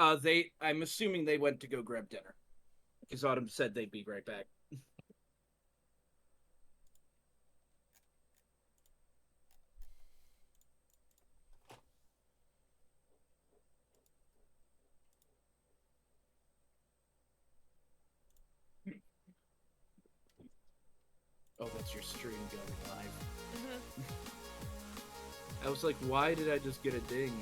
I'm assuming they went to go grab dinner. Because Autumn said they'd be right back. Oh, that's your stream going live. Mm-hmm. I was like, why did I just get a ding?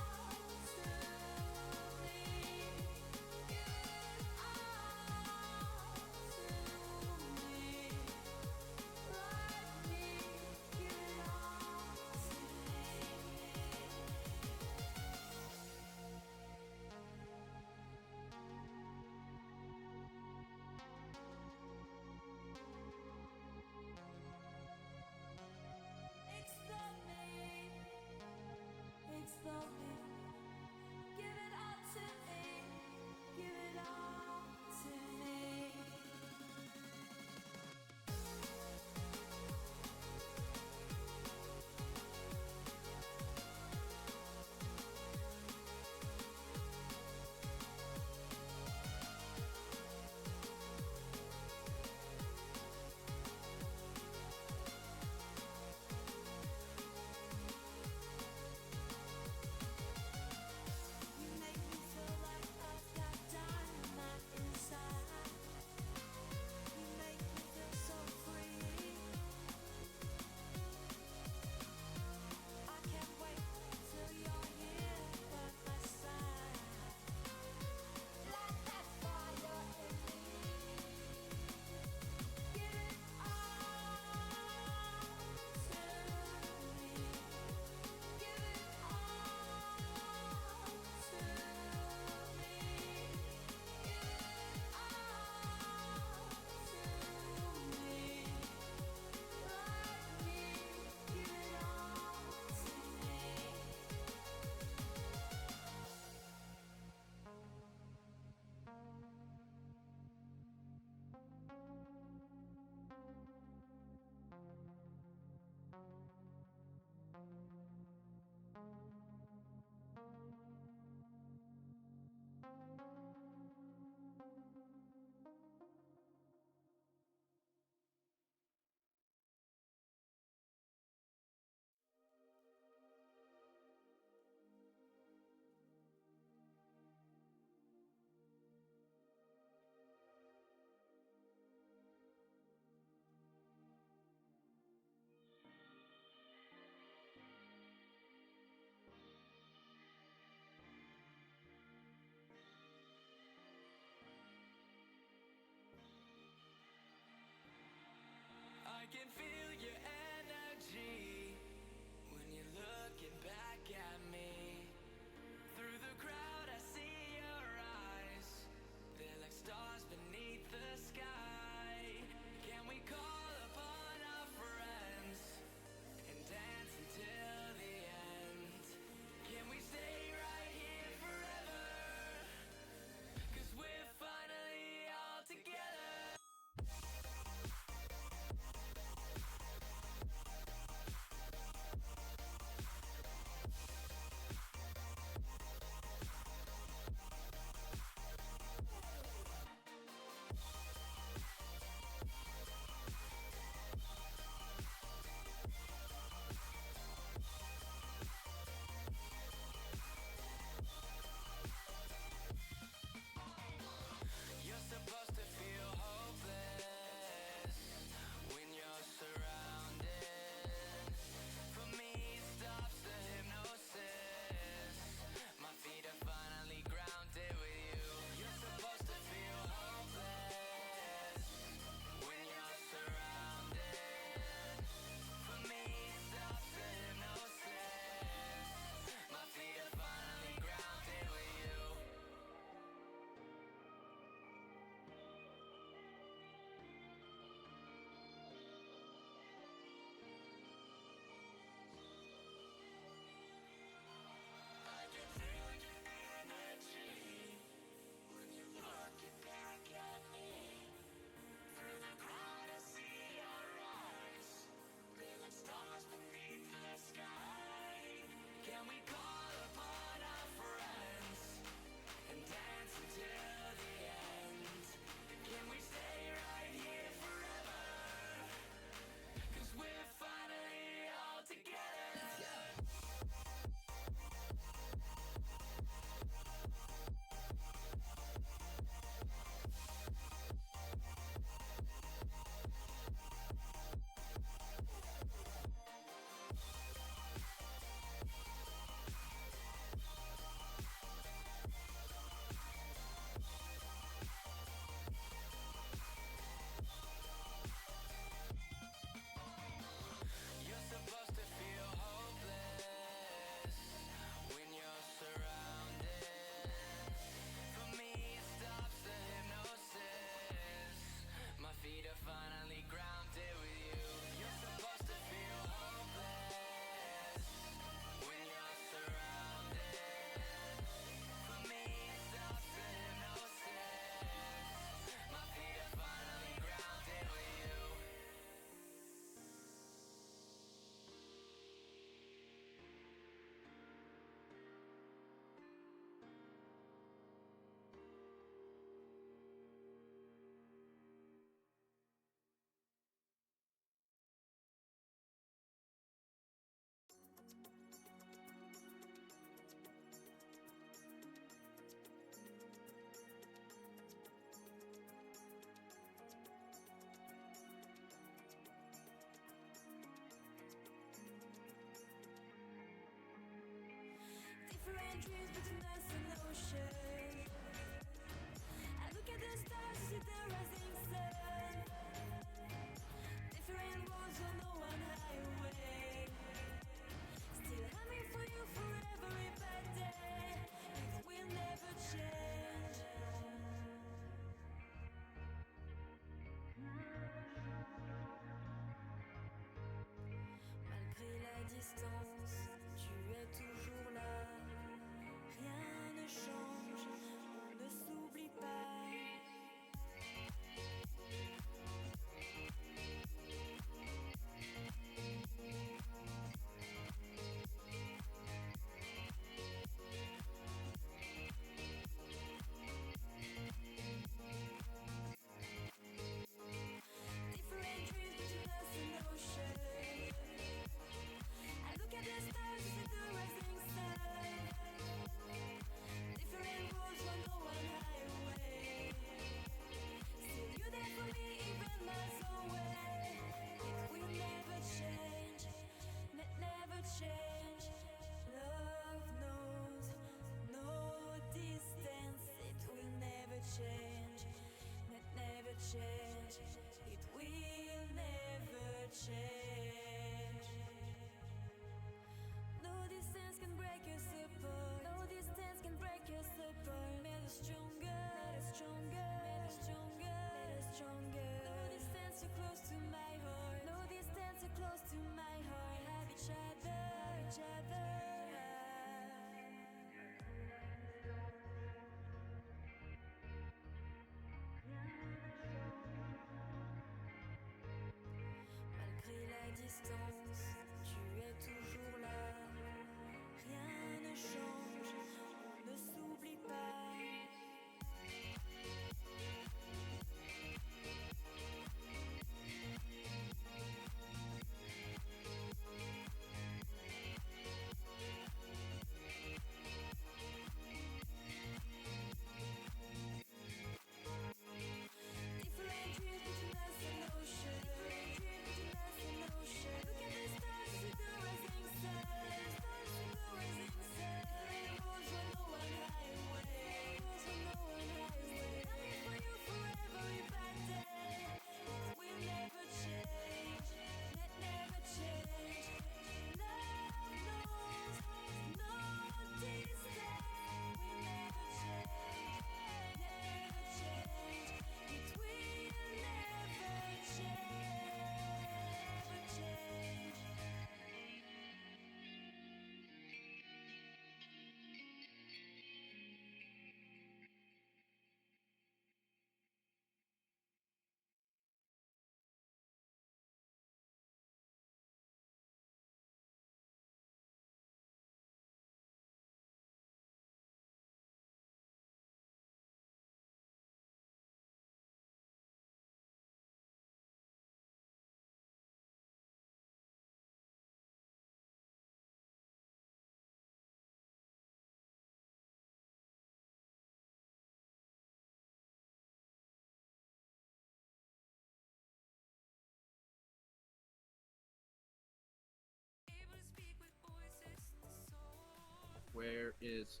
Where is...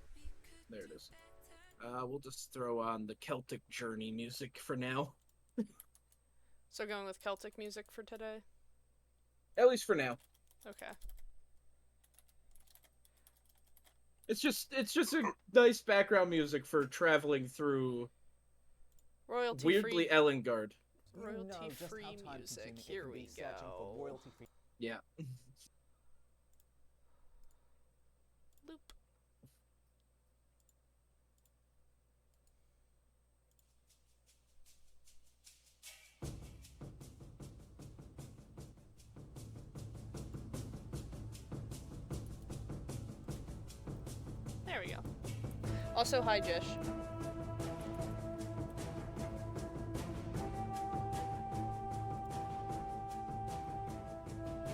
There it is. We'll just throw on the Celtic Journey music for now. So going with Celtic music for today? At least for now. Okay. It's just a nice background music for traveling through weirdly Ellengard. Royalty-free music. Here we go. Yeah. Loop. There we go. Also, hi, Jish.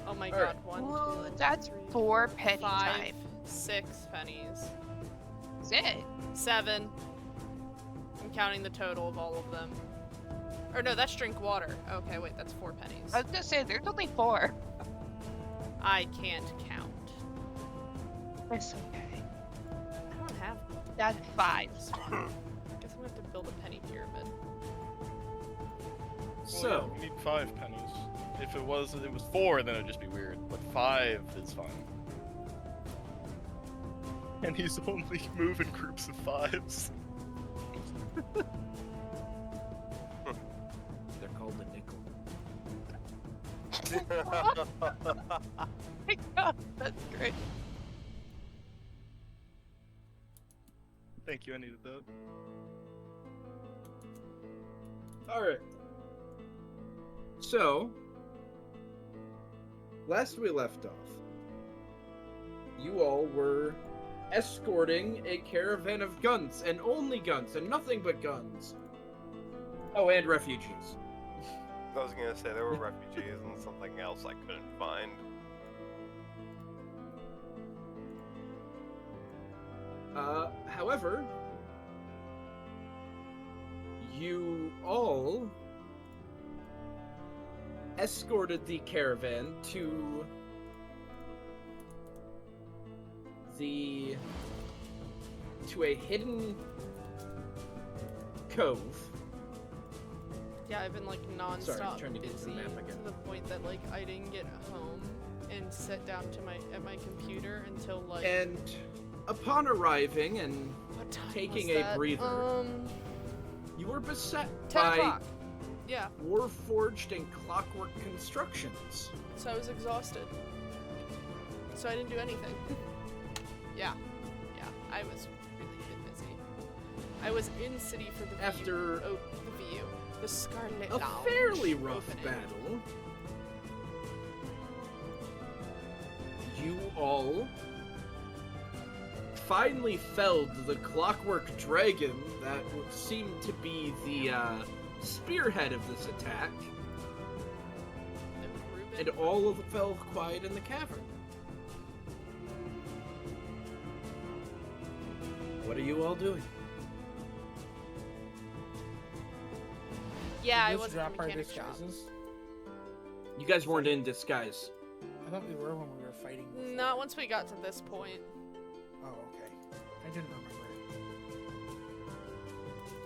Oh my god, one, Ooh, two, that's three, 4 penny 5, time. 6 pennies. Is it? 7. I'm counting the total of all of them. Or no, that's drink water. Okay, wait, that's 4 pennies. I was gonna say, there's only 4. I can't count. It's okay. That's 5. I guess I'm gonna have to build a penny pyramid. So, we need 5 pennies. If it was 4, then it'd just be weird. But 5 is fine. And he's only moving groups of 5s. they're called a nickel. My God, that's great. Thank you, I needed that. Alright. So, last we left off, you all were escorting a caravan of guns, and only guns, and nothing but guns. Oh, and refugees. I was gonna say there were refugees and something else I couldn't find. However, you all escorted the caravan to a hidden cove. Yeah, I've been like non-stop trying to get to the busy map again. to the point that like I didn't get home and sit down to my computer until like. And upon arriving and What time taking was a that? breather, you were beset 10 by o'clock. Yeah, warforged and clockwork constructions. so I was exhausted. So I didn't do anything. yeah, I was really busy. I was in city for the After the Scarlet a Lounge fairly rough opening. battle, you all finally felled the clockwork dragon that seemed to be the spearhead of this attack, and all of fell quiet in the cavern. What are you all doing? Yeah, I Did this wasn't drop the our mechanic shop. disguises? You guys weren't in disguise. I thought we were when we were fighting before. Not once we got to this point. Oh, okay. I didn't remember it.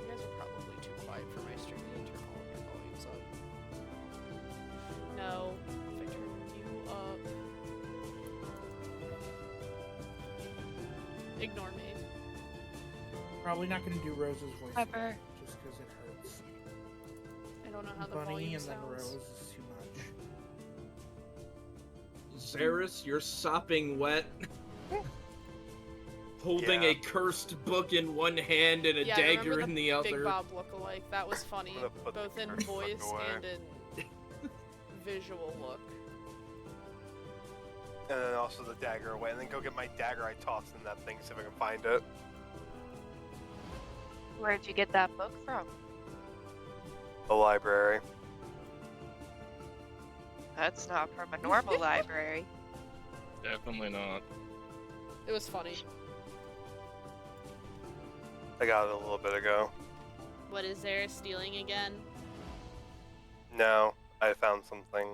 You guys are probably too quiet for my stream. You need to turn all of your volumes up. No, if I turn you up. Ignore me. Probably not gonna do Rose's voice Clever. again, just because it hurts. I don't know how the Bunny volume and then sounds. Rose is too much. Zaris, you're sopping wet. Holding Yeah. a cursed book in one hand and a Yeah, dagger remember in the Big other. Bob look-alike. That was funny, I'm gonna put the both in cursed book voice away. and in visual look. And then also the dagger away, and then go get my dagger I tossed in that thing, see if I can find it. Where'd you get that book from? The library. That's not from a normal library. Definitely not. It was funny. I got it a little bit ago. What is there stealing again? No, I found something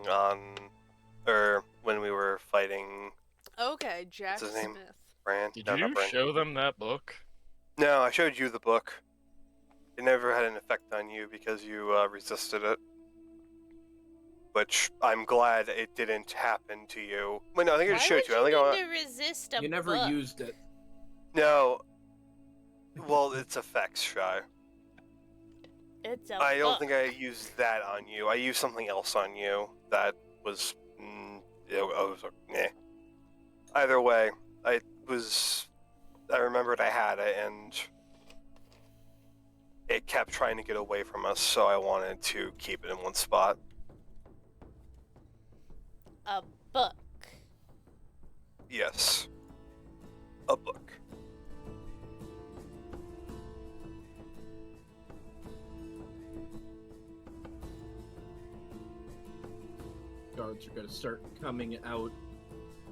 when we were fighting Okay, Jack What's his name? Smith. Brand. Did no, not you Brand. show them that book? No, I showed you the book. It never had an effect on you because you resisted it. Which I'm glad it didn't happen to you. Wait, no, I think I just showed you. I think to resist a You never book? used it. No. Well, it's effects, Shy. It's a I don't book. think I used that on you. I used something else on you that was. Nah. Either way, I remembered I had it, and it kept trying to get away from us, so I wanted to keep it in one spot. A book. Yes. A book. Guards are going to start coming out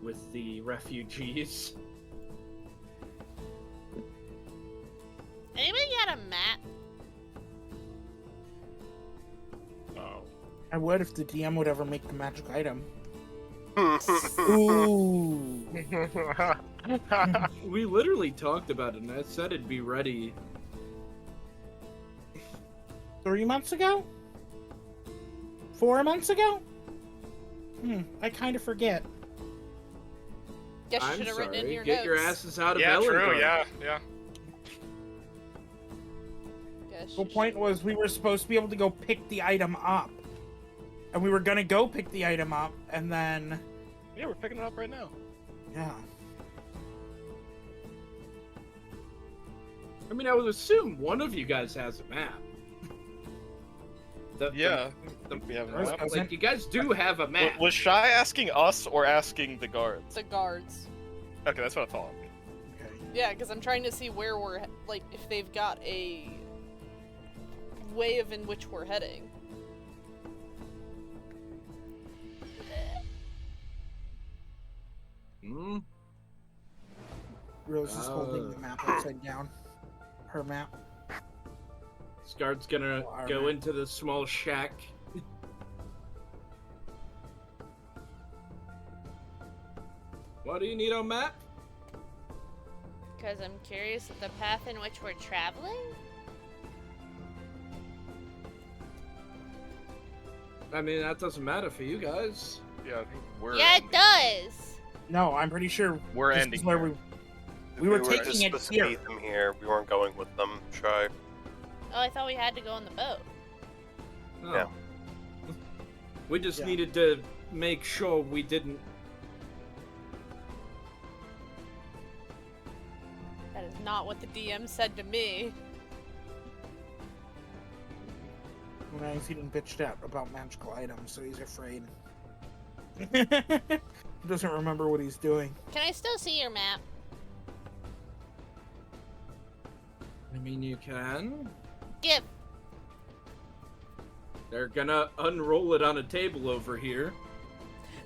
with the refugees. Anybody got a map? Oh. I would if the DM would ever make the magic item. Ooh. We literally talked about it, and I said it'd be ready. 3 months ago? 4 months ago? I kind of forget. Guess you I'm should have written in sorry. your Get notes. your asses out of Yeah, true. Elradar. Yeah. Guess The you point should- was we were supposed to be able to go pick the item up. And we were gonna go pick the item up, and then... Yeah, we're picking it up right now. Yeah. I mean, I would assume one of you guys has a map. Yeah. The- we have a Ours map. doesn't. Like, you guys do have a map. Was Shy asking us or asking the guards? The guards. Okay, that's what I thought. Okay. Yeah, because I'm trying to see where we're like if they've got a way of in which we're heading. Hmm? Rose is holding the map upside down. Her map. Scart's gonna Oh, our go map. into the small shack. What do you need on map? Because I'm curious of the path in which we're traveling? I mean, that doesn't matter for you guys. Yeah, I think we're Yeah, it ending. does! No, I'm pretty sure We're this ending is where here. we were just taking it supposed to here. meet them here. We weren't going with them. Shy. Oh, I thought we had to go on the boat. Oh. Yeah. We just Yeah. needed to make sure we didn't. That is not what the DM said to me. Well, he's getting bitched out about magical items, so he's afraid. He doesn't remember what he's doing. Can I still see your map? I mean, you can. Give. They're gonna unroll it on a table over here.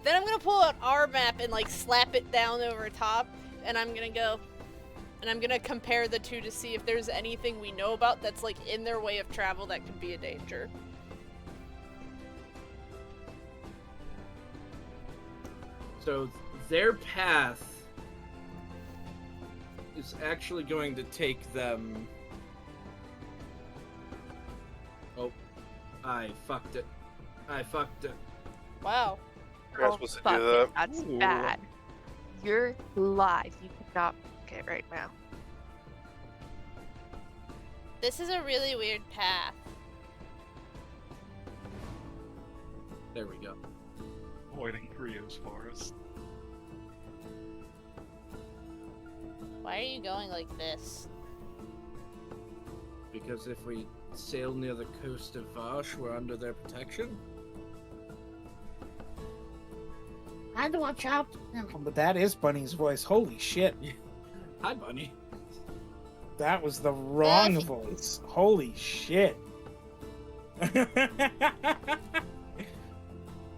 Then I'm gonna pull out our map and like slap it down over top, and I'm gonna go, and I'm gonna compare the two to see if there's anything we know about that's like in their way of travel that could be a danger. So their path is actually going to take them. Oh, I fucked it. I fucked it. Wow. You're not Oh, supposed to fuck do it, that. That's Ooh. bad. You're live. You cannot book it right now. This is a really weird path. There we go. Avoiding Rio's forest. Why are you going like this? Because if we sail near the coast of Vash, we're under their protection. I had to watch out. But that is Bunny's voice. Holy shit. Hi, Bunny. That was the wrong voice. Holy shit.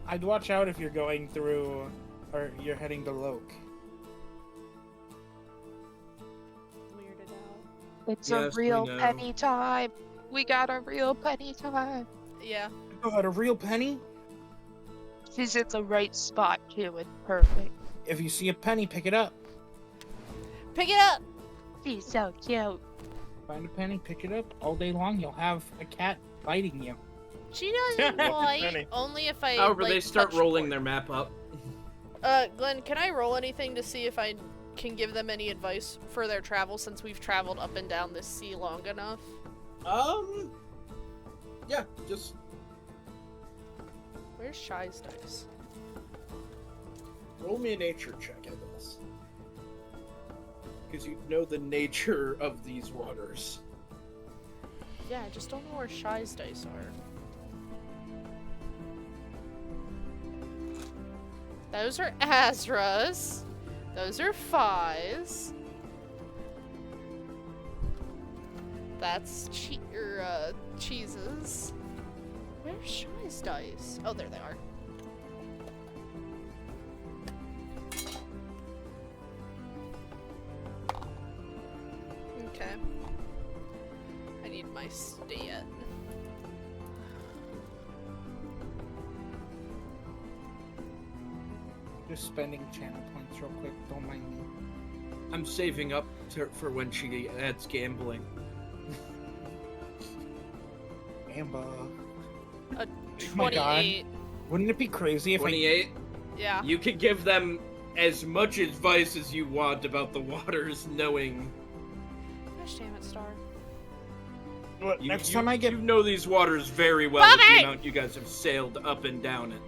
I'd watch out if you're going through, or you're heading to Loke. Weirded out. It's Yes, a we real know. penny time. We got a real penny time. Yeah. Oh, at a real penny? She's in the right spot too. It's perfect. If you see a penny, pick it up. Pick it up! She's so cute. Find a penny, pick it up. All day long, you'll have a cat biting you. She doesn't bite, Penny. only if I However, like, they start touch rolling port. their map up. Glenn, can I roll anything to see if I can give them any advice for their travel since we've traveled up and down this sea long enough? Yeah, just Where's Shy's dice? roll me a nature check, I guess. Because you know the nature of these waters. Yeah, I just don't know where Shy's dice are. Those are Azra's. Those are Phi's. That's Cheese's. Where's Shy's dice? Oh, there they are. Okay. I need my stat. Just spending channel points real quick. Don't mind me. I'm saving up for when she adds gambling. Amber. A my God. 28. Wouldn't it be crazy if 28. Yeah. You can give them as much advice as you want about the waters, knowing Gosh damn it, Star. next time I get you know these waters very well with the Bobby! amount you guys have sailed up and down it.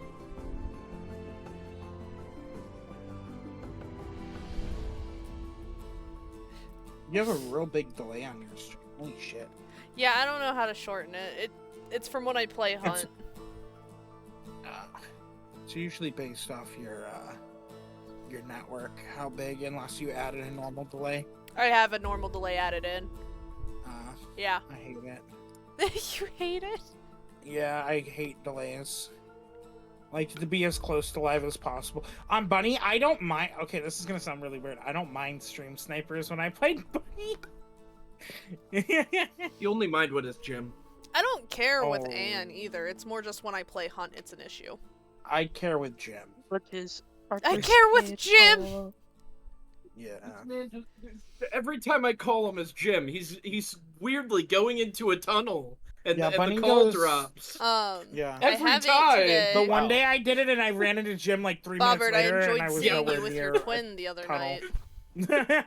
you have a real big delay on your stream. Holy shit. Yeah, I don't know how to shorten it. It's from when I play Hunt. It's usually based off your network, how big, unless you added a normal delay. I have a normal delay added in. Yeah. I hate it. You hate it? Yeah, I hate delays. Like, to be as close to live as possible. On Bunny, I don't mind. Okay, this is gonna sound really weird. I don't mind stream snipers when I play Bunny. You only mind when it's Jim. I don't care with Oh. Anne either. It's more just when I play Hunt, it's an issue. I care with Jim. What is I care with Jim! Yeah. Man, every time I call him as Jim, he's weirdly going into a tunnel, and, Yeah, and Bunny the call goes- drops. Yeah. I Every have time. it today. But one day I did it and I ran into Jim like 3 Bobbert, minutes I later and enjoyed I was seeing nowhere you with near your a twin the other tunnel. night.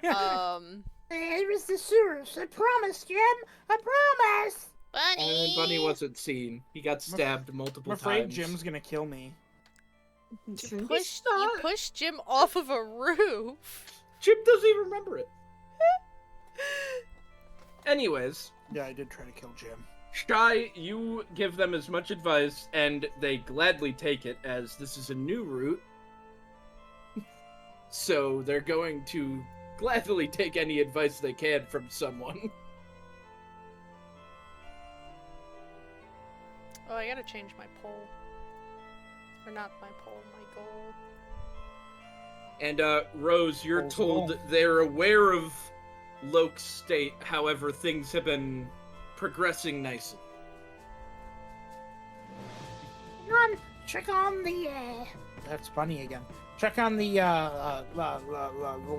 It was the sewers. I promise, Jim. I promise. Bunny! And then Bunny wasn't seen. He got stabbed multiple I'm afraid times. Jim's gonna kill me. You pushed Jim off of a roof. Jim doesn't even remember it. Anyways, Yeah, I did try to kill Jim. Shy, you give them as much advice, and they gladly take it, as this is a new route. So they're going to gladly take any advice they can from someone. Oh, I gotta change my poll. Or not my poll, my goal. And, Rose, you're Poll's told goal. they're aware of Loke's state, however, things have been progressing nicely. Run! Check on the, That's Bunny again. Check on the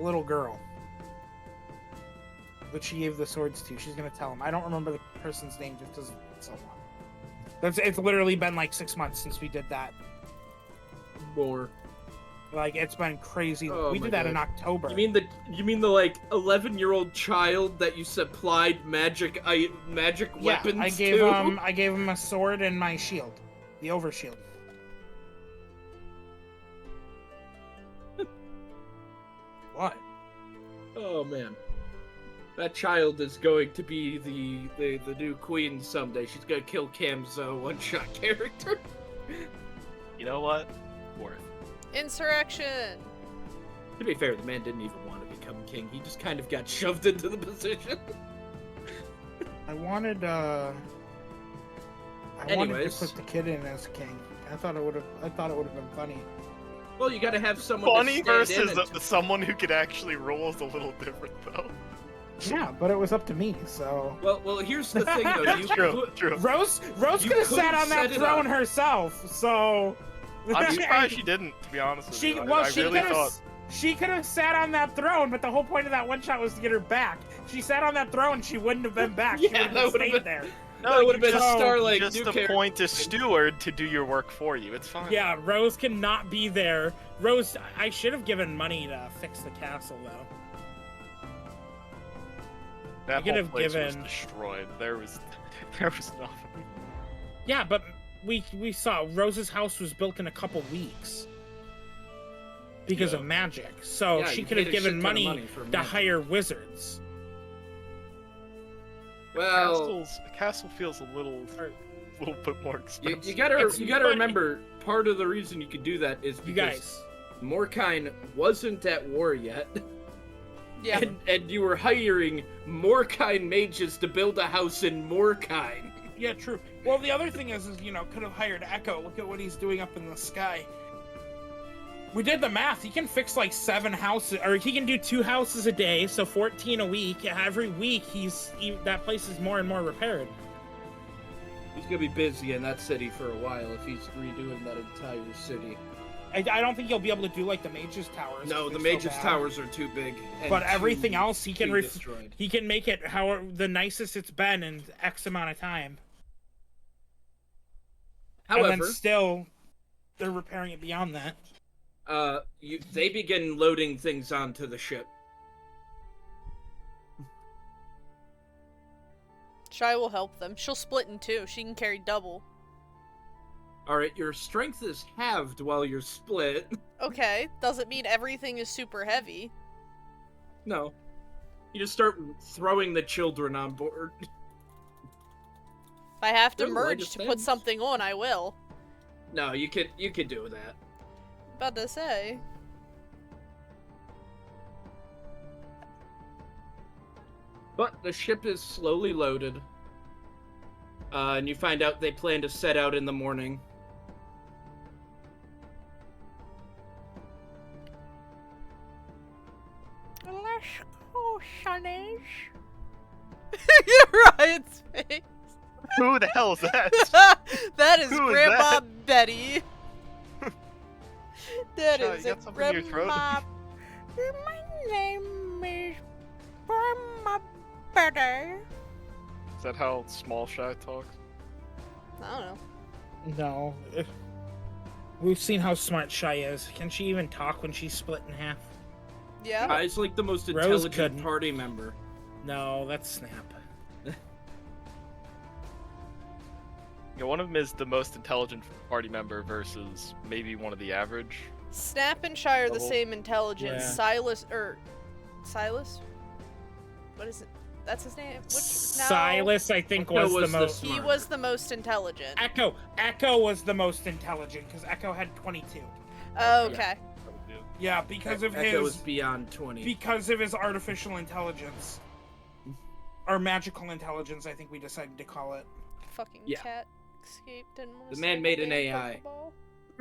little girl. That she gave the swords to. She's gonna tell him. I don't remember the person's name just because it's so long. It's literally been like 6 months since we did that. More. Like, it's been crazy. Oh we my did that God. in October. You mean the like 11-year-old child that you supplied magic weapons I gave to? I gave him a sword and my shield. The overshield. What? Oh man. That child is going to be the new queen someday. She's gonna kill Camzo one-shot character. You know what? Worth. Insurrection! To be fair, the man didn't even want to become king. He just kind of got shoved into the position. I wanted to Anyways. put the kid in as king. I thought it would have been funny. Well, you gotta have someone Funny to stand versus in and... someone who could actually roll is a little different, though. Yeah, but it was up to me, so. Well, here's the thing, though. You True, true. Rose You could have could've sat on that set it throne up. herself, so. I'm surprised she didn't, to be honest with you. I really thought. She could have sat on that throne, but the whole point of that one shot was to get her back. She sat on that throne, she wouldn't have been back. She Yeah, would that have would've stayed been- there. No, that would have you been a just- Starlight Just new to character. point a steward to do your work for you. It's fine. Yeah, Rose cannot be there. Rose, I should have given money to fix the castle, though. That I could whole have place was given- destroyed. There was nothing. Yeah, but we saw Rose's house was built in a couple weeks because Yeah. of magic. So Yeah, she you could have paid a shit given ton of money for to magic. hire wizards. Well, The castle feels a little bit more expensive. you gotta It's money. remember, part of the reason you could do that is You because guys, Morkine wasn't at war yet, Yeah. and you were hiring Morkine mages to build a house in Morkine. yeah, true. Well, the other thing is could have hired Echo. Look at what he's doing up in the sky. We did the math. He can fix like 7 houses, or he can do 2 houses a day, so 14 a week. Every week, that place is more and more repaired. He's gonna be busy in that city for a while if he's redoing that entire city. I don't think he'll be able to do like the mage's towers. No, 'cause the they're so mage's bad. towers are too big. And But everything else he can too destroyed. he can make it how the nicest it's been in X amount of time. And However, then still, they're repairing it beyond that. they begin loading things onto the ship. Shy will help them. She'll split in two. She can carry double. Alright, your strength is halved while you're split. Okay, doesn't mean everything is super heavy. No. You just start throwing the children on board. If I have to They're the merge lightest to put things. something on, I will. No, you could do that. About to say. But the ship is slowly loaded. And you find out they plan to set out in the morning. Let's go, Sonnies. You're Ryan's face. Who the hell is that? That is Who is Grandma that? Betty. That Shy, is you got something in your throat? Grandma. My name is Grandma Betty. Is that how small Shy talks? I don't know. No. We've seen how smart Shy is. Can she even talk when she's split in half? Yeah. I's like the most Rose intelligent couldn't. party member. No, that's Snap. Yeah, one of them is the most intelligent party member versus maybe one of the average. Snap and Shy are the Level. same intelligence. Yeah. Silas? What is it? That's his name? Which, no. Silas, I think, Echo was the was the most. He smart. was the most intelligent. Echo was the most intelligent because Echo had 22. Oh, okay. Yeah, because of Echo is his beyond 20. because of his artificial intelligence or magical intelligence. I think we decided to call it. Fucking Yeah. cat escaped. Didn't want The to man save made the an damn AI. Pokeball.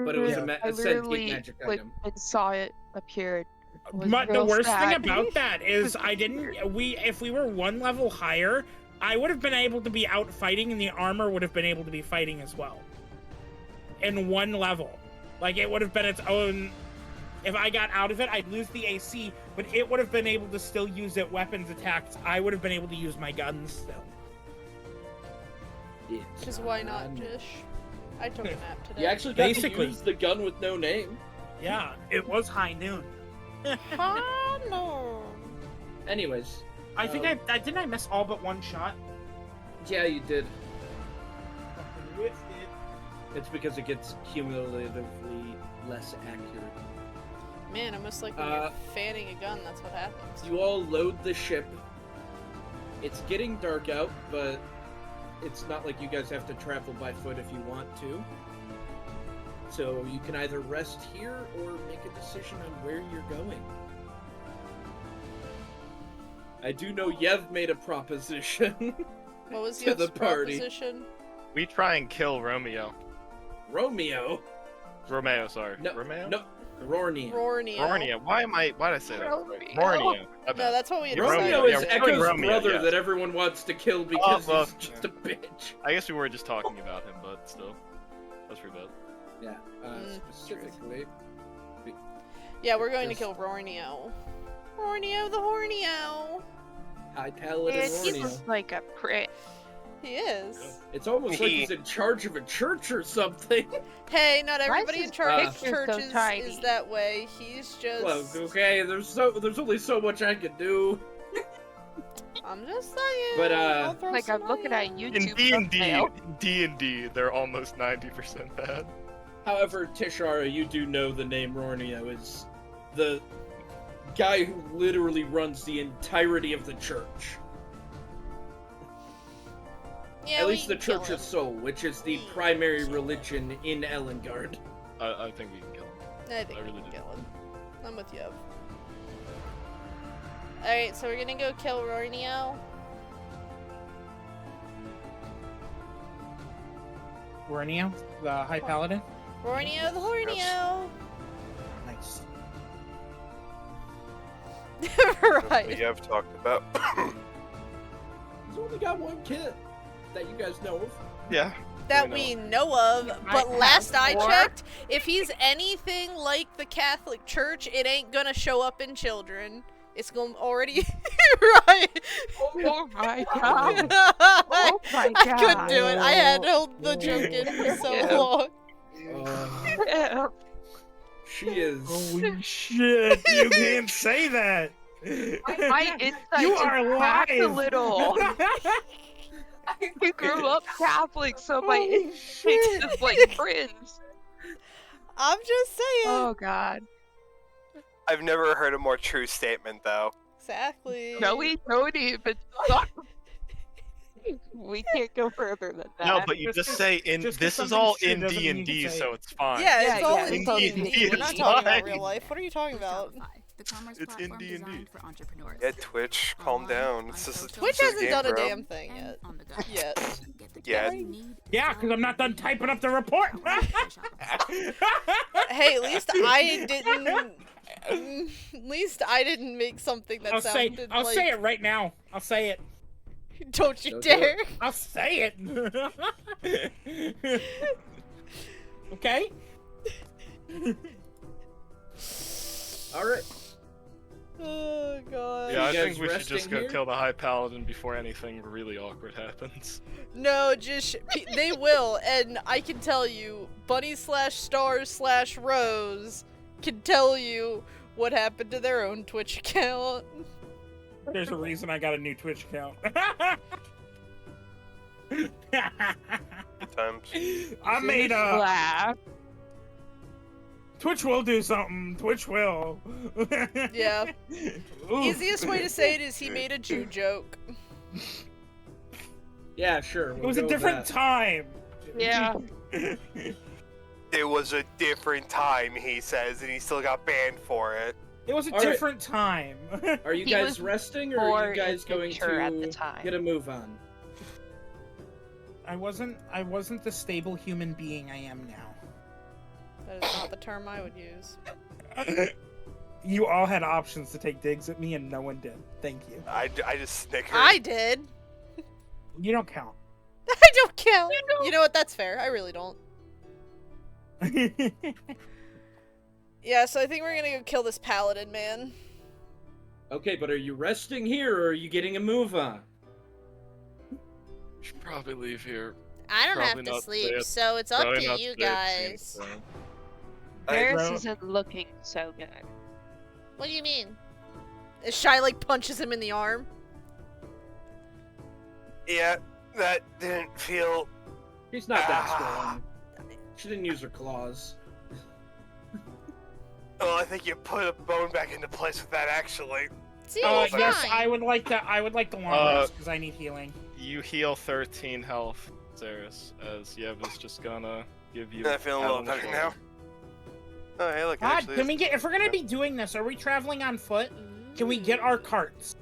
But it was Yeah. a I sentient literally magic clicked item. and saw it appeared. It was But the real worst sad. thing about that is if we were one level higher, I would have been able to be out fighting and the armor would have been able to be fighting as well. In one level. Like it would have been its own. If I got out of it, I'd lose the AC, but it would have been able to still use it weapons attacks. I would have been able to use my guns still. Because why not, Jish? I took a nap today. You actually got Basically. to use the gun with no name. Yeah, it was high noon. Ah, no. Anyways, I think I didn't I miss all but one shot. yeah, you did. Fucking whiffed it. It's because it gets cumulatively less accurate. Man, almost like when you're fanning a gun, that's what happens. You all load the ship. It's getting dark out, but it's not like you guys have to travel by foot if you want to. So you can either rest here or make a decision on where you're going. I do know Yev made a proposition. What was to your the party. proposition? We try and kill Romeo. Romeo. Sorry. No, Romeo? no, Rornia. Rornia. Rornia. Why did I say that? Romeo. Rornia. No, that's what we had Romeo decided. is Yeah, we're killing Echo's Romeo, brother yes. that everyone wants to kill because well, he's just a bitch. I guess we were just talking about him, but still. That's pretty bad. Yeah, Mm. specifically. Yeah, we're going to Yes. kill Rornio. Rornio the Hornio. High Paladin Man, he Rornia. looks like a prick. He is. It's almost like he's in charge of a church or something. Hey, not everybody his in charge of picture so churches tiny? is that way. He's just. Well, okay, there's only so much I can do. I'm just saying. But, I'll throw Like I'm some looking at on. YouTube In thumbnail. D&D, they're almost 90% bad. However, Tishara, you do know the name Rornio is the guy who literally runs the entirety of the church. Yeah, At we least the can kill Church him. of Soul, which is the primary religion in Elengard. I think we can kill him. I think I we really can do. kill him. I'm with you. Alright, so we're gonna go kill Rornio. Rornio, the High Paladin. Rornio the Hornio! Nice. What right. Yev talked about. He's only got one kid that you guys know of. Yeah. that know. we know of, but I last have I four. checked, if he's anything like the Catholic Church, it ain't gonna show up in children. It's gonna already right. Oh my god. I my couldn't do it. I had God. held the joke in for so Yeah. long. Yeah. She is. Holy shit! You can't say that. My insight You just are cracked a live. little. You grew up Catholic, so my Holy instincts shit. just like cringe. I'm just saying. Oh god. I've never heard a more true statement, though. Exactly. No, we don't even stop. We can't go further than that. No, but you Just just 'cause- say in. just 'cause This is something's all true in doesn't mean you D&D, can say so it. it's fine. Yeah, Yeah, it's all yeah, in it's all in D&D. We're not D&D. talking about Fine. real life. What are you talking about? It's Yeah, Twitch, calm down. It's just a Twitch it's a hasn't game, done a bro. damn thing yet. Yet. Yeah. Yeah, because I'm not done typing up the report. Hey, at least I didn't. At least I didn't make something that I'll sounded I'll like. say it right now. I'll say it. Don't you Don't do dare! I'll say it. Okay. All right. Oh god. Yeah, I You think guys we should just resting go here? kill the High Paladin before anything really awkward happens. No, just they will, and I can tell you, Bunny/Stars/Rose can tell you what happened to their own Twitch account. There's a reason I got a new Twitch account. Good times. I made a Laugh. Twitch will do something. Twitch will. Yeah. Ooh. Easiest way to say it is he made a Jew joke. Yeah, sure. It was a different time. Yeah. It was a different time, he says, and he still got banned for it. It was a All right. different time. Are you He guys was resting, or more are you guys going immature at the to time. get a move on? I wasn't the stable human being I am now. That is not the term I would use. You all had options to take digs at me, and no one did. Thank you. I just snickered. I did. You don't count. I don't count. You know what? That's fair. I really don't. Yeah, so I think we're gonna go kill this paladin man. Okay, but are you resting here, or are you getting a move on? Should probably leave here. I don't Probably have to not sleep, today. so it's up Probably to not you today, it guys. seems, so. Theirs bro. isn't looking so good. What do you mean? As Shy like punches him in the arm. Yeah, that didn't feel. She's not that strong. She didn't use her claws. Oh, I think you put a bone back into place with that, actually. See, it's Yes, fine. I would like the long rest because I need healing. You heal 13 health, Zeris, as Yev is just gonna give you. I feel a little pat on the better shoulder. now. Oh, hey, look, God, actually. can we get if we're gonna be doing this? Are we traveling on foot? Can we get our carts?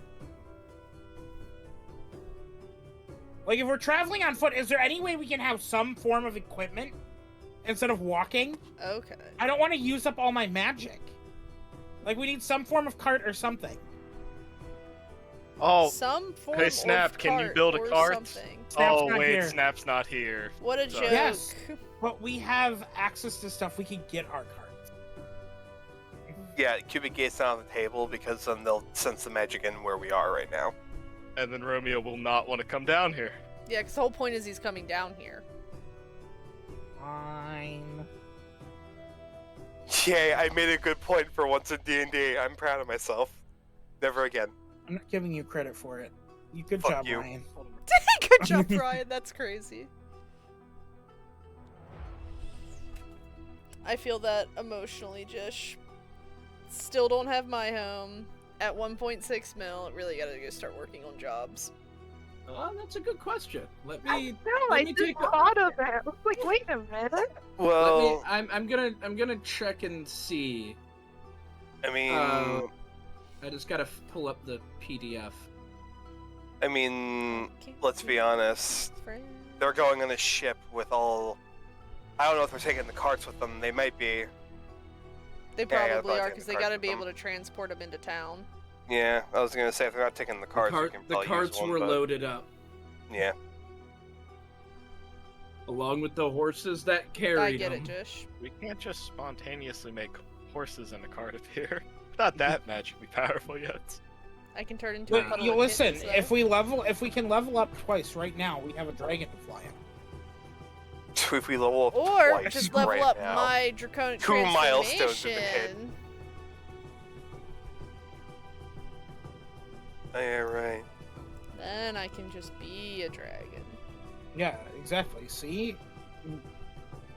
Like, if we're traveling on foot, is there any way we can have some form of equipment instead of walking? Okay. I don't want to use up all my magic. Like, we need some form of cart or something. Oh, Some form hey, Snap, of can you cart build a or cart? something. Snap's oh not wait, here. Snap's not here. What a Sorry. joke. Yes. But we have access to stuff. We can get our carts. Yeah, cubic gate's not on the table because then they'll sense the magic in where we are right now. And then Romeo will not want to come down here. Yeah, because the whole point is he's coming down here. Fine. Yay, I made a good point for once in D&D. I'm proud of myself. Never again. I'm not giving you credit for it. Good Fuck job, you. Ryan. Good job, Brian. That's crazy. I feel that emotionally, Jish. Still don't have my home. At 1.6 mil, really gotta go start working on jobs. Oh, that's a good question. Let I me. know, let I me just take a- thought of it. I was like, wait a minute. Let me. Well, I'm gonna check and see. I mean, I just gotta pull up the PDF. let's be honest. They're going on a ship with all. I don't know if they're taking the carts with them. They might be. They Yeah, I probably thought are, they because had they the gotta cart be with able to transport them into town. Yeah, I was gonna say if they're not taking the carts, we can The probably carts use one, were but- loaded up. Yeah. Along with the horses that carried I get them. it, Jish. We can't just spontaneously make horses in a cart appear. Not that magically powerful yet. I can turn into a But puddle you of listen, kittens, if we can level up twice right now, we have a dragon to fly in. If we level up or twice just level right up now, my draconic 2 milestones have been hit. transformation. Oh, yeah, right. Then I can just be a dragon. Yeah, exactly. See?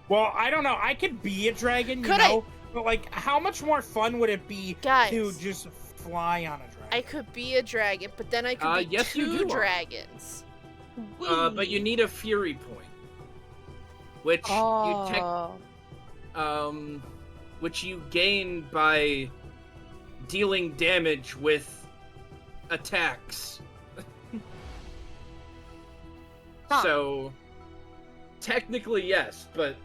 Well, I don't know. I could be a dragon, you Could I- know? But, like, how much more fun would it be Guys. to just fly on a dragon? I could be a dragon, but then I could be yes, you two do. dragons. But you need a fury point, which which you gain by dealing damage with attacks. Huh. So technically yes, but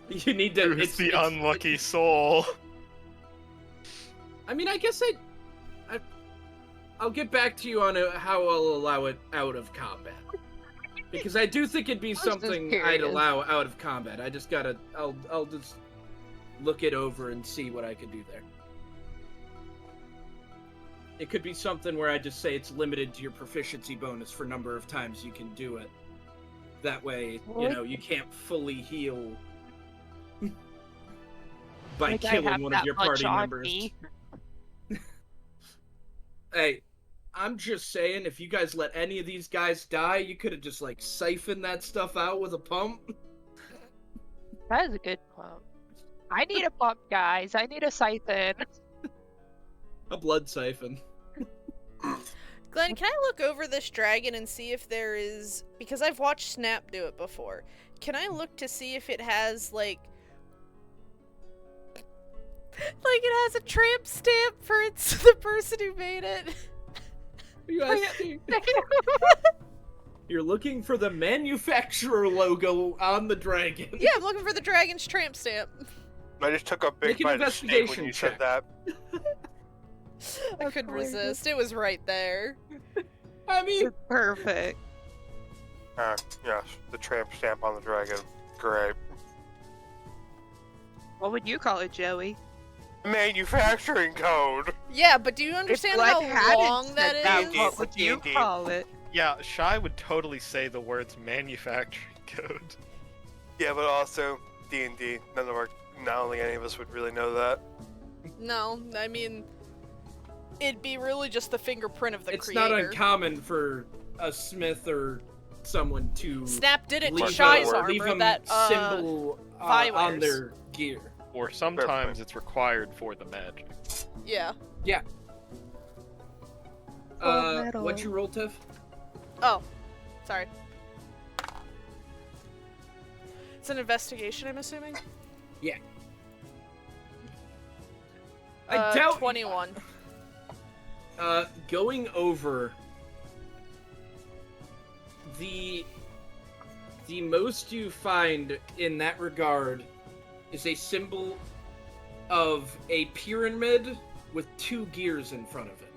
you need to. It's the unlucky soul. I mean, I guess I'll get back to you on how I'll allow it out of combat. Because I do think it'd be just something I'd curious. allow out of combat. I just gotta, I'll just look it over and see what I can do there. It could be something where I just say it's limited to your proficiency bonus for number of times you can do it. That way, you know, you can't fully heal by Like I killing have one of that your much party on members. me. Hey, I'm just saying, if you guys let any of these guys die, you could have just, like, siphoned that stuff out with a pump. That is a good pump. I need a pump, guys. I need a siphon. A blood siphon. Glenn, can I look over this dragon and see if there is... Because I've watched Snap do it before. Can I look to see if it has, like... Like it has a tramp stamp for the person who made it? Are you asking? You're looking for the manufacturer logo on the dragon. Yeah, I'm looking for the dragon's tramp stamp. I just took a Make big an bite of steak when investigation you check. said that. I couldn't resist. It was right there. I mean, Perfect. Yes, the tramp stamp on the dragon. Great. What would you call it, Joey? Manufacturing code! Yeah, but do you understand If how Glenn hadn't long said that that, is? what would you D&D. call it? Yeah, Shy would totally say the words manufacturing code. Yeah, but also D&D. Not only any of us would really know that. No, I mean, it'd be really just the fingerprint of the it's creator. not uncommon for a smith or someone to Snap did it to leave Shy's leave armor, a that, symbol Vi on wears. their gear. Or sometimes it's required for the magic. Yeah. metal. What'd you roll, Tiff? Oh, sorry. It's an investigation, I'm assuming? I doubt 21. Going over the most you find in that regard is a symbol of a pyramid with 2 gears in front of it.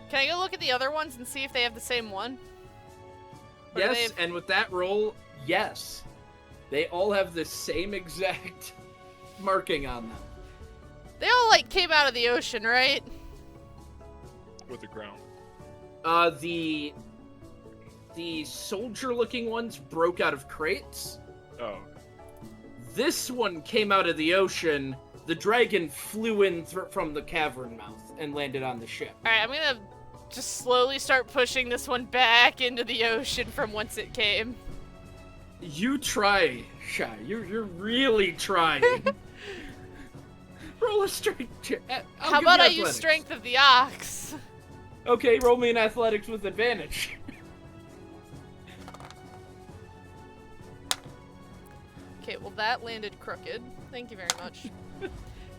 Can I go look at the other ones and see if they have the same one? Or do they Yes, have- and with that roll, yes. They all have the same exact marking on them. They all, like, came out of the ocean, right? With the ground. The soldier-looking ones broke out of crates. Oh. This one came out of the ocean. The dragon flew in from the cavern mouth and landed on the ship. Alright, I'm gonna just slowly start pushing this one back into the ocean from whence it came. You try, Shy. You're really trying. Roll a strength check. How about I use strength of the ox? Okay, roll me an athletics with advantage. Okay, well that landed crooked. Thank you very much.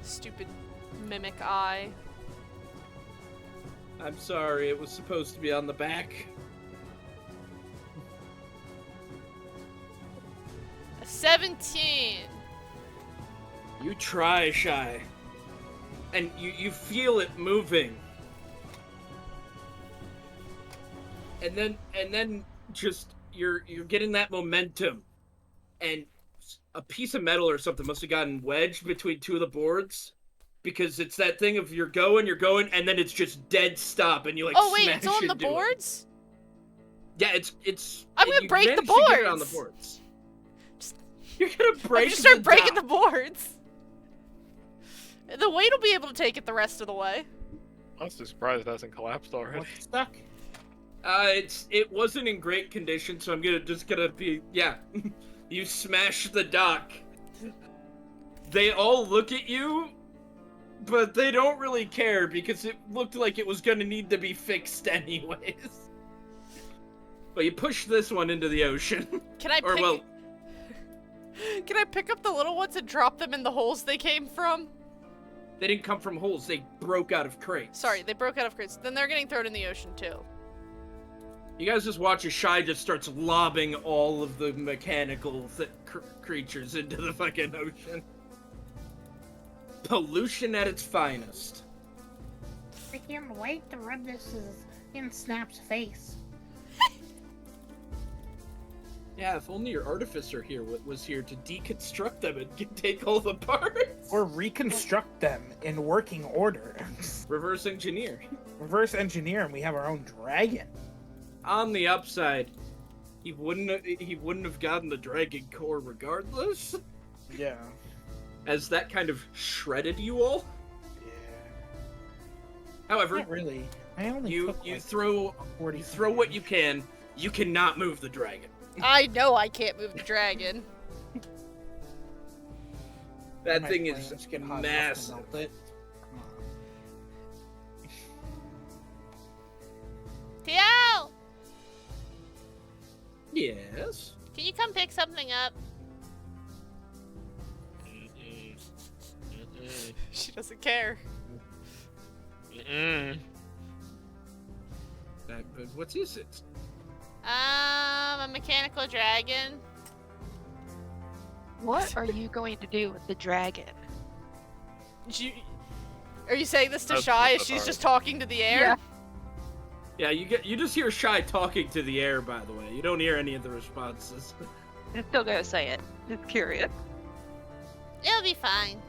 Stupid mimic eye. I'm sorry, it was supposed to be on the back. A 17! You try, Shy. And you feel it moving. and then just you're getting that momentum, and a piece of metal or something must have gotten wedged between two of the boards, because it's that thing of you're going, and then it's just dead stop, and you like. Oh wait, smash it's on the into it. boards? Yeah, it's. I'm gonna you break the managed to get it on the boards. boards. You're gonna break. I'm just start the breaking dock. the boards. The weight will be able to take it the rest of the way. I'm so surprised it hasn't collapsed already. What's stuck? It wasn't in great condition, so I'm gonna be You smash the dock. They all look at you, but they don't really care because it looked like it was gonna need to be fixed anyways. But you push this one into the ocean. Can I Can I pick up the little ones and drop them in the holes they came from? They didn't come from holes, they broke out of crates. Sorry, they broke out of crates. Then they're getting thrown in the ocean too. You guys just watch as Shy just starts lobbing all of the mechanical creatures into the fucking ocean. Pollution at its finest. I can't wait to rub this in Snap's face. Yeah, if only your artificer here was here to deconstruct them and take all the parts. Or reconstruct them in working order. Reverse engineer. Reverse engineer, and we have our own dragon. On the upside, he wouldn't have gotten the dragon core regardless, Yeah. as that kind of shredded you all. Yeah. However, Not really. I only you took, like, throw 40 what you can. You cannot move the dragon. I know I can't move the dragon. That My thing flames is get hot enough to massive. melt it. Come on. Theo! Yes. Can you come pick something up? She doesn't care. But what is it? A mechanical dragon. What are you going to do with the dragon? Are you saying this to That's Shy not as the she's part. just talking to the air? Yeah, you just hear Shy talking to the air. By the way, you don't hear any of the responses. I'm still gonna say it. Just curious. It'll be fine.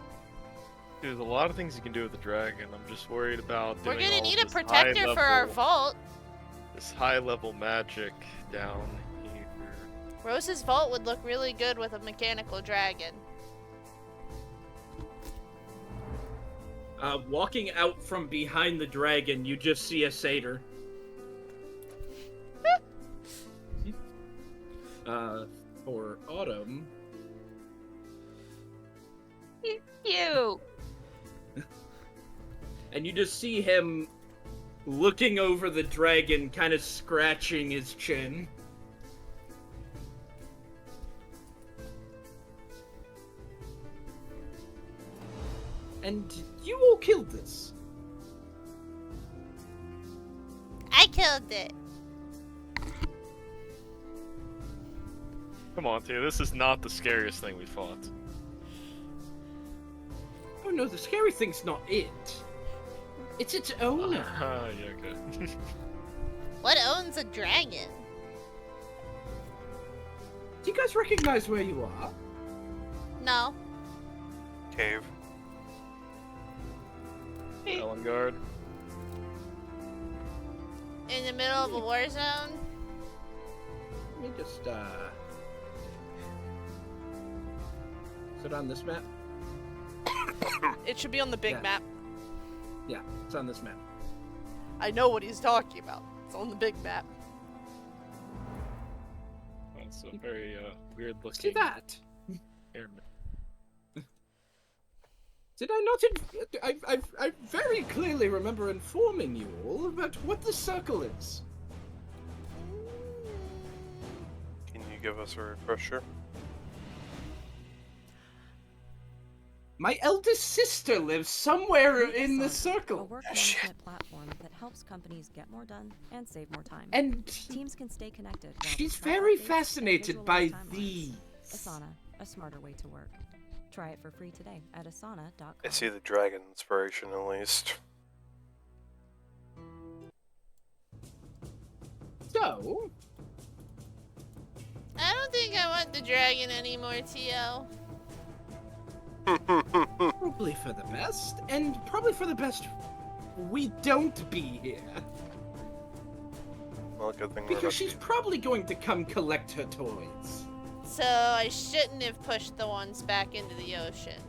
There's a lot of things you can do with the dragon. I'm just worried about We're doing gonna all need a this protector for our vault. This high-level magic down here. Rose's vault would look really good with a mechanical dragon. Walking out from behind the dragon, you just see a satyr. For Autumn. You. And you just see him looking over the dragon, kind of scratching his chin. And you all killed this. I killed it. Come on, Tia, this is not the scariest thing we fought. Oh no, the scary thing's not it. It's its owner. Yeah, okay. What owns a dragon? Do you guys recognize where you are? No. Cave. Elengard. In the middle of a war zone? Let me just, is it on this map? It should be on the big Yeah. map. Yeah, it's on this map. I know what he's talking about. It's on the big map. That's a very weird looking. See that? airman. Did I not? I very clearly remember informing you all about what the circle is. Can you give us a refresher? My eldest sister lives somewhere in the A circle. work Shit. management platform that helps companies get more done and save more time. And Teams can stay connected. while she's they track very updates and fascinated by visualize timelines. these. Asana, a smarter way to work. Try it for free today at asana.com. I see the dragon inspiration at least. So, No. I don't think I want the dragon anymore, Tio. Probably for the best, and probably for the best we don't be here. Well, good thing we're Because about she's to- probably going to come collect her toys. So I shouldn't have pushed the ones back into the ocean.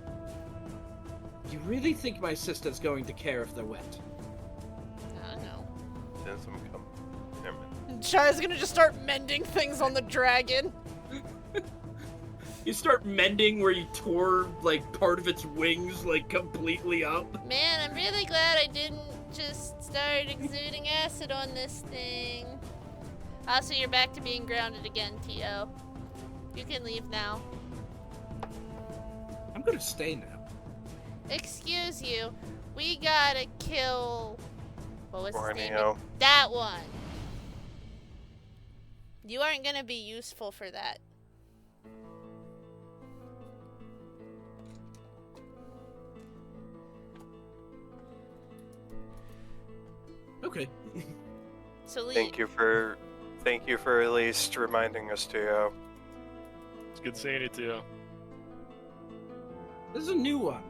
You really think my sister's going to care if they're wet? I don't know. Then some come. Never mind. Shai's gonna just start mending things on the dragon. You start mending where you tore, like, part of its wings, like, completely up. Man, I'm really glad I didn't just start exuding acid on this thing. Also, you're back to being grounded again, Tio. You can leave now. I'm gonna stay now. Excuse you. We gotta kill... What was his name? Borneo. That one. You aren't gonna be useful for that. Okay. So leave. Thank you for at least reminding us to. It's good seeing you, Tio. This is a new one.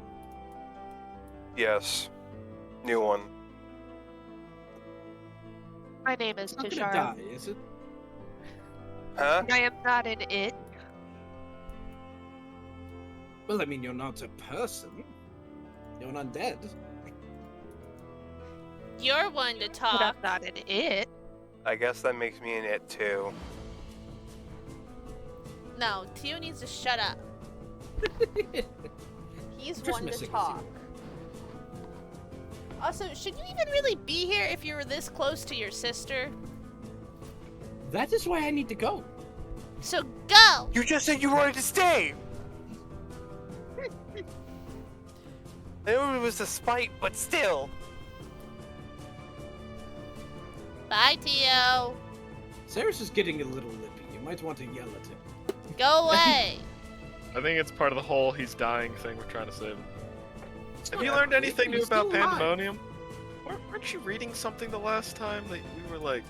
Yes. New one. My name is It's not Tashara. gonna die, is it? Huh? I am not an it. Well, I mean, you're not a person. You're an undead. You're one to But talk. I'm not an it. I guess that makes me an it too. No, Tio needs to shut up. He's Just one to missing a talk. few. Also, should you even really be here if you were this close to your sister? That is why I need to go. So go! You just said you wanted to stay! I know it was a spite, but still. Bye, Tio. Cyrus is getting a little lippy. You might want to yell at him. Go away. I think it's part of the whole he's dying thing we're trying to save him. Have you not learned anything new he's about still alive. Pandemonium? Weren't you reading something the last time that we were like...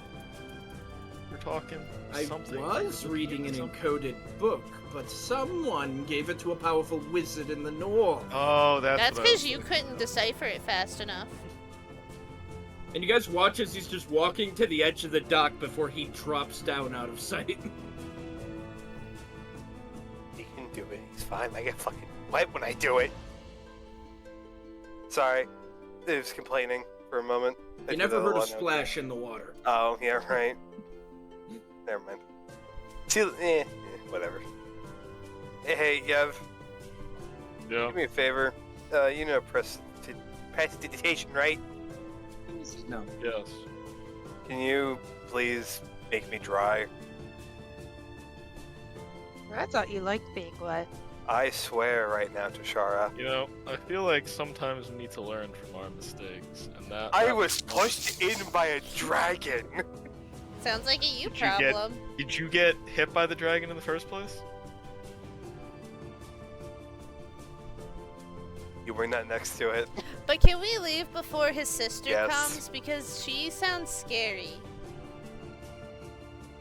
We're talking I something? was reading an Something? encoded book, but someone gave it to a powerful wizard in the north. Oh, that's That's what I was because you thinking. couldn't decipher it fast enough. And you guys watch as he's just walking to the edge of the dock before he drops down out of sight. He can do it. He's fine. I get fucking wet when I do it. Sorry. I was complaining for a moment. I You do never that heard a lot. splash in the water. Oh, yeah, right. Never mind. See, whatever. Hey, Yev, Yeah. do me a favor. You know prestidigitation, right? No. Yes. Can you please make me dry? I thought you liked being wet. I swear right now, Tashara. You know, I feel like sometimes we need to learn from our mistakes, and that... I that was pushed in by a dragon. Sounds like a you Did you get- problem. Did you get hit by the dragon in the first place? You were not next to it. But can we leave before his sister Yes. comes? Because she sounds scary.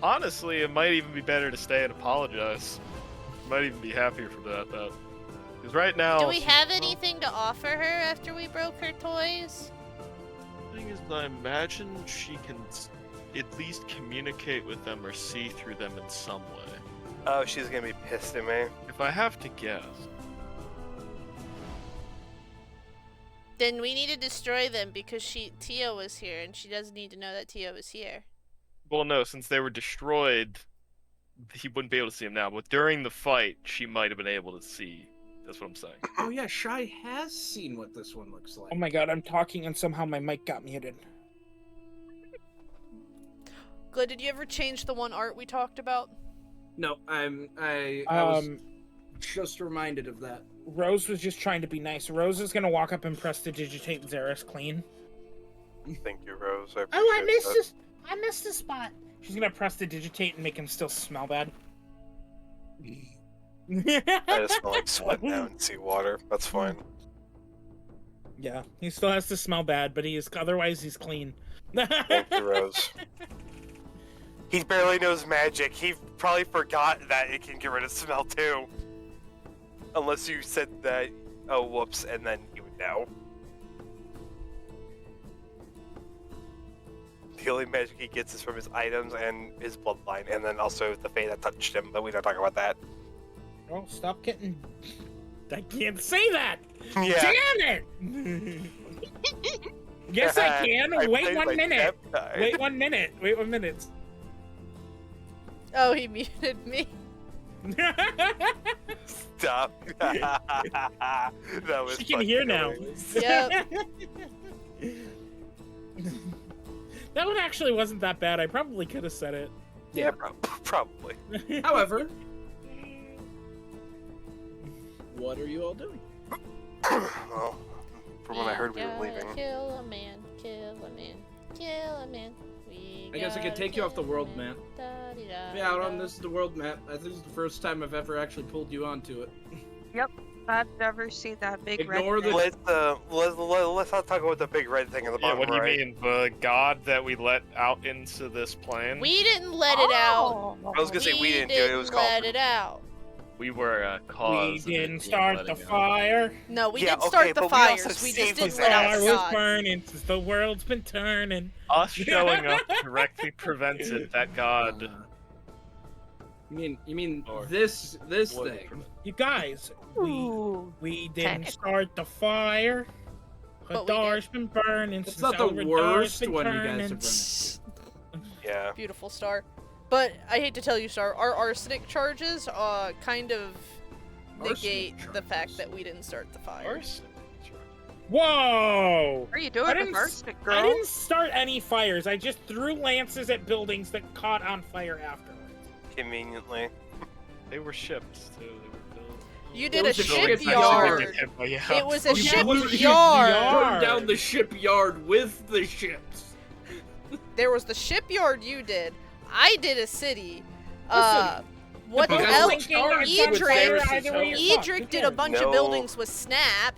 Honestly, it might even be better to stay and apologize. Might even be happier for that. Because right now... Do we she's- have anything to offer her after we broke her toys? The thing is, I imagine she can at least communicate with them or see through them in some way. Oh, she's gonna be pissed at me. If I have to guess, Then we need to destroy them because Tio was here and she doesn't need to know that Tio was here. well, no, since they were destroyed, he wouldn't be able to see them now. But during the fight, she might have been able to see. That's what I'm saying. Oh yeah, Shy has seen what this one looks like. Oh my god, I'm talking and somehow my mic got muted. Good. Did you ever change the one art we talked about? No, I was just reminded of that. Rose was just trying to be nice. Rose is gonna walk up and prestidigitate Xeris clean. Thank you, Rose. I Oh, I appreciate missed that. this. I missed the spot. She's gonna prestidigitate and make him still smell bad. I just smell like sweat now and seawater. That's fine. Yeah, he still has to smell bad, but otherwise he's clean. Thank you, Rose. He barely knows magic. He probably forgot that it can get rid of smell too. Unless you said that, oh whoops, and then he would know. The only magic he gets is from his items and his bloodline, and then also the Fae that touched him, but we don't talk about that. Oh, stop getting... I can't say that! Yeah. Damn it! Yes, I can. I Wait played 1 my minute. peptide. Wait 1 minute. Wait 1 minute. Oh, he muted me. Stop. That was She can hear now. Yep. That one actually wasn't that bad. I probably could have said it. Yeah, probably. However, what are you all doing? Well, from what I heard, we were gotta leaving. Kill a man, kill a man, kill a man. We I guess I could gotta take you off the kill a world man. map. Da-dee-da, Yeah, da. this is the world map. I think this is the first time I've ever actually pulled you onto it. I've never seen that big Ignore red the- thing. Let's not talk about the big red thing in the Yeah, bottom what do you right. mean? The god that we let out into this plane? We didn't let it out. I was gonna say we didn't do it. It was let called. it out. We were cause. We of it didn't being start the letting out. fire. No, we Yeah, did okay, start the but we also fires. We just saved didn't his let out Fire ass. was God. burning since the world's been turning. Us showing up directly prevented that god. You mean Or- this would thing? prevent- You guys, Ooh. we didn't Technical. start the fire. But we Hadar's been burning It's since not the Elradar's worst been one you turning. guys have run into. Yeah. Beautiful Star. But I hate to tell you, Star, our arsenic charges kind of negate Arsenic the fact charges? that we didn't start the fire. Arson. Whoa! What are you I doing didn't with s- arsenic, I girl? didn't start any fires. I just threw lances at buildings that caught on fire afterwards. Conveniently. They were ships too. They were built. You There did a was a shipyard. shipyard. It was a You shipyard. burned down the shipyard with the ships. There was the shipyard you did. I did a city. What You guys else? were charged with Edric- theirs, either way you fuck, Edric who did a cares? bunch No. of buildings with Snap.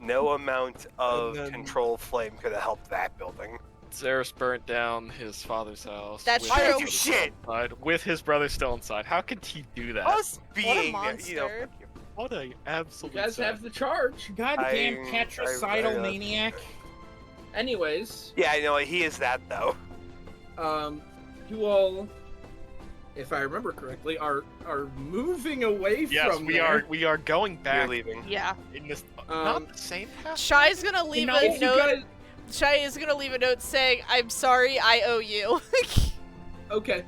No amount of And then- control flame could have helped that building. Zeus burnt down his father's house. That's with I true. didn't his do brother shit. inside, with his brother still inside. How could he do that? Us being, monster. fuck you. What a You absolute. guys have the charge. Goddamn I- patricidal I- maniac. Anyways, Yeah, I know he is that though. you all, if I remember correctly, are moving away Yes, from we there. are. We are going You're back leaving. Yeah. in this. Um, not the same path. Shai's gonna leave know, a if you note. guys- Shai is gonna leave a note saying, "I'm sorry, I owe you." Okay.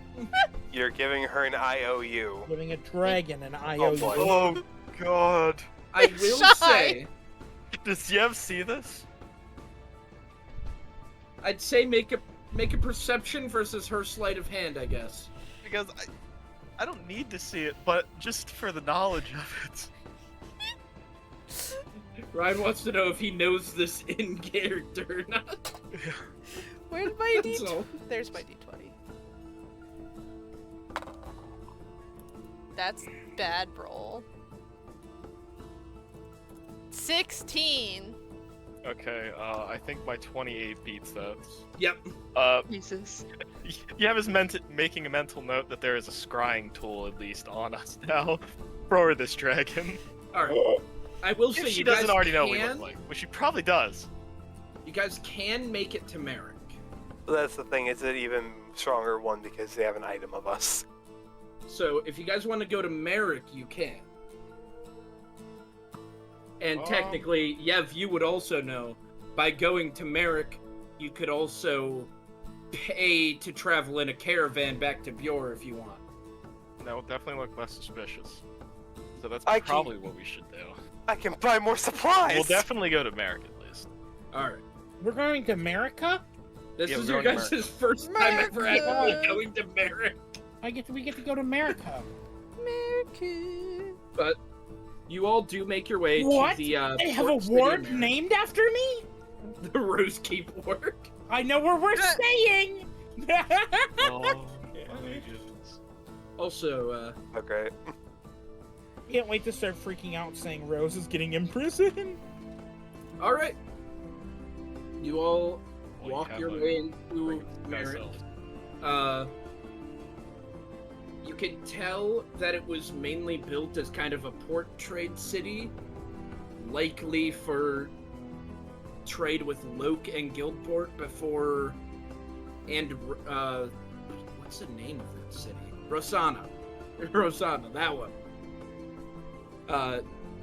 You're giving her an IOU. Living a dragon and Oh, IOU. boy. Oh God! I will Shy. say, Does Yev see this? I'd say make a perception versus her sleight of hand, I guess. Because I don't need to see it, but just for the knowledge of it. Ryan wants to know if he knows this in character or not. Where's my That's D20? all. There's my D20. That's bad roll. 16. Okay, I think my 28 beats that. Yep. Jesus. Yev is making a mental note that there is a scrying tool at least on us now for this dragon. All right. I will say If she you doesn't guys already know what we can, look like, which she probably does. You guys can make it to Merrick. But that's the thing, it's an even stronger one because they have an item of us. So if you guys want to go to Merrick, you can. And technically, Yev, you would also know, by going to Merrick, you could also pay to travel in a caravan back to Bjor if you want. That would definitely look less suspicious. So that's I can- probably what we should do. I can buy more supplies! We'll definitely go to Merrick at least. Alright. We're going to America? This Yeah, is we're your going to guys' first time ever America. actually going to Merrick. We get to go to America. American. But you all do make your way What? to the They have a port city of ward Merrick. named after me? The Rose Keep Ward. I know where we're staying! Oh my goodness. Also, Okay. Can't wait to start freaking out saying Rose is getting imprisoned. alright. You all Well, walk have your a way into bring Merrick. ourselves. you can tell that it was mainly built as kind of a port trade city, likely for trade with Loke and Guildport before, and what's the name of that city? Rosanna, that one.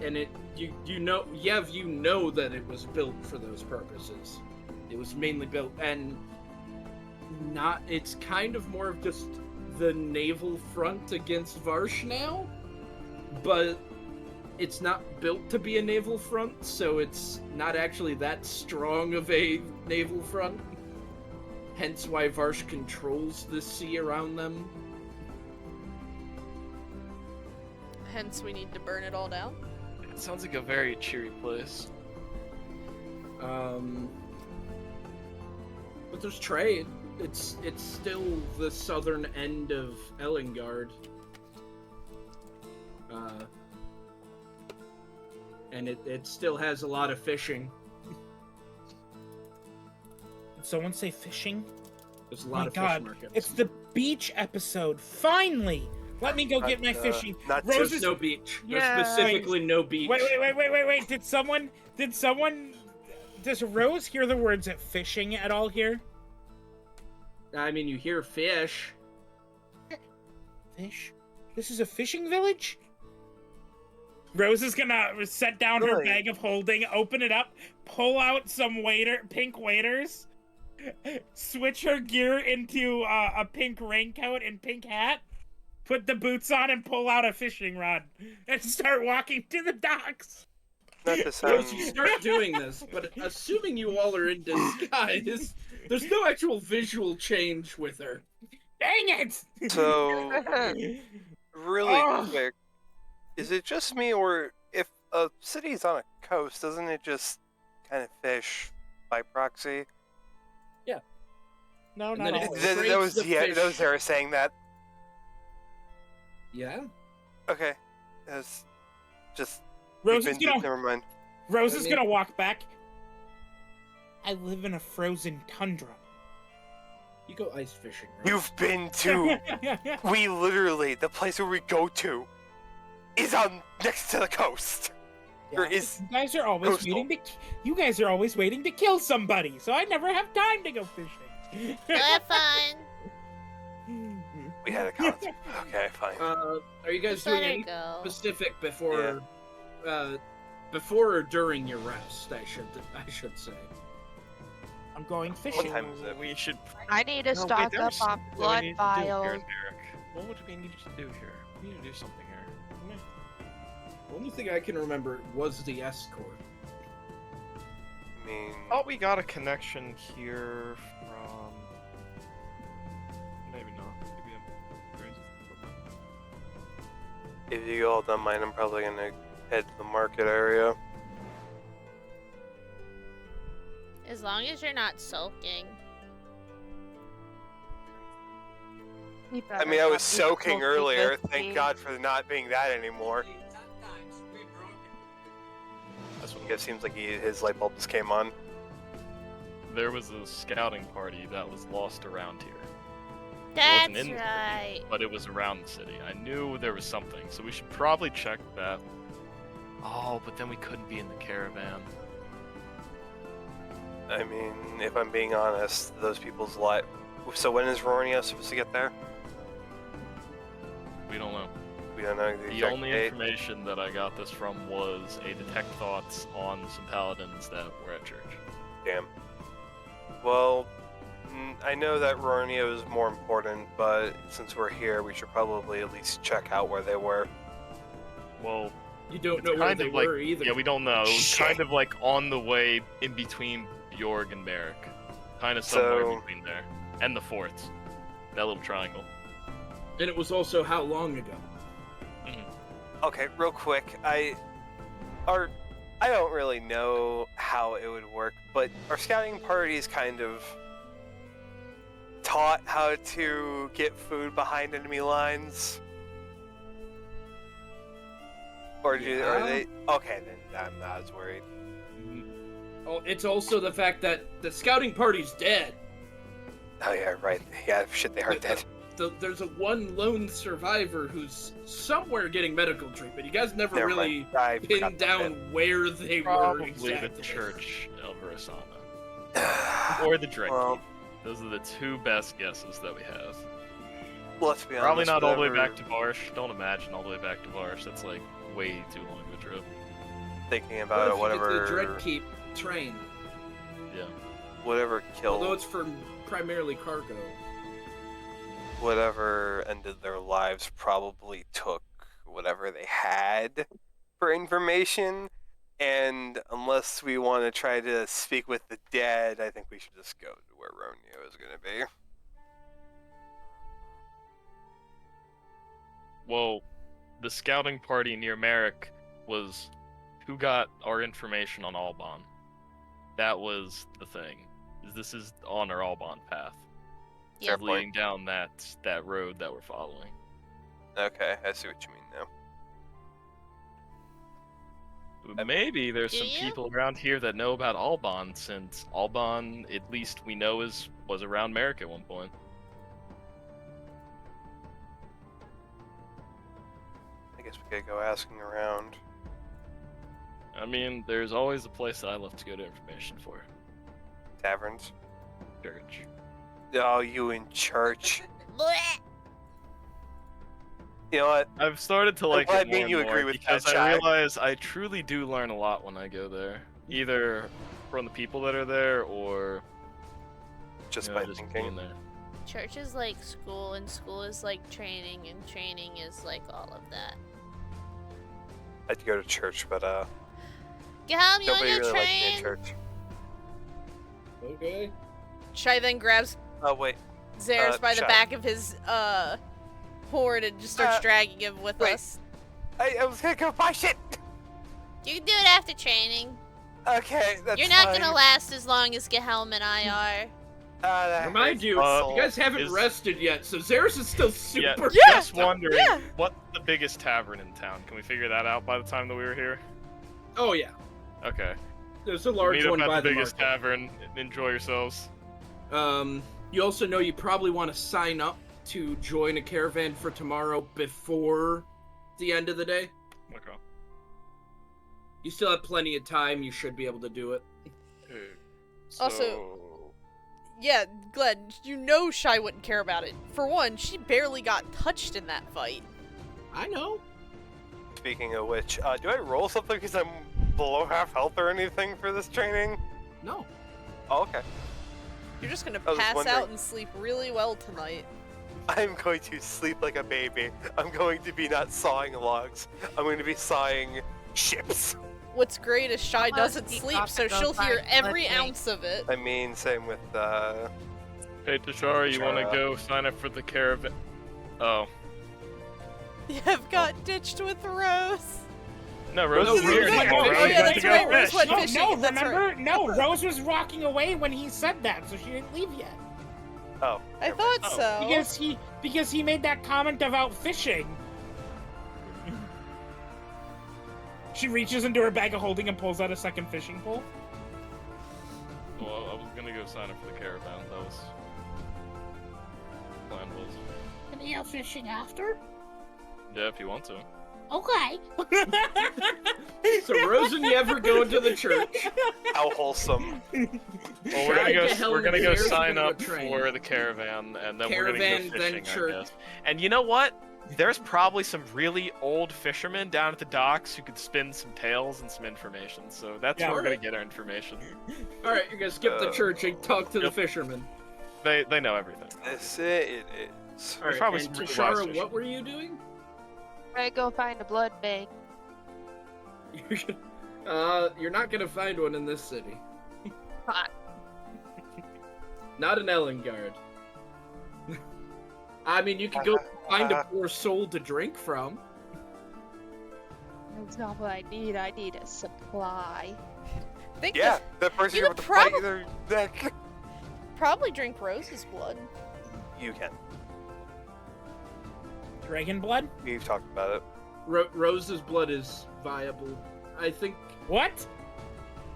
And you know that it was built for those purposes. It was mainly built, and it's kind of more of just the naval front against Varsh now, but it's not built to be a naval front, so it's not actually that strong of a naval front. Hence why Varsh controls the sea around them. Hence, we need to burn it all down. It sounds like a very cheery place. But there's trade. It's still the southern end of Elengard. And it still has a lot of fishing. Did someone say fishing? There's a lot of fish markets. It's the beach episode. Finally! Let me go get my fishing. There's no beach. There's specifically no beach. Wait. Does Rose hear the words fishing at all here? I mean, you hear fish. Fish? This is a fishing village? Rose is gonna set down her bag of holding, open it up, pull out some pink waders, switch her gear into a pink raincoat and pink hat, put the boots on and pull out a fishing rod, and start walking to the docks. Not to sound... Rose, you start doing this, but assuming you all are in disguise, there's no actual visual change with her. Dang it! So, really quick, is it just me, or if a city's on a coast, doesn't it just kind of fish by proxy? Yeah. No, And not then it always. That was fish. Sarah saying that. Yeah? Okay. That's just... Rose is gonna... Never mind. Rose is gonna walk back. I live in a frozen tundra. You go ice fishing, right? You've been to... We literally, the place where we go to, is on next to the coast. Yeah. Or is You guys are always coastal. waiting to kill somebody, so I never have time to go fishing. Have fun. We had a concert. Okay, fine. Are you guys Just doing let it anything go. specific before or during your rest? I should say. I'm going What fishing. time is it? We should. I need to No, wait, stock there up was on something we blood need to do here vials. in Derek. What would we need to do here? We need to do something here. The only thing I can remember was the escort. I mean... Thought we got a connection here from. Maybe not. Maybe I'm. If you all don't mind, I'm probably gonna head to the market area. As long as you're not sulking. I mean, I was soaking earlier. Thank God for not being that anymore. That's what It seems like his light bulb just came on. There was a scouting party that was lost around here. That's in the city, right. But it was around the city. I knew there was something, so we should probably check that. Oh, but then we couldn't be in the caravan. I mean, if I'm being honest, those people's life. So when is Rornia supposed to get there? We don't know. We don't know the The exact only date. information that I got this from was a detect thoughts on some paladins that were at church. Damn. Well, I know that Rornia is more important, but since we're here, we should probably at least check out where they were. Well, You don't it's know where kind they of like, were either. yeah, we don't know. It was Shit. kind of like on the way in between Bjorg and Merrick. Kind of somewhere So- in between there. And the forts. That little triangle. And it was also how long ago? Okay, real quick, I don't really know how it would work, but our scouting parties kind of taught how to get food behind enemy lines. Or are they? Okay, then I'm not as worried. Oh, it's also the fact that the scouting party's dead. Oh yeah, right. Yeah, shit, they are dead. there's a one lone survivor who's somewhere getting medical treatment. You guys never Never really mind. I forgot pinned that down where they were Probably exactly. the Church of Rasana. bit. Or the Dread Well, Keep. Those are the two best guesses that we have. let's be honest. Probably not all the way whatever- back to Barsh. Don't imagine all the way back to Barsh. That's like way too long of a trip. Thinking What about if it, you whatever. get the Dread Keep train? Yeah. Whatever killed. Although it's for primarily cargo. Whatever ended their lives probably took whatever they had for information, and unless we want to try to speak with the dead, I think we should just go to where Romeo is going to be. Well, the scouting party near Merrick was who got our information on Alban. That was the thing. This is on our Alban path. Yeah. Fair point. Leading down that road that we're following. Okay, I see what you mean now. But maybe there's Do some you? people around here that know about Alban, since Alban, at least we know, was around Merrick at one point. I guess we could go asking around. I mean, there's always a place that I love to go to information for. Taverns. Church. Oh, you in church. Blech. You know what? I've started to like glad it me more and you and more agree with because that, I Chai. realize I truly do learn a lot when I go there. Either from the people that are there or Just you know, by just thinking. being there. Church is like school, and school is like training, and training is like all of that. I'd go to church, but Get home, you nobody on your really likes me in train? church. Okay. Shai then grabs Oh wait, Zares by the Shai. back of his horn and just starts Uh, dragging him with wait. us. I was gonna go buy shit. You can do it after training. Okay, that's You're not fine. gonna last as long as Gehelm and I are. That Remind hurts you, my you soul. guys haven't Is- rested yet, so Zaris is still super. Yeah, Just wondering, yeah. what's the biggest tavern in town? Can we figure that out by the time that we were here? Oh yeah, Okay. there's a large Meet one up by at the the biggest market. tavern. Enjoy yourselves. You also know you probably want to sign up to join a caravan for tomorrow before the end of the day. Okay. You still have plenty of time. You should be able to do it. Also- Yeah, Glenn, you know Shai wouldn't care about it. For one, she barely got touched in that fight. I know. Speaking of which, do I roll something because I'm below half health or anything for this training? No. Oh, okay. You're just gonna I was pass wondering. out and sleep really well tonight. I'm going to sleep like a baby. I'm going to be not sawing logs. I'm going to be sawing ships. What's great is Shai Almost doesn't beat sleep, off so to go she'll hear find every blood ounce of it. I mean, same with, Hey, Tashara, you want to Tashara. go sign up for the caravan? Oh. You've got ditched with Rose. No, Rose No, is here. Rose- Come on, oh, Rose, yeah, you that's have to right, go Rose fish. went No, fishing, no, that's remember? right. No, Rose was walking away when he said that, so she didn't leave yet. oh. I never thought mind. so. Because he made that comment about fishing. She reaches into her bag of holding and pulls out a second fishing pole. Well, I was gonna go sign up for the caravan. That was plan was. Can you go fishing after? Yeah, if you want to. Okay. So Rose and Yever go into the church. How wholesome. Well, we're Shai, gonna go. Gehelm, We're gonna go Zares, sign and up train. for the caravan, and then we're Caravan, gonna go then fishing. I church. guess. And you know what? There's probably some really old fishermen down at the docks who could spin some tales and some information. So that's Yeah. where we're gonna get our information. All right, you're gonna skip the church and talk to the Yep. fisherman. They know everything. This it is. All right, probably and some really wise Tashara, fishermen. what were you doing? I go find a blood bank. You're not gonna find one in this city. Fuck. Not in Ellengard. I mean, you could go find a poor soul to drink from. That's not what I need. I need a supply. Think Yeah, that person you you're could about to fight prob- their neck. probably drink Rose's blood. You can. Dragon blood? We've talked about it. Rose's blood is viable. I think. What?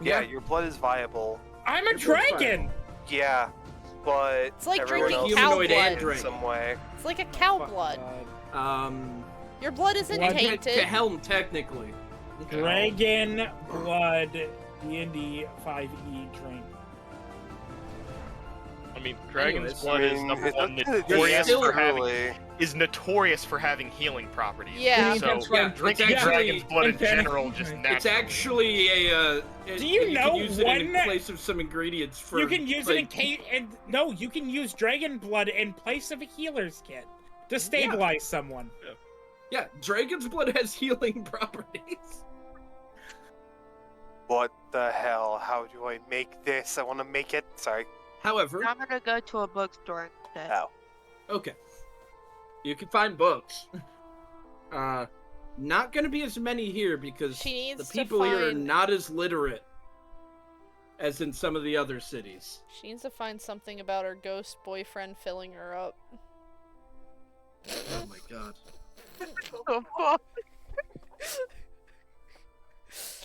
Yeah, your blood is viable. I'm a Your blood's dragon! Yeah. but It's like everyone drinking else cow is blood. in Drink. some way. It's like a cow blood. Your blood isn't Blood. tainted. Cahelm, technically. Dragon blood D&D 5e drink. I mean, dragon's Anyways, blood is number one notorious notorious for having healing properties. Yeah. So That's right. drinking It's actually- dragon's blood in and then- general just naturally. It's actually a. Do you know can use it in one- place of some ingredients for? You can use it in like, case, and no, you can use dragon blood in place of a healer's kit to stabilize someone. Yeah, dragon's blood has healing properties. What the hell? How do I make this? I want to make it. Sorry. However, I'm gonna go to a bookstore instead. Oh. okay, you can find books. Not gonna be as many here because She needs the to people here are find- not as literate as in some of the other cities. She needs to find something about her ghost boyfriend filling her up. Oh my god.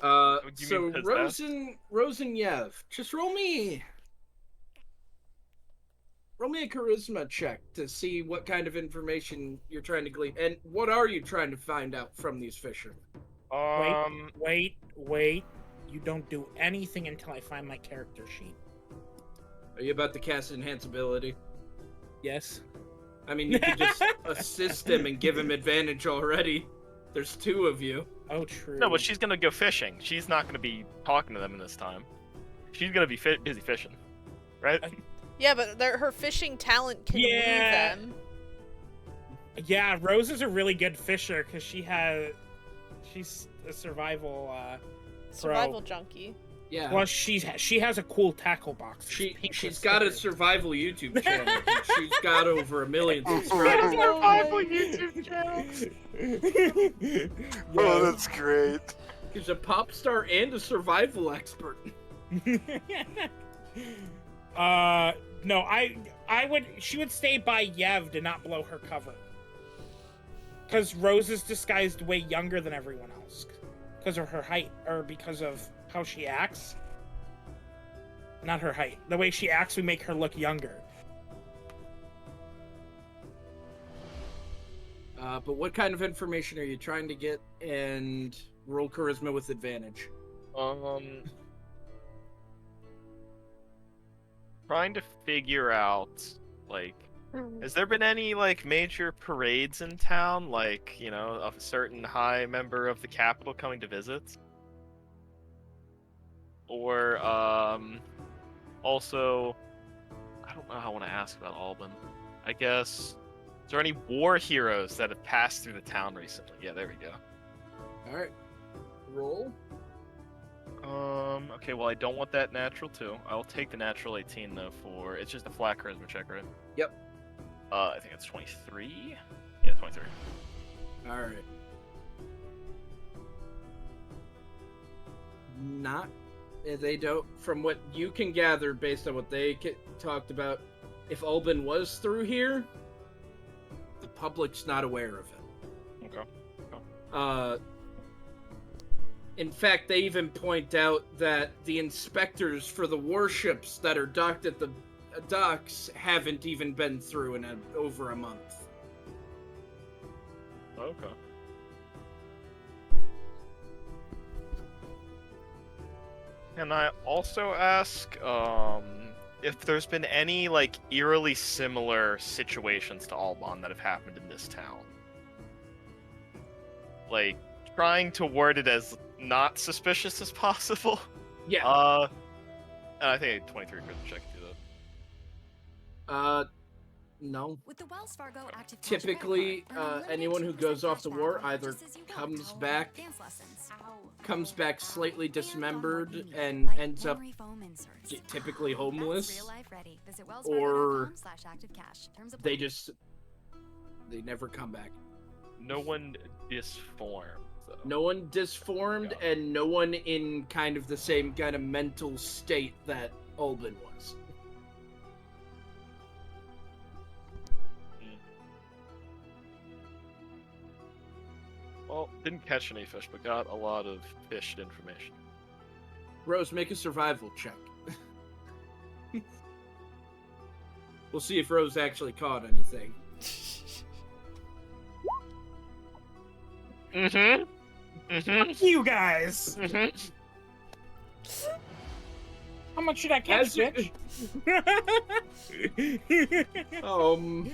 What do you So mean possessed? Rosen Yev, just roll me a charisma check to see what kind of information you're trying to glean, and what are you trying to find out from these fishermen? Wait. You don't do anything until I find my character sheet. Are you about to cast enhance ability? Yes. I mean, you could just assist him and give him advantage already. There's two of you. Oh, true. No, but she's gonna go fishing. She's not gonna be talking to them in this time. She's gonna be busy fishing, right? Yeah, but her fishing talent can Yeah. lure them. Yeah, Rose is a really good fisher because she's a survival. Survival junkie. Yeah. Well, she has a cool tackle box. It's pink She's with got a stickers. survival YouTube channel. And she's got over 1 million subscribers. Survival YouTube channel. Oh, that's great. She's a pop star and a survival expert. No, she would stay by Yev to not blow her cover. Because Rose is disguised way younger than everyone else. Because of her height, or because of how she acts. Not her height. The way she acts, we make her look younger. But what kind of information are you trying to get? And roll charisma with advantage. Trying to figure out, like, has there been any, like, major parades in town? Like, you know, of a certain high member of the capital coming to visit? Or, also, I don't know how I want to ask about Alban. I guess, is there any war heroes that have passed through the town recently? Yeah, there we go. Alright. Roll. Okay, well, I don't want that natural 2. I'll take the natural 18, though, for... It's just a flat charisma check, right? Yep. I think it's 23? Yeah, 23. Alright. Not... They don't... From what you can gather, based on what they talked about, if Alban was through here, the public's not aware of it. Okay. In fact, they even point out that the inspectors for the warships that are docked at the docks haven't even been through in over a month. Okay. Can I also ask, if there's been any, like, eerily similar situations to Alban that have happened in this town? Like, trying to word it as not suspicious as possible. Yeah. And I think 23 could check through that. No. With the Wells Fargo active cash Typically, credit card, earn anyone who 2% goes off to cashback war on either purchases you comes want. back- Dance lessons. Comes back slightly dismembered Like and ends up memory foam inserts. typically That's homeless, real life ready. Visit or wellsfargo.com/activecash. Terms they apply. they never come back. No one disformed, though. No one disformed, Yeah. and no one in kind of the same kind of mental state that Alban was. Well, didn't catch any fish, but got a lot of fished information. Rose, make a survival check. We'll see if Rose actually caught anything. Fuck you guys! How much should I catch, As you- bitch?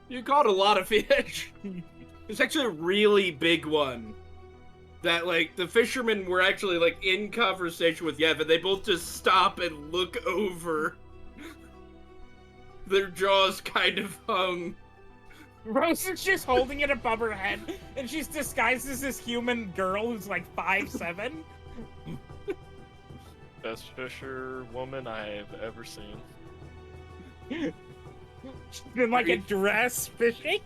You caught a lot of fish. It's actually a really big one. That, like, the fishermen were actually, like, in conversation with Yev, and they both just stop and look over. Their jaws kind of hung. Rose is just holding it above her head, and she's disguised as this human girl who's like 5'7". Best fisher woman I've ever seen. She's in like a dress fishing.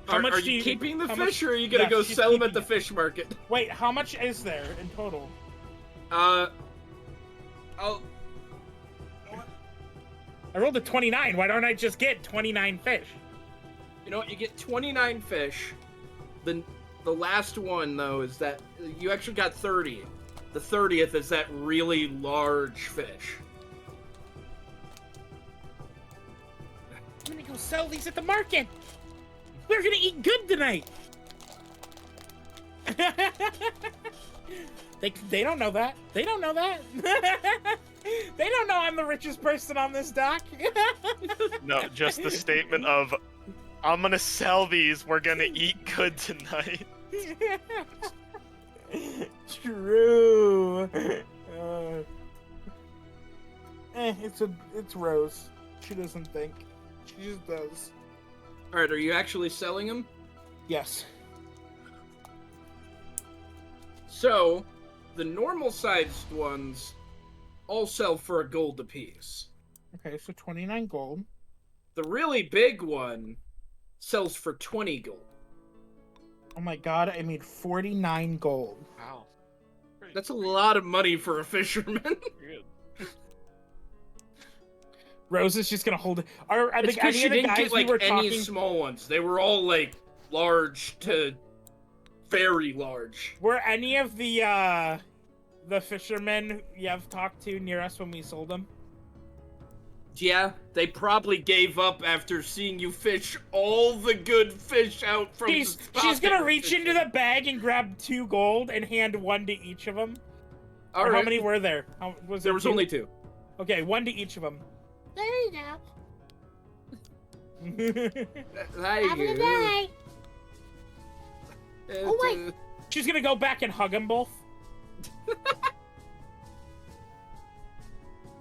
Are you keeping the fish, or are you gonna go sell them at the fish market? Wait, how much is there in total? I rolled a 29. Why don't I just get 29 fish? You know what? You get 29 fish. The last one, though, is that you actually got 30. The 30th is that really large fish. I'm gonna go sell these at the market. We're gonna eat good tonight. They don't know that. They don't know that. They don't know I'm the richest person on this dock. No, just the statement of, I'm gonna sell these, we're gonna eat good tonight. True. It's Rose. She doesn't think. She just does. Alright, are you actually selling them? Yes. So, the normal-sized ones all sell for $1 apiece. Okay, so 29 gold. The really big one sells for 20 gold. Oh my god, I made 49 gold. Wow. That's a lot of money for a fisherman. Good. Rose is just gonna hold it. I It's think because any she of the didn't guys get, like, we were any talking. small ones. They were all, like, large to very large. Were any of the fishermen you've talked to near us when we sold them? Yeah, they probably gave up after seeing you fish all the good fish out from the spot. She's they gonna were reach fishing. into the bag and grab 2 gold and hand 1 to each of them. All How right. many were there? There was 2? only 2. Okay, 1 to each of them. There you go. There Have a you good go. day. Oh, wait. She's gonna go back and hug them both.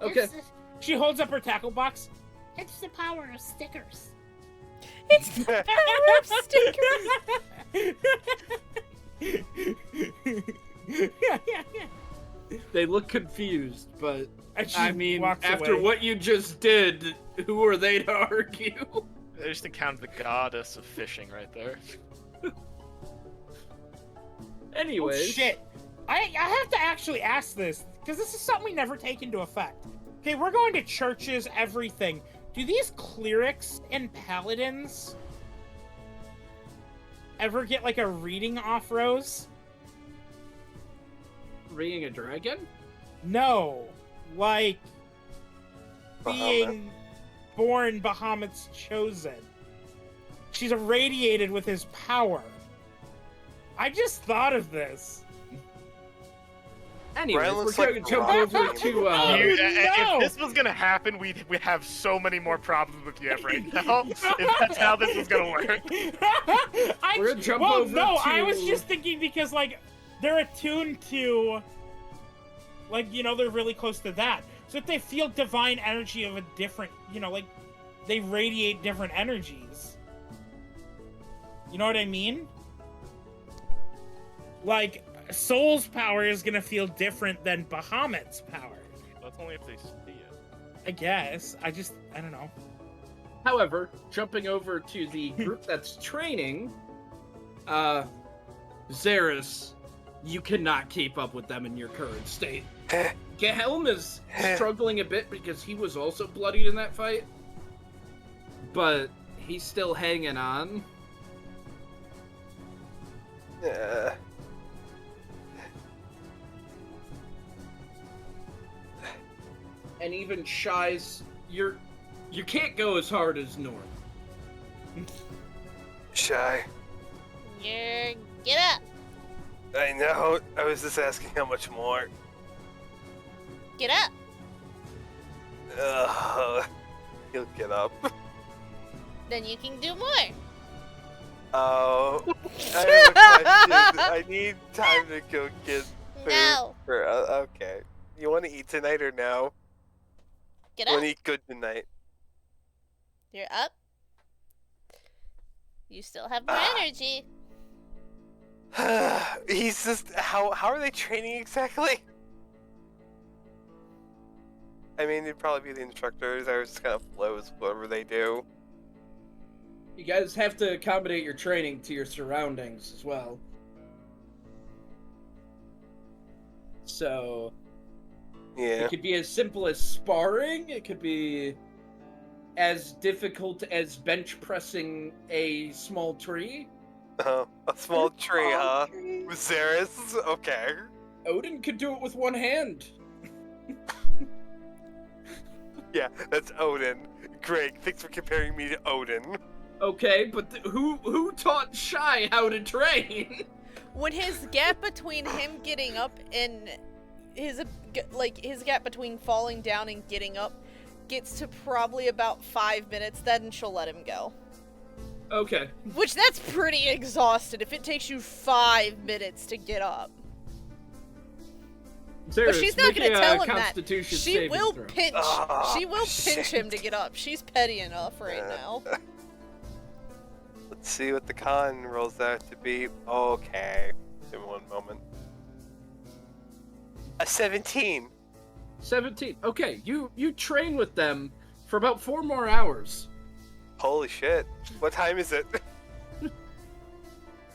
Okay. She holds up her tackle box. It's the power of stickers. It's the power of stickers. They look confused, but And she I mean, walks after away. what you just did, who are they to argue? I just encountered the goddess of fishing right there. Anyways. Oh, shit. I have to actually ask this, because this is something we never take into effect. Okay, we're going to churches, everything. Do these clerics and paladins ever get, like, a reading off Rose? Reading a dragon? No. Like, Bahamut. being born Bahamut's chosen. She's irradiated with his power. I just thought of this. Anyways, Ryan we're looks gonna like jump Rocky. over to, Oh, You- no! If this was gonna happen, we'd have so many more problems with Yev right now. If that's how this was gonna work. We're gonna jump well, over no, to- I was just thinking because, like, they're attuned to, like, you know, they're really close to that. So if they feel divine energy of a different, you know, like, they radiate different energies. You know what I mean? Like, Soul's power is gonna feel different than Bahamut's power. That's only if they see it. I guess. I don't know. However, jumping over to the group that's training, Xeris, you cannot keep up with them in your current state. Gehelm is struggling a bit because he was also bloodied in that fight, but he's still hanging on. and even Shy's, you can't go as hard as North. Shy. Get up. I know. I was just asking how much more. Get up. He'll get up. Then you can do more. Oh, I have a question. I need time to go get food. No. Okay. You want to eat tonight or no? Get You up. want to eat good tonight? You're up. You still have more energy. He's just how are they training exactly? I mean, it'd probably be the instructors. I just kind of flows whatever they do. You guys have to accommodate your training to your surroundings as well. So, Yeah. it could be as simple as sparring. It could be as difficult as bench pressing a small tree. A small tree, huh? With Xeris? Okay. Odin could do it with one hand. Yeah, that's Odin. Greg, thanks for comparing me to Odin. Okay, but who taught Shy how to train? When his gap between him getting up and his gap between falling down and getting up gets to probably about 5 minutes, then she'll let him go. Okay. Which that's pretty exhausted if it takes you 5 minutes to get up. But she's not going to tell him that. She will pinch. She will pinch him to get up. She's petty enough right now. Let's see what the con rolls out to be. Okay. Give me one moment. A 17. 17. Okay, you train with them for about 4 more hours. Holy shit. What time is it?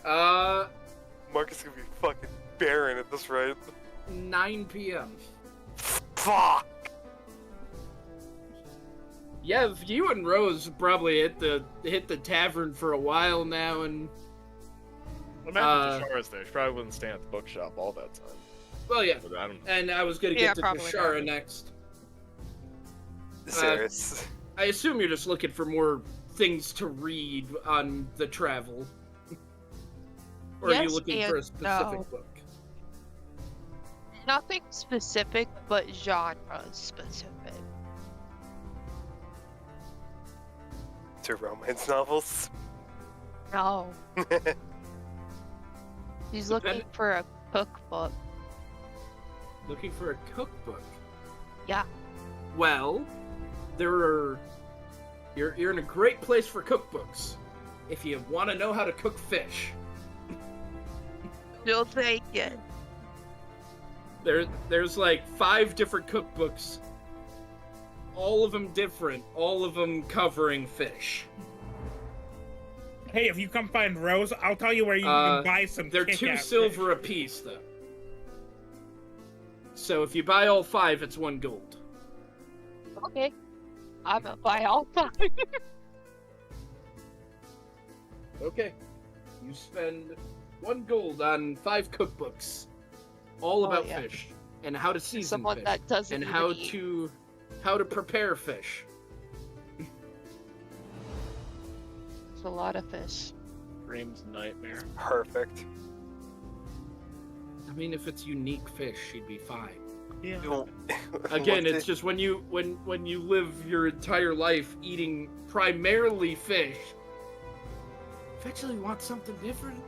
Marcus is gonna be fucking barren at this rate. 9 p.m. Fuck! Yeah, you and Rose probably hit the tavern for a while now, and Imagine Tashara's there. She probably wouldn't stand at the bookshop all that time. well, yeah. But I don't know. And I was gonna Yeah, get to probably Tashara not. next. Xeris. I assume you're just looking for more things to read on the travel, or are you Yes looking and for a specific no. book? Nothing specific, but genre specific. To romance novels? No. He's looking for a cookbook. Looking for a cookbook. Yeah. Well, you're in a great place for cookbooks. If you want to know how to cook fish, You'll take it. there's like 5 different cookbooks, all of them different, all of them covering fish. Hey, if you come find Rose, I'll tell you where you can buy some. They're kick-ass 2 fish. silver apiece, though. So if you buy all 5, it's 1 gold. Okay. I'm gonna buy all 5. Okay. You spend 1 gold on 5 cookbooks, all Oh, about yeah. fish and how to season Someone fish that doesn't and even how eat. to prepare fish. It's a lot of fish. Dream's nightmare. Perfect. I mean, if it's unique fish, she'd be fine. Yeah. Again, it's just when you live your entire life eating primarily fish, eventually you want something different.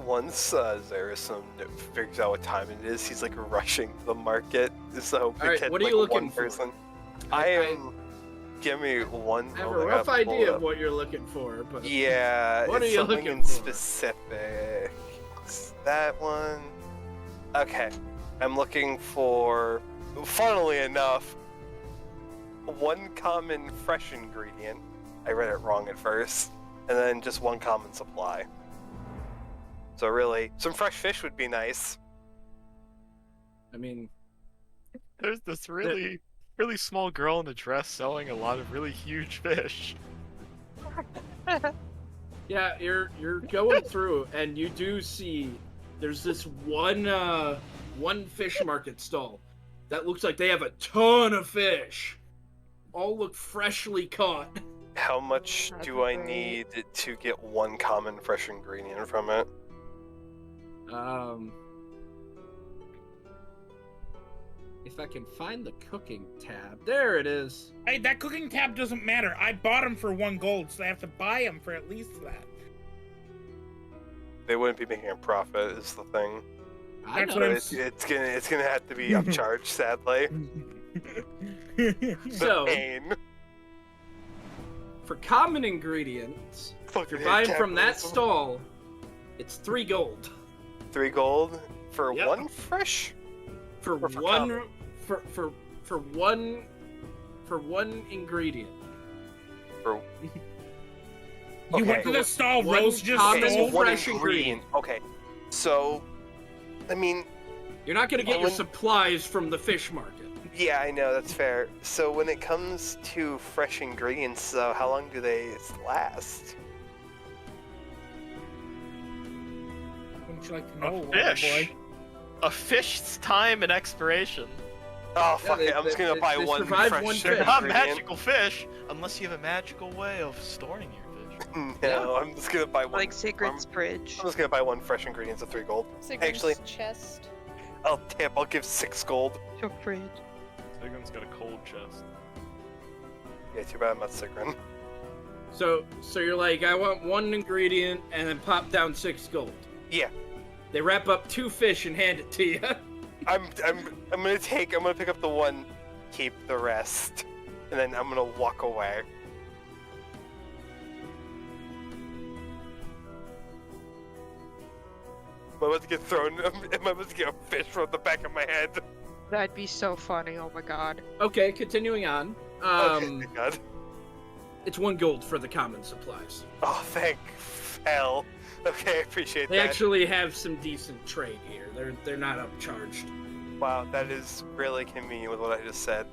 Once Xeris figures out what time it is, he's like rushing to the market. So All right, catch, what are like, you looking one for? person. I am. Give me one. I have a moment, rough gotta pull idea up. of what you're looking for, but Yeah, What it's are you something looking in for? specific. It's that one. Okay, I'm looking for. Funnily enough, 1 common fresh ingredient. I read it wrong at first, and then just 1 common supply. So really, some fresh fish would be nice. I mean, There's this really small girl in a dress selling a lot of really huge fish. yeah, you're going through, and you do see there's this one fish market stall that looks like they have a ton of fish. All look freshly caught. How much That'd do be I great. need to get one common fresh ingredient from it? If I can find the cooking tab. There it is. Hey, that cooking tab doesn't matter. I bought them for 1 gold, so I have to buy them for at least that. They wouldn't be making a profit, is the thing. I That's know. what I'm It's gonna have to be upcharged, sadly. So, Pain. for common ingredients, if Fucking you're buying from that capitalism. stall, it's 3 gold. 3 gold for Yep. 1 fresh? For Or for one common? for one ingredient. For You Okay. went to the stall One Rose just common stole? one fresh ingredient. Okay, so, I mean, You're not gonna get your When- supplies from the fish market. yeah, I know, that's fair. So when it comes to fresh ingredients, how long do they last? Wouldn't you like to know, A little fish. boy? A fish's time and expiration. Oh, fuck they- it, I'm just gonna they- buy they one survive fresh one They're fish. not ingredient. magical fish unless you have a magical way of storing your fish. No, I'm just gonna buy one. Like Sigrid's fridge. I'm just gonna buy 1 fresh ingredient of 3 gold. Sigrid's Actually- chest. I'll give 6 gold. Your fridge. Sigurd's got a cold chest. Yeah, too bad I'm not Sigrun. So you're like, I want 1 ingredient and then pop down 6 gold. Yeah, They wrap up 2 fish and hand it to you. I'm gonna pick up the 1, keep the rest, and then I'm gonna walk away. Am I about to get thrown? Am I about to get a fish from the back of my head? That'd be so funny. Oh my god. Okay, continuing on. Okay, thank God. It's 1 gold for the common supplies. Oh, thank hell. Okay, I appreciate They that. actually have some decent trade here. They're not upcharged. Wow, that is really convenient with what I just said.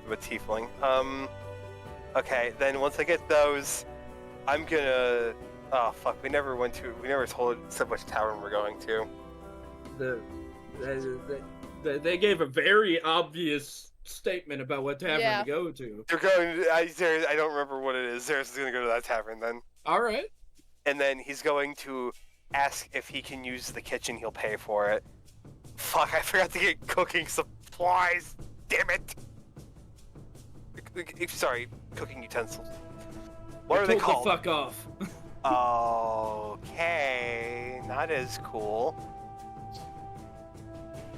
I'm a tiefling. Okay, then once I get those, I'm gonna... Oh, fuck, we never told which tavern we're going to. They gave a very obvious statement about what tavern Yeah. to go to. You're going... I don't remember what it is. Zeros is gonna go to that tavern then. Alright. And then he's going to ask if he can use the kitchen, he'll pay for it. Fuck, I forgot to get cooking supplies! Damn it! Sorry, cooking utensils. What are they called? Fuck off. Okay, not as cool.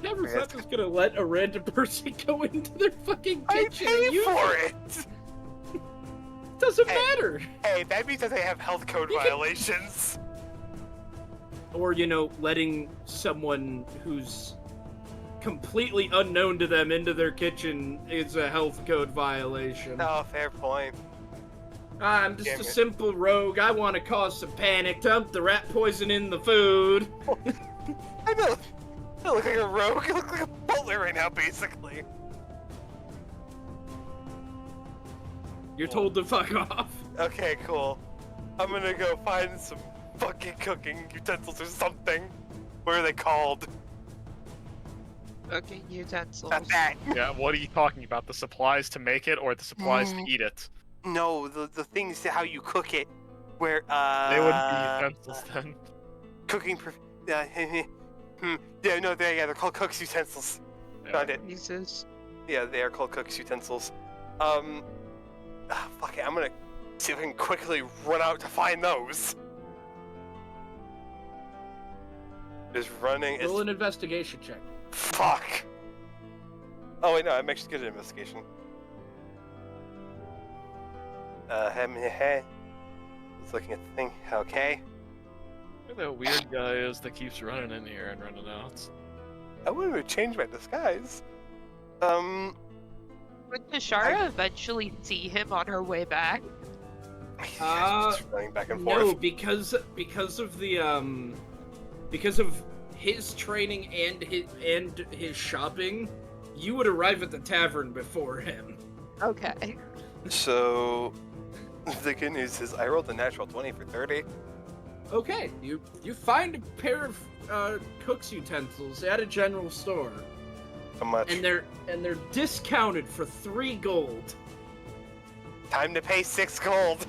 Never Yes. thought was gonna let a random person go into their fucking I kitchen pay and use for it. it! Doesn't Hey. matter. Hey, that means that they have health code You can- violations. Or, letting someone who's completely unknown to them into their kitchen is a health code violation. Oh, fair point. I'm just Damn a it. simple rogue. I want to cause some panic. Dump the rat poison in the food. I look like a rogue. I look like a butler right now, basically. You're told to fuck off. Okay, cool. I'm gonna go find some fucking cooking utensils or something. What are they called? Cooking utensils. Not that. Yeah, what are you talking about? The supplies to make it or the supplies to eat it? No, the things to how you cook it. Where They wouldn't be utensils then. cooking. Yeah, no, they're called cook's utensils. Found it. Jesus. Yeah, they are called cook's utensils. Fuck it. I'm gonna see if I can quickly run out to find those. Just running. Roll an investigation check. Fuck. Oh wait, no, I'm actually good at investigation. Hey. Just looking at the thing. Okay. Who that weird guy is that keeps running in here and running out? I would have changed my disguise. Would Tashara eventually see him on her way back? Just running back and forth. No, because of the because of his training and his shopping, you would arrive at the tavern before him. Okay, you find a pair of cook's utensils at a general store, How much? and they're discounted for 3 gold. Time to pay 6 gold.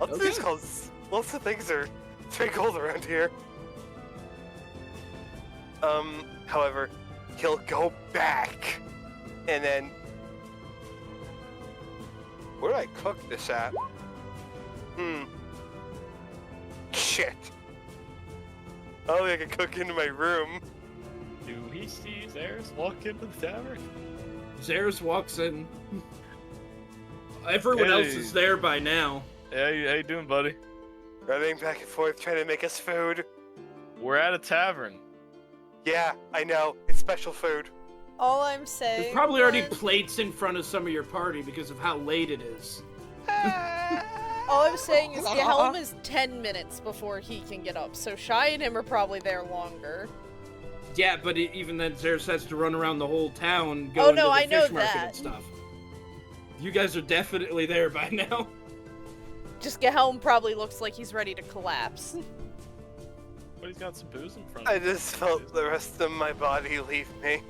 Lots of these calls, lots of things are 3 gold around here. However, he'll go back, and then where do I cook this at? Shit. Oh, I can cook into my room. Do he see Zaris walk into the tavern? Zaris walks in. Everyone else is there by now. Hey, how you doing, buddy? Running back and forth trying to make us food. We're at a tavern. Yeah, I know. It's special food. All I'm saying. There's probably already is- plates in front of some of your party because of how late it is. All I'm saying is Gehelm is 10 minutes before he can get up, so Shy and him are probably there longer. Yeah, but even then, Zaris has to run around the whole town, Oh, going no, to I the know fish market that. and stuff. You guys are definitely there by now. Just Gehelm probably looks like he's ready to collapse. But he's got some booze in front I of him. just felt the rest of my body leave me.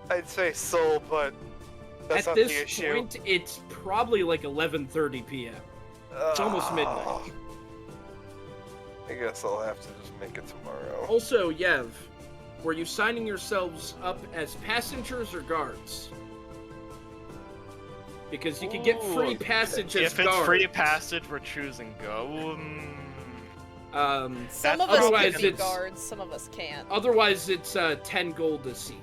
I'd say soul, but that's At not this the issue. point, it's probably like 11:30 p.m. It's almost midnight. I guess I'll have to just make it tomorrow. Also, Yev, were you signing yourselves up as passengers or guards? Because you can get free Ooh, passage as If it's guards. free passage, we're choosing go. Some of us otherwise can be it's- guards, some of us can't. Otherwise, it's 10 gold a seat.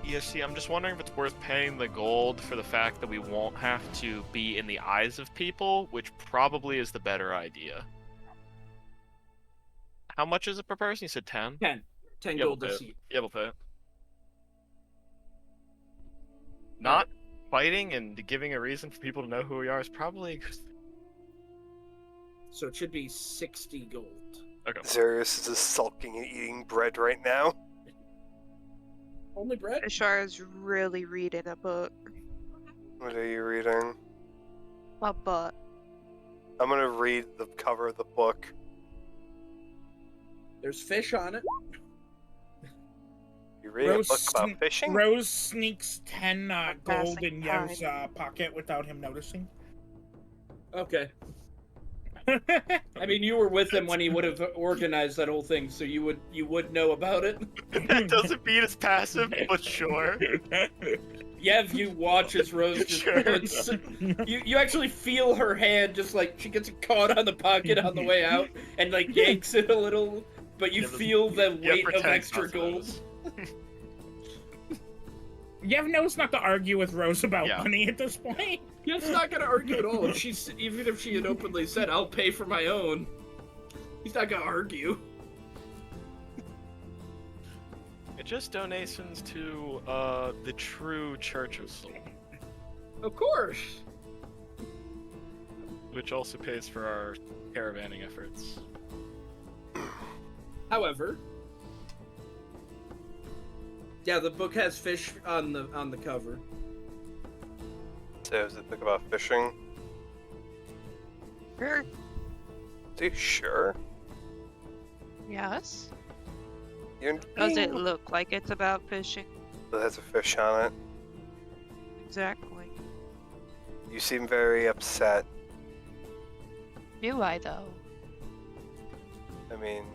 Yeah, see, I'm just wondering if it's worth paying the gold for the fact that we won't have to be in the eyes of people, which probably is the better idea. How much is it per person? You said 10? 10 Yeah, gold we'll a pay it. seat. Yeah, we'll pay it. Not fighting and giving a reason for people to know who we are is probably a good thing. So it should be 60 gold. Okay. Zarius is just sulking and eating bread right now. Only bread? Ashara's really reading a book. What are you reading? A book. I'm gonna read the cover of the book. There's fish on it. You reading Rose a book about sn- fishing? Rose sneaks 10 gold Passing in Yev's pocket without him noticing. Okay. I mean, you were with him when he would have organized that whole thing, so you would know about it. That doesn't beat as passive, but sure. Yev, you watch as Rose just Sure. puts... You actually feel her hand just like she gets caught on the pocket on the way out and like yanks it a little, but you Yeah, but- feel the Yeah, weight of pretend extra not to gold. notice. Yev knows not to argue with Rose about Yeah. money at this point. Yev's not gonna argue at all. Even if she had openly said, "I'll pay for my own," he's not gonna argue. It's just donations to the true Church of Soul, Of course. which also pays for our caravanning efforts. However, yeah, the book has fish on the cover. So is it a book about fishing? Sure. Are you sure? Yes. You Does it look like it's about fishing? It has a fish on it. Exactly. You seem very upset. Do I, though? I mean...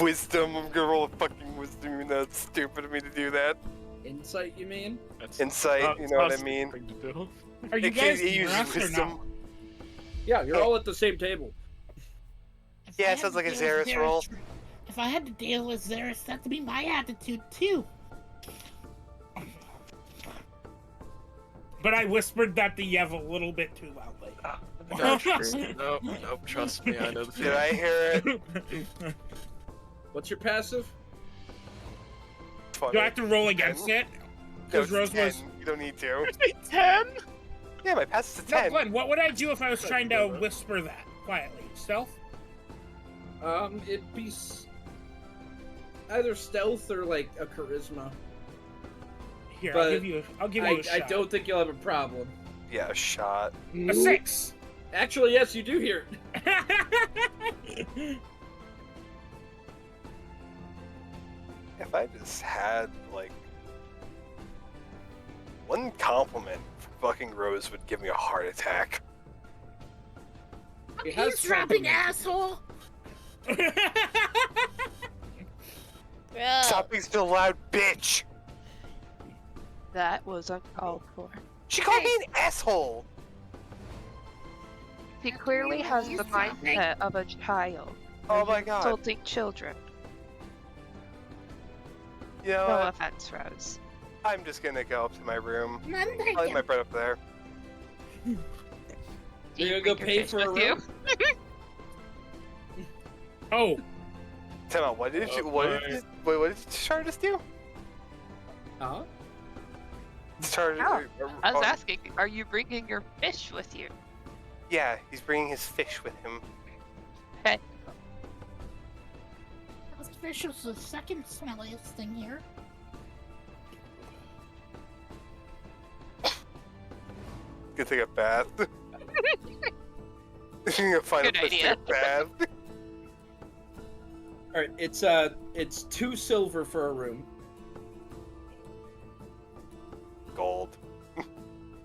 Wisdom, I'm gonna roll a fucking wisdom, even though it's stupid of me to do that. Insight, you mean? That's Insight, not- you it's know not what a I mean? thing to do. Are you It can- guys it uses dressed or wisdom. no? Yeah, you're all at the same table. If Yeah, I it had sounds to like a deal with Zaris roll. If I had to deal with Zaris, that'd be my attitude too. But I whispered that to Yev a little bit too loudly. No, trust me, I know the Did feeling. I hear it? What's your passive? Funny. Do I have to roll against it? No, Because it's Rose 10. was. You don't need to. 10? Yeah, my pass is a No, 10. Glenn, what would I do if I was trying to whisper that quietly? Stealth? It'd be either stealth or like a charisma. Here, But I'll give you a shot. I don't think you'll have a problem. Yeah, a shot. A 6. Actually, yes, you do hear it. If I just had, like, one compliment from fucking Rose would give me a heart attack. It has Eavesdropping, something- asshole! Bro. Stop being so loud, bitch! That was uncalled for. She called me an asshole! He clearly has the mindset of a child. Oh Are my you god. Insulting children. You know No what? offense, Rose. I'm just gonna go up to my room. None I'll leave taken. my bread up there. Do You're you gonna go bring your pay fish for a with you? room? Oh, Tell me, what did you, what did, what did Char just do? Huh? Char, Oh, I was asking, are you bringing your fish with you? Yeah, he's bringing his fish with him. This fish was the second smelliest thing here. Good thing a bath. You're gonna find Good a place to idea. take a bath. All right, it's 2 silver for a room. Gold.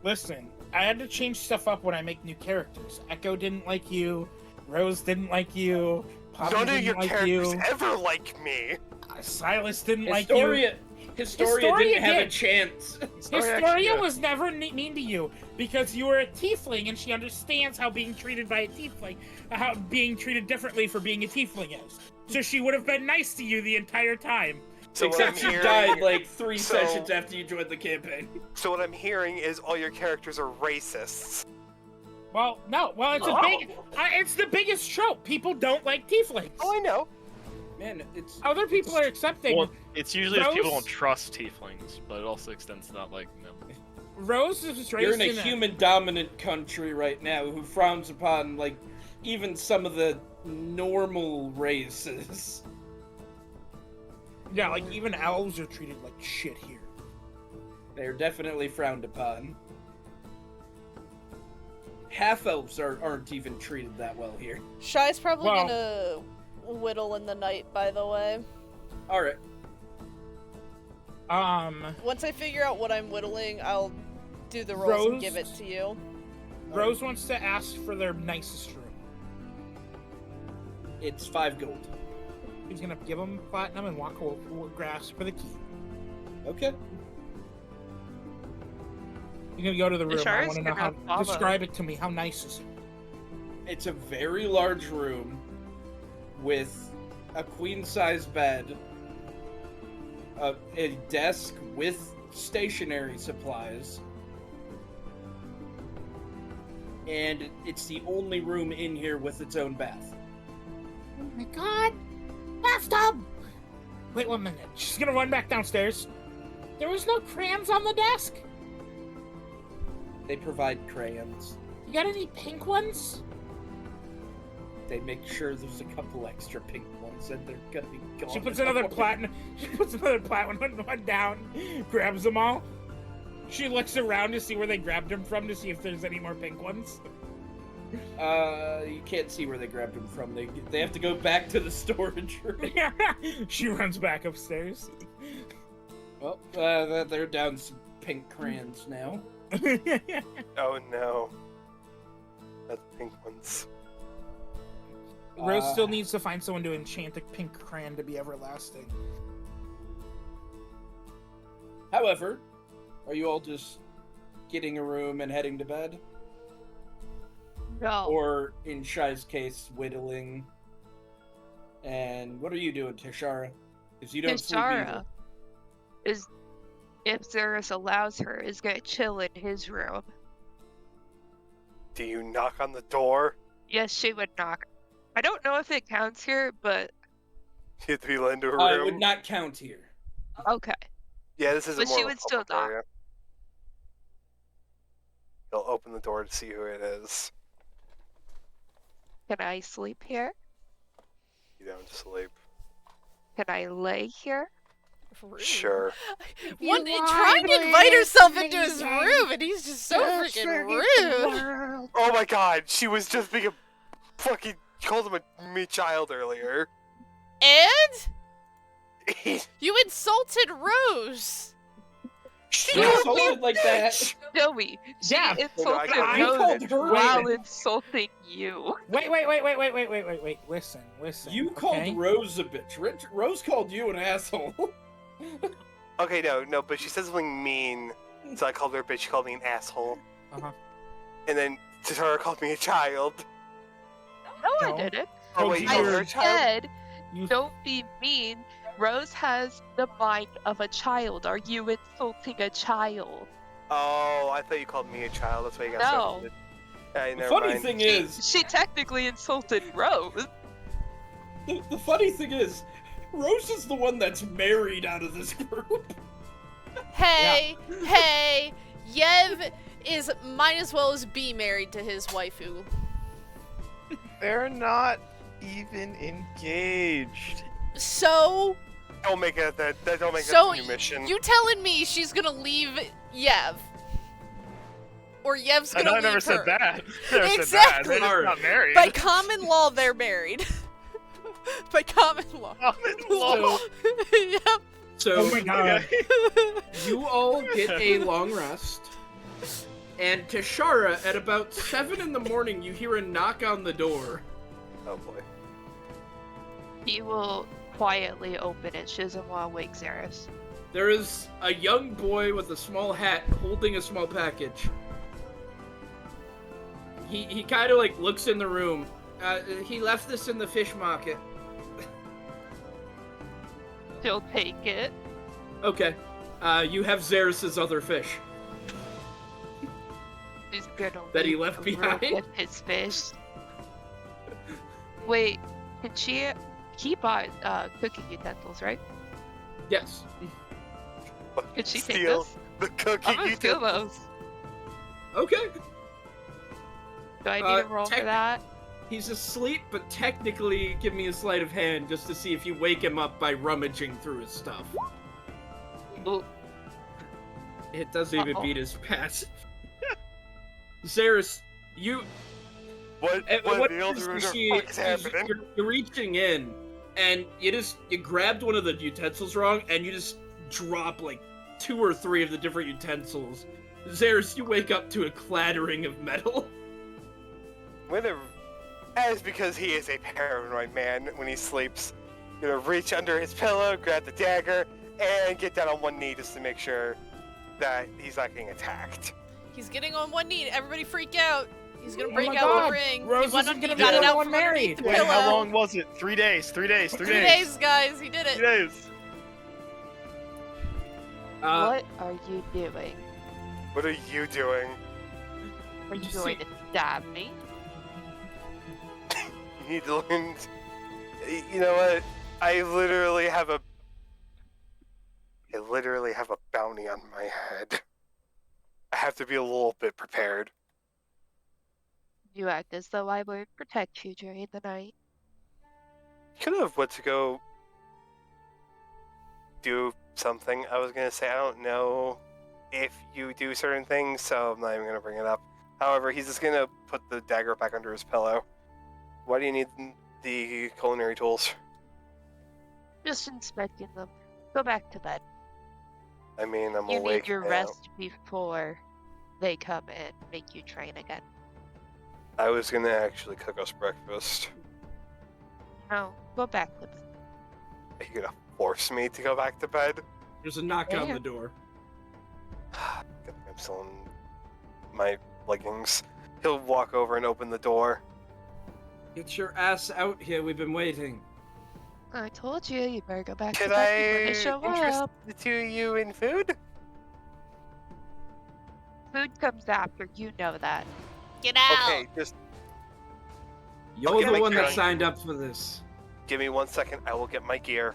listen. I had to change stuff up when I make new characters. Echo didn't like you. Rose didn't like you. Poppy None of didn't your like characters you. ever like me. Silas didn't like you. Historia Historia didn't have a did. chance. Historia was never mean to you because you were a tiefling and she understands how being treated by a tiefling, how being treated differently for being a tiefling is. So she would have been nice to you the entire time. So what I'm Except she hearing, died like 3 So- sessions after you joined the campaign. so what I'm hearing is all your characters are racists. Well, no. Well, it's the biggest trope. People don't like tieflings. Oh, I know. Man, it's Other people are accepting. Well, it's usually if people Rose- don't trust tieflings, but it also extends to not liking them. Rose is raised you're in a human-dominant country right now who frowns upon like even some of the normal races. Yeah, like even elves are treated like shit here. They're definitely frowned upon. Half-elves aren't even treated that well here. Shy's probably Well- gonna whittle in the night, by the way. Alright. Once I figure out what I'm whittling, I'll do the rolls and give it to you. Rose wants to ask for their nicest room. It's 5 gold. He's gonna give him platinum and walk over grass for the key. Okay. You're gonna go to the room. I Shar's want to know gonna how. follow. Describe it to me. How nice is it? It's a very large room with a queen-size bed, a desk with stationery supplies, and it's the only room in here with its own bath. Oh my god! Bathtub! Wait 1 minute. She's gonna run back downstairs. There was no crayons on the desk. They provide crayons. You got any pink ones? They make sure there's a couple extra pink ones, and they're gonna be gone. She puts in a another moment. platinum. She puts another platinum one down. Grabs them all. She looks around to see where they grabbed them from to see if there's any more pink ones. You can't see where they grabbed them from. They have to go back to the storage room. She runs back upstairs. Well, they're down some pink crayons now. Oh no. That's pink ones. Rose still needs to find someone to enchant a pink crayon to be everlasting. However, are you all just getting a room and heading to bed? No. Or, in Shai's case, whittling? And what are you doing, Tishara? Because you don't sleep Tishara either. is, if Zerus allows her, is gonna chill in his room. Do you knock on the door? Yes, she would knock. I don't know if it counts here, but You have to be let into a room. It would not count here. okay. Yeah, this is But more she of a would still public knock. area. He'll open the door to see who it is. Can I sleep here? You don't sleep. Can I lay here? Rude. Sure. One You trying to are invite herself into his listening room, and he's just so to freaking Circuit rude. World. Oh my god, she was just being a fucking called him a me child earlier. And you insulted Rose. She Yeah, called me insulted like that. Joey, she Yeah, insulted I Rose called her while Wait. insulting you. Wait. Listen. You called okay? Rose a bitch. Rose called you an asshole. Okay, no, but she said something mean, so I called her a bitch. She called me an asshole. Uh-huh. And then Tatara called me a child. No, No. I didn't. Oh, Oh, wait, you I called her a I child? said, You don't be mean. Rose has the mind of a child. Are you insulting a child? Oh, I thought you called me a child. That's why you got No. so offended. Alright, The never funny mind. thing is, She technically insulted Rose. the funny thing is, Rose is the one that's married out of this group. Hey, Yev might as well as be married to his waifu. They're not even engaged. So, Don't make it that. Don't make so it a new mission. you telling me she's gonna leave Yev? Or Yev's And gonna I leave never her? said that. I never said that. Exactly. They're just not married. By common law, they're married. By common law. Common law. Yep. So, Oh my god. you all get a long rest. And Tashara, at about 7 in the morning, you hear a knock on the door. Oh boy. He will quietly open it. She doesn't want to wake Xeris. There is a young boy with a small hat holding a small package. He kind of like looks in the room. He left this in the fish market. She'll take it. Okay. You have Xeris' other fish. She's gonna That he leave left the room behind? with his fish. Wait, can she? He bought cooking utensils, right? Yes. Could she take Steal this? the cookie. I'm gonna steal those. Okay. Do I need to roll for tech- that? He's asleep, but technically give me a sleight of hand just to see if you wake him up by rummaging through his stuff. Ooh, It doesn't even Uh-oh. beat his passive. Xeris, you... What Uh, what it the is, other she- fuck is happening? You're reaching in, and you grabbed one of the utensils wrong, and you just drop like 2 or 3 of the different utensils. Xeris, you wake up to a clattering of metal. That is because he is a paranoid man when he sleeps. Gonna reach under his pillow, grab the dagger, and get down on one knee just to make sure that he's not getting attacked. He's getting on one knee. Everybody freak out. He's gonna Oh break my out God. the ring. Rose he went isn't on, gonna he be got the it out one from underneath married. the Wait, pillow. how long was it? 3 days. 3 days. 3 3 days. days, guys. He did 3 it. days. what are you doing? What are you doing? Are you You going see- to stab me? You need to learn. You know what? I literally have a bounty on my head. I have to be a little bit prepared. You act as though I would protect you during the night. You could have went to go do something. I was gonna say I don't know if you do certain things, so I'm not even gonna bring it up. However, he's just gonna put the dagger back under his pillow. Why do you need the culinary tools? Just inspecting them. Go back to bed. I mean, I'm You awake need your now. rest before they come and make you train again. I was gonna actually cook us breakfast. No, go back to bed. Are you gonna force me to go back to bed? There's a knock on Yeah. the door. I'm still in my leggings. He'll walk over and open the door. Get your ass out here. We've been waiting. I told you, you better go back Could to bed I before they show interest up. the two of you in food? Food comes after, you know that. Get out. Okay, just You're Okay, the like one that drunk. signed up for this. give me 1 second. I will get my gear,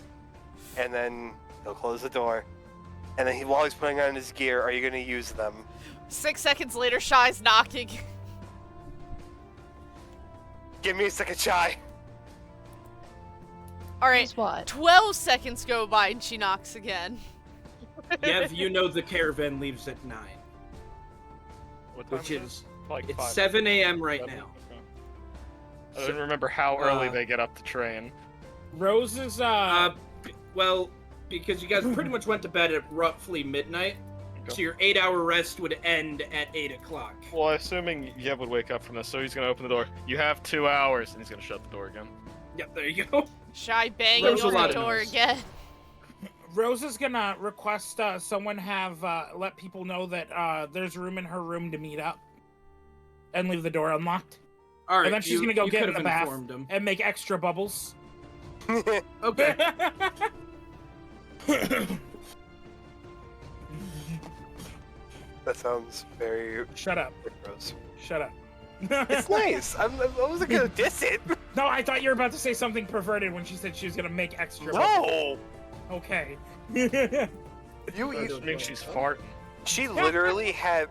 and then he'll close the door. And then while he's putting on his gear, are you gonna use them? 6 seconds later, Shy's knocking. Give me a second, Shy. All right. Use what? 12 seconds go by and she knocks again. Yev, you know the caravan leaves at 9, What time which is it? is Like it's 5. 7 a.m. right 7? now. Okay. I don't remember how early Uh, they get up to train. Rose is Well, because you guys pretty much went to bed at roughly midnight, so your 8-hour rest would end at 8 o'clock. Well, assuming Yev would wake up from this, so he's gonna open the door. You have 2 hours, and he's gonna shut the door again. Yep, there you go. Shy banging There's a on lot the of door noise. again. Rose is gonna request someone have let people know that there's room in her room to meet up, and leave the door unlocked. All right, And then she's gonna go you get in could the have bath informed him. and make extra bubbles. Okay. That sounds very Shut up. gross. Shut up. It's nice. I wasn't gonna diss it. No, I thought you were about to say something perverted when she said she was gonna make extra bubbles. No. Okay. You. That means she's farting. She literally had.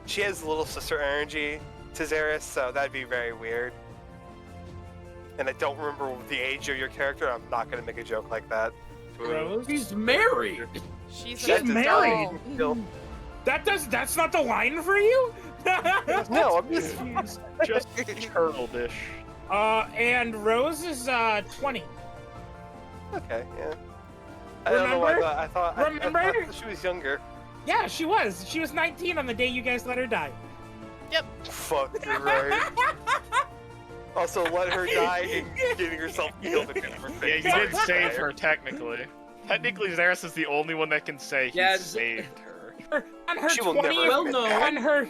She has little sister energy to Xeris, so that'd be very weird. And I don't remember the age of your character. I'm not gonna make a joke like that. Rose? He's married. She's She's an married. adult. That's not the line for you? No, I'm just. Just turtle-dish. And Rose is 20. Okay, yeah. I don't know why Remember? I thought. Remember? I thought she was younger. Yeah, she was. She was 19 on the day you guys let her die. Fuck, you're right. Also, let her die and getting herself killed in different Yeah, things. you did save her, technically. Technically, Xeris is the only one that can say he Yeah, saved her. On her She will 20th, never Well, no. on her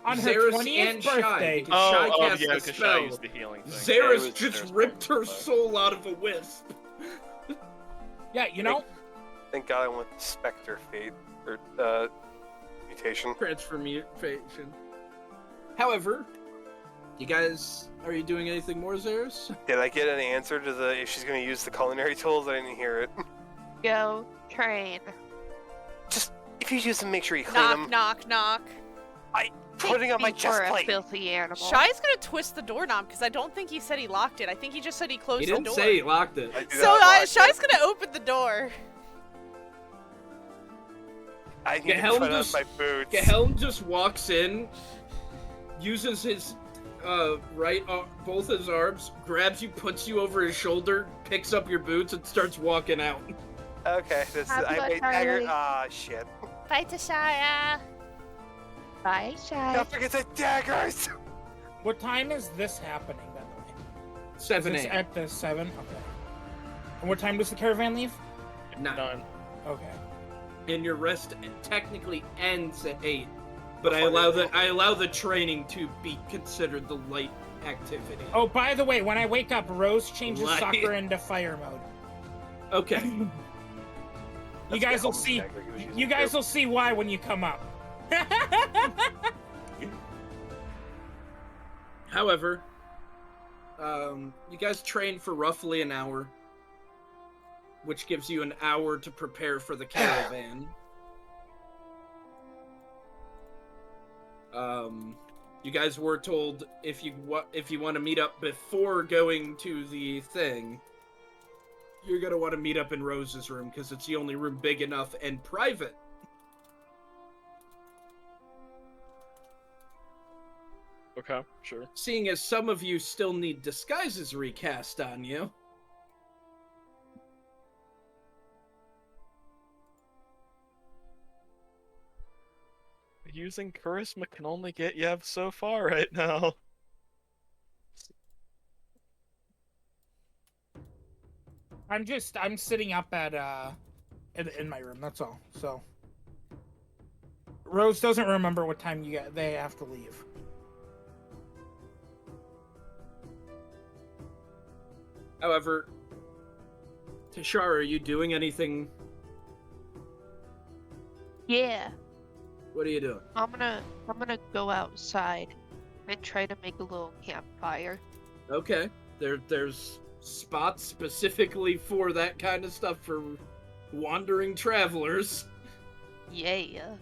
Xeris 20th and Shy, birthday. because Shy cast yeah, the because Shy spell. used the healing thing. Xeris was just Xeris ripped her birthday. soul out of a wisp. Yeah, you know, Thank God I went with Spectre Fate or mutation. Transformation. However, you guys, are you doing anything more, Xeris? Did I get an answer to the if she's gonna use the culinary tools? I didn't hear it. Go train. Just if you use them, make sure you clean Knock, them. knock, knock. Putting on my Take me for chest a plate. filthy animal. Shy's gonna twist the doorknob because I don't think he said he locked it. I think he just said he closed He the didn't door. say he locked it. I do So not like Shy's it. gonna open the door. I need to Gehelm put on just- my boots. Gehelm just walks in, uses his both his arms, grabs you, puts you over his shoulder, picks up your boots, and starts walking out. Okay, this Have I fun, made dagger. Charlie. Ah, shit. Bye, Tashaya. Bye, Shy. Don't forget the daggers. what time is this happening, by the way? 7 Is this a.m. at the 7? Okay. And what time does the caravan leave? 9. Okay. And your rest technically ends at 8. But I Before allow the training to be considered the light activity. Oh, by the way, when I wake up, Rose changes Light. soccer into fire mode. Okay. You That's guys will Gehelm's see. dagger he was using You guys too. will see why when you come up. However, you guys train for roughly an hour, which gives you an hour to prepare for the caravan. You guys were told if you want to meet up before going to the thing, you're gonna want to meet up in Rose's room because it's the only room big enough and private. Okay, sure. Seeing as some of you still need disguises recast on you. Using charisma can only get Yev so far right now. I'm sitting up at in my room. That's all. So Rose doesn't remember what time they have to leave. However, Tashara, are you doing anything? Yeah. What are you doing? I'm gonna go outside and try to make a little campfire. Okay. There's spots specifically for that kind of stuff for wandering travelers. Yeah.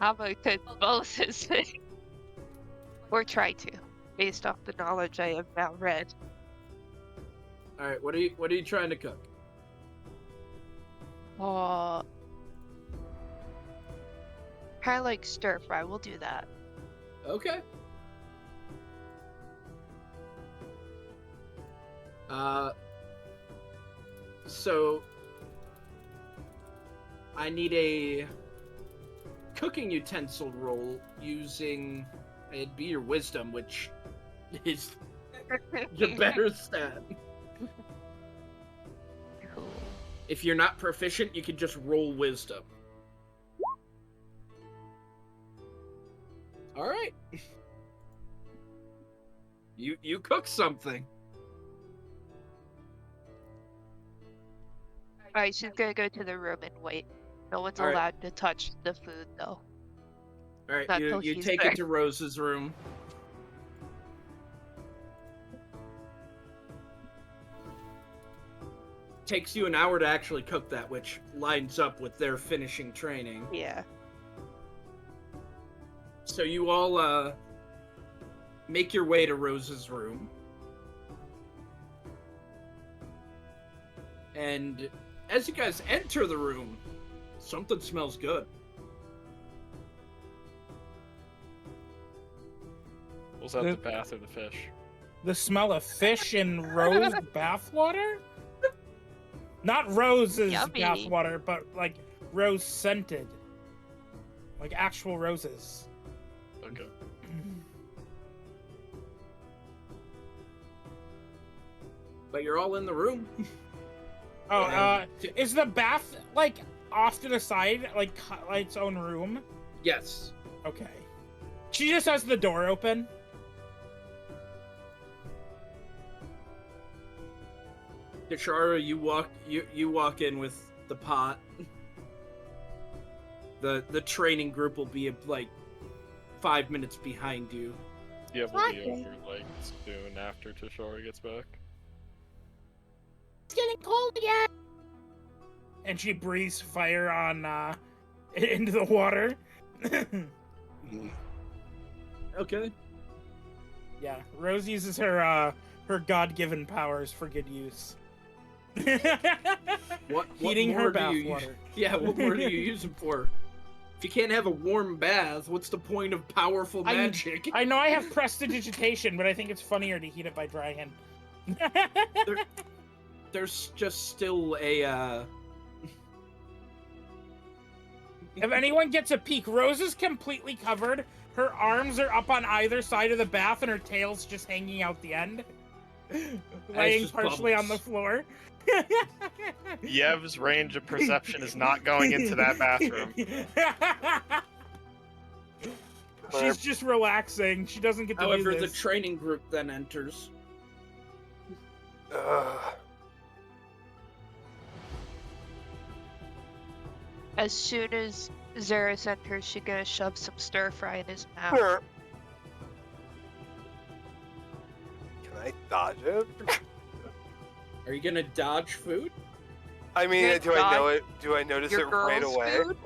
I'm gonna cook both of things. Or try to, based off the knowledge I have now read. All right, what are you trying to cook? Kind of like stir fry. We'll do that. Okay. So I need a cooking utensil roll using it'd be your wisdom, which is your better stat. Cool. If you're not proficient, you can just roll wisdom. All right. You cook something. Alright, she's gonna go to the room and wait. No one's All right. allowed to touch the food, though. All right, Not you till she's take there. it to Rose's room. Takes you an hour to actually cook that, which lines up with their finishing training. Yeah. So you all make your way to Rose's room. And as you guys enter the room, something smells good. Was that the bath or the fish? The smell of fish in rose bathwater? Not Rose's Yummy. bathwater, but like rose scented. Like actual roses. Okay. But you're all in the room. Oh, is the bath like off to the side, like its own room? Yes. Okay. She just has the door open. Kishara, you walk in with the pot. The training group will be like 5 minutes behind you. Yeah, we'll be over like soon after Tashara gets back. It's getting cold again. And she breathes fire on into the water. Okay. Yeah, Rose uses her god-given powers for good use. What Heating more her do you bathwater. Yeah, what more do you use them for? If you can't have a warm bath, what's the point of powerful magic? I know I have prestidigitation, but I think it's funnier to heat it by dry hand. There's just still a If anyone gets a peek, Rose is completely covered. Her arms are up on either side of the bath, and her tail's just hanging out the end, laying just partially on the bubbles. floor. Yev's range of perception is not going into that bathroom. She's just relaxing. She doesn't get to However, do the this. training group then enters. As soon as Xeris enters, she's gonna shove some stir fry in his mouth. Can I dodge it? Are you gonna dodge food? I mean, Good do I know God. it? Do I notice Your it right girl's away? food?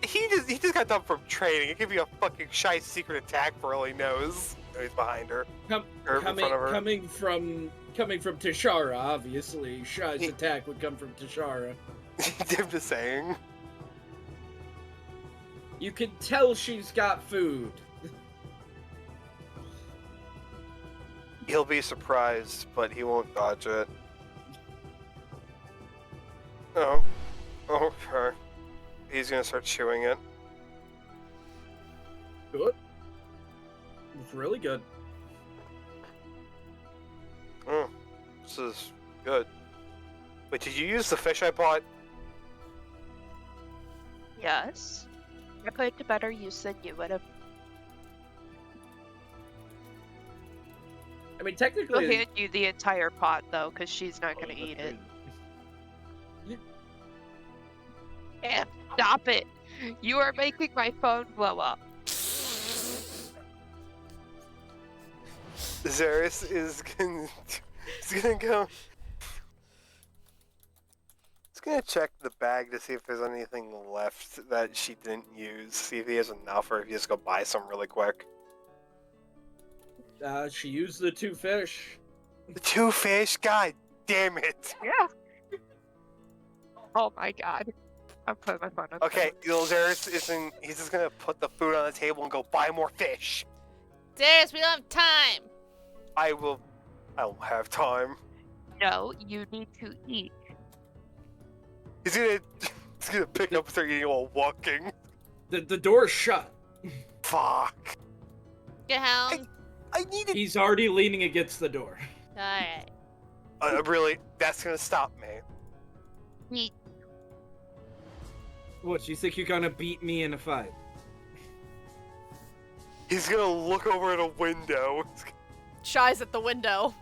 He just got done from training. It could be a fucking shy secret attack for all he knows. Oh, he's behind her. Or in front of her. Coming from Tashara, obviously. Shy's attack would come from Tashara. I'm just saying. You can tell she's got food. He'll be surprised, but he won't dodge it. Oh. Oh, sure. He's gonna start chewing it. Good. It's really good. Oh, this is good. Wait, did you use the fish I bought? Yes. I put it to better use than you would have. I mean, She'll technically, hand you the entire pot, though, because she's not gonna eat it. And stop it! You are making my phone blow up. Xeris is gonna go. He's gonna check the bag to see if there's anything left that she didn't use. See if he has enough, or if he just go buy some really quick. she used the 2 fish. The 2 fish, god damn it! Yeah. Oh my god. I'm putting my phone on. Okay, Darius isn't. He's just gonna put the food on the table and go buy more fish. Darius, we don't have time. I will. I don't have time. No, you need to eat. He's gonna. He's gonna pick up and start eating while walking. The door's shut. Fuck. Get hound. I need it. He's already leaning against the door. Alright. Really? That's gonna stop me. Eat. What, you think you're gonna beat me in a fight? He's gonna look over at a window. Shy's at the window.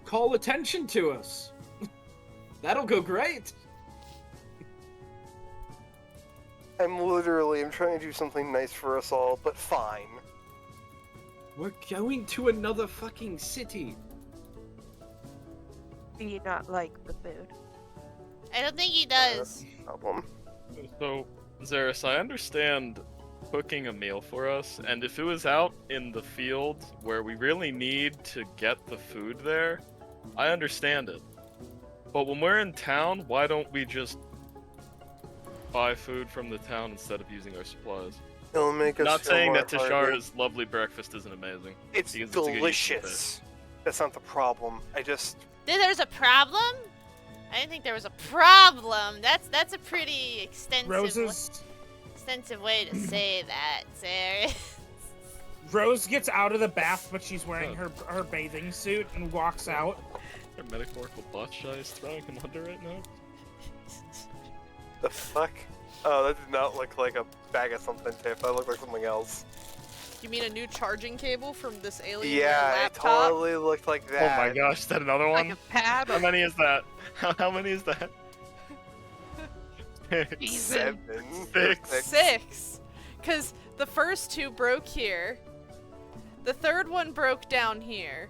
Call attention to us. That'll go great. I'm trying to do something nice for us all, but fine. We're going to another fucking city. Do you not like the food? I don't think he does. Problem. So, Zeris, I understand cooking a meal for us, and if it was out in the field where we really need to get the food there, I understand it. But when we're in town, why don't we just buy food from the town instead of using our supplies? It'll make us Not feel saying more that hungry. Tashara's lovely breakfast isn't amazing. It's because it's a good use of delicious. That's not the problem. There's a problem? I didn't think there was a problem. That's a pretty extensive way to say that, Sarah. Rose gets out of the bath, but she's wearing her bathing suit and walks out. Our metaphorical butt shy is throwing him under right now. The fuck? Oh, that did not look like a bag of something, Tiff. That looked like something else. You mean a new charging cable from this alien Yeah, it laptop? totally looked like that. Oh my gosh, is that another one? Like a pad. How many is that? How many is that? Jesus. 7. 6. Because the first two broke here. The third one broke down here.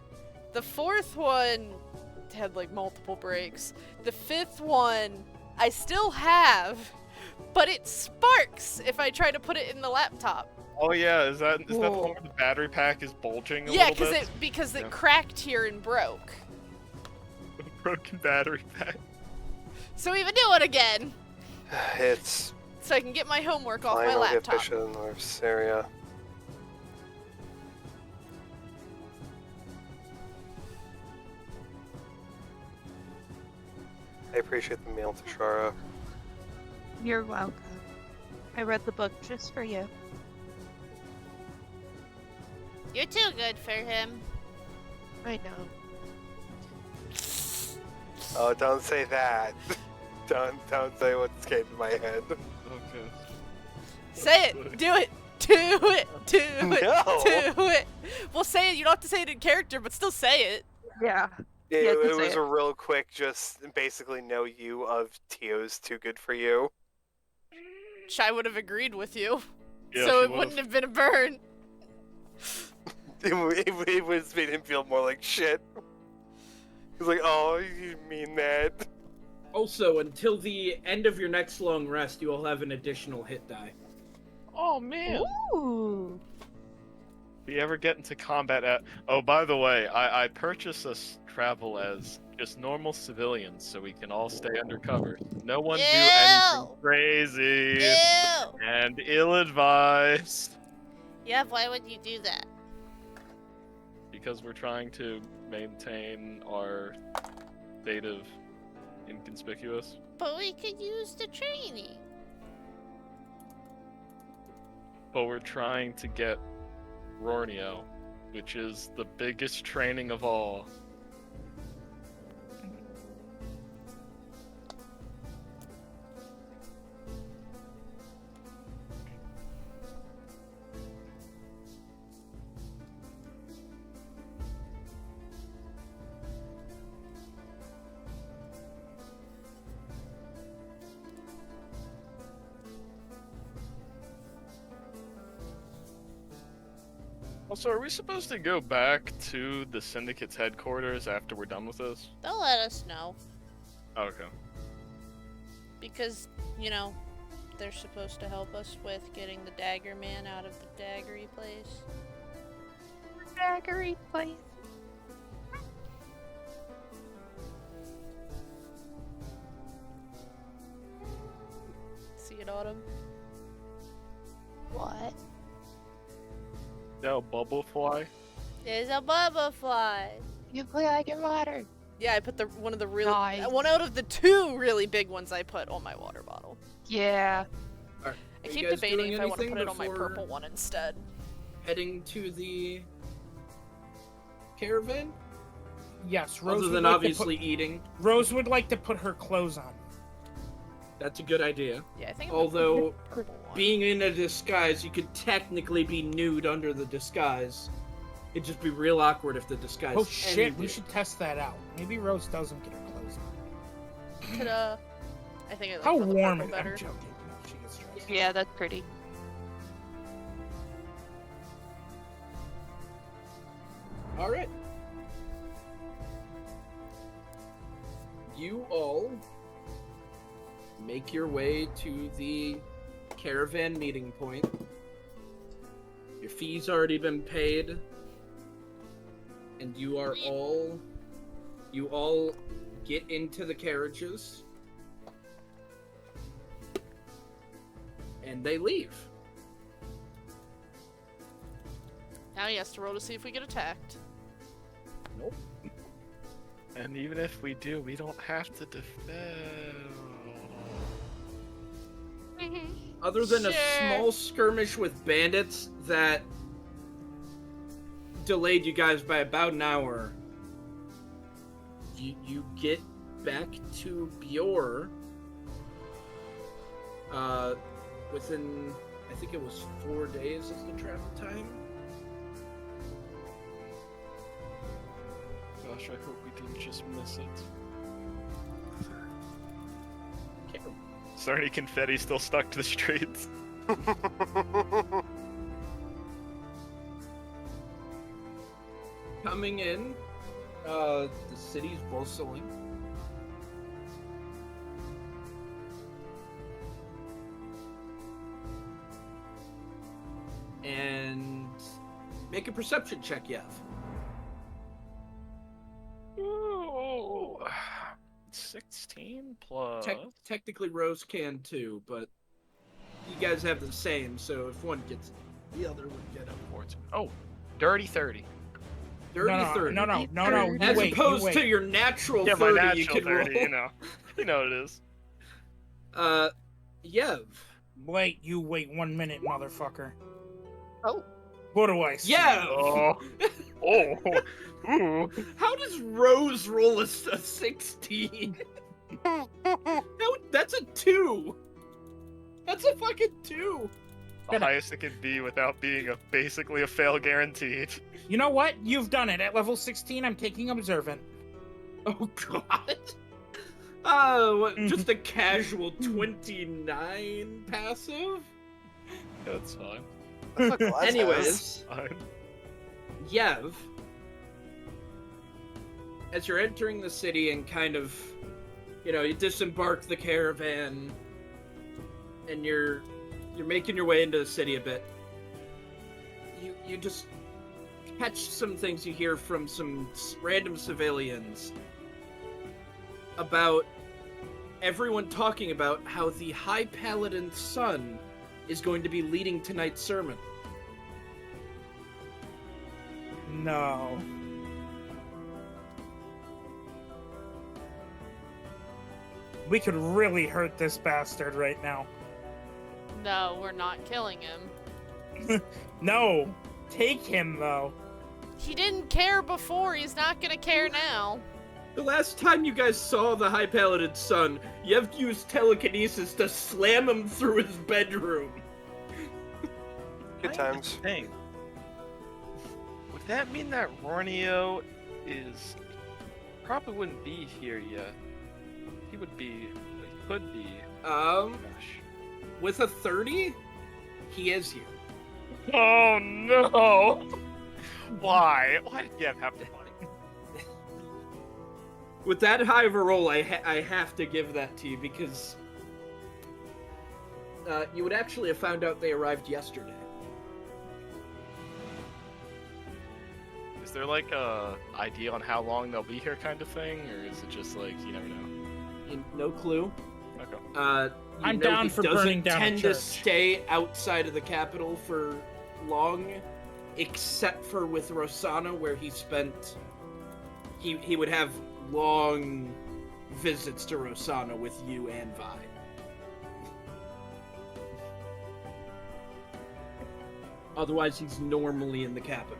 The fourth one had like multiple breaks. The fifth one I still have, but it sparks if I try to put it in the laptop. Oh yeah, is that the one where the battery pack is bulging a Yeah, little bit? because it cracked here and broke. Broken battery pack. So we have a new one again. It's So I can get my homework off fine. my I'll get laptop. fish in this area. I appreciate the meal, Tashara. You're welcome. I read the book just for you. You're too good for him. I know. Oh, don't say that. don't say what's came to my head. Okay. Say it. Do it. Do it. Do it. No. Do it. Well, say it. You don't have to say it in character, but still say it. Yeah. Yeah, Yeah, it say was it. a real quick, just basically no you of Tio's too good for you. Shy would have agreed with you. Yeah, So she it would've. wouldn't have been a burn. It would have made him feel more like shit. He's like, oh, you mean that? Also, until the end of your next long rest, you will have an additional hit die. Oh man. Ooh. If you ever get into combat at... Oh, by the way, I purchased us travel as just normal civilians so we can all stay undercover. No one do anything Ew. crazy Ew. and ill-advised. Yeah, why would you do that? Because we're trying to maintain our state of inconspicuous. But we could use the training. But we're trying to get Rornio, which is the biggest training of all. Also, are we supposed to go back to the Syndicate's headquarters after we're done with this? They'll let us know. Okay. Because, you know, they're supposed to help us with getting the Dagger Man out of the Daggery place. Daggery place. bottom. What? No, bubble fly. There's a bubble fly. You play underwater. Yeah, I put one of the real Nice. one out of the 2 really big ones I put on my water bottle. Yeah. Alright, I are keep you guys debating doing if I want to anything put it on my before purple one instead. heading to the caravan? Yes, Rose Other would than like obviously eating. Rose would like to put her clothes on. That's a good idea. Yeah, I think I'm gonna put Although, the purple one. being in a disguise, you could technically be nude under the disguise. It'd just be real awkward if the disguise Oh shit, we ended. should test that out. Maybe Rose doesn't get her clothes on. Could, I think I like How for the warm purple is better. I'm joking. No, she gets dressed. Yeah, that's pretty. Alright. You all make your way to the caravan meeting point. Your fee's already been paid. And you all get into the carriages. And they leave. Now he has to roll to see if we get attacked. Nope. And even if we do, we don't have to defend. Other than a Sure. small skirmish with bandits that delayed you guys by about an hour, you get back to Bjor within, I think it was 4 days is the travel time. Gosh, I hope we didn't just miss it. Is there any confetti still stuck to the streets? Coming in, the city's bustling. And make a perception check, Yev. Ooh. 16 plus. Technically, Rose can too, but you guys have the same, so if one gets it, the other would get it. 14. Oh, dirty 30. Dirty 30. No. You As wait, opposed you wait. to your natural Yeah, 30 my natural you can 30, roll. you know. You know what it is. Yev. Wait, you wait 1 minute, motherfucker. Oh. What do I see? Yev! Oh. Oh. Ooh. How does Rose roll a 16? No, that's a 2. That's a fucking 2. The highest it can be without being basically a fail guaranteed. You know what? You've done it. At level 16, I'm taking Observant. Oh, God. Just a casual 29 passive? That's fine. That's what Glass has. Anyways, Fine. Yev, as you're entering the city and kind of, you disembark the caravan and you're making your way into the city a bit, you just catch some things you hear from some random civilians about everyone talking about how the High Paladin's son is going to be leading tonight's sermon. No. We could really hurt this bastard right now. No, we're not killing him. No. Take him, though. He didn't care before, he's not gonna care now. The last time you guys saw the High Paladin's son, Yev used telekinesis to slam him through his bedroom. Good times. Thing. Would that mean that Rornio is probably wouldn't be here yet? He would be. He could be. Gosh. Gosh. With a 30, he is here. Oh no! Why? Why did Yev have to fight? With that high of a roll, I have to give that to you because you would actually have found out they arrived yesterday. Is there like a idea on how long they'll be here kind of thing? Or is it just like, you never know? No clue. Okay. I'm down for burning down a Doesn't tend church. to stay outside of the capital for long, except for with Rosanna, where he spent. He would have long visits to Rosanna with you and Vi. Otherwise, he's normally in the capital.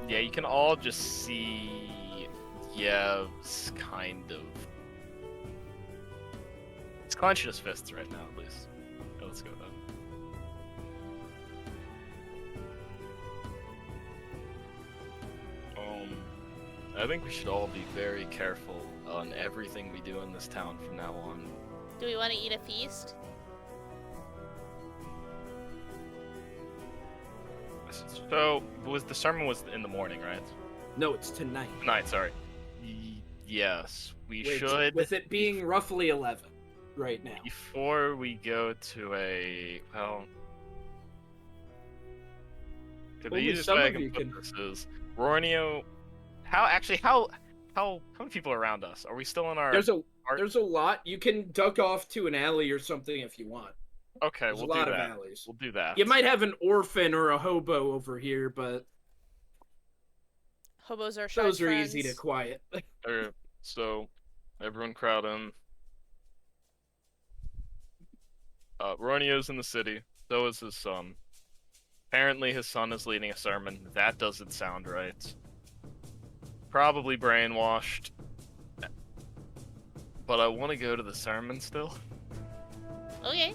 Yeah, you can all just see Yev's kind of. He's clenching his fists right now, at least. Yeah, let's go with that. I think we should all be very careful on everything we do in this town from now on. Do we want to eat a feast? So, the sermon was in the morning, right? No, it's tonight. Tonight, sorry. Yes, we Which, should. with it being roughly 11 right now. Before we go to a the Only easiest some way I of can you put can- this is Rornio. How many people are around us? Are we still in our? There's a lot. You can duck off to an alley or something if you want. Okay, There's we'll a lot do of that. alleys. We'll do that. You might have an orphan or a hobo over here, but Hobos are shy those are friends. easy to quiet. Okay, so everyone crowd in. Rornio's in the city. So is his son. Apparently his son is leading a sermon. That doesn't sound right. Probably brainwashed. But I want to go to the sermon still. Okay.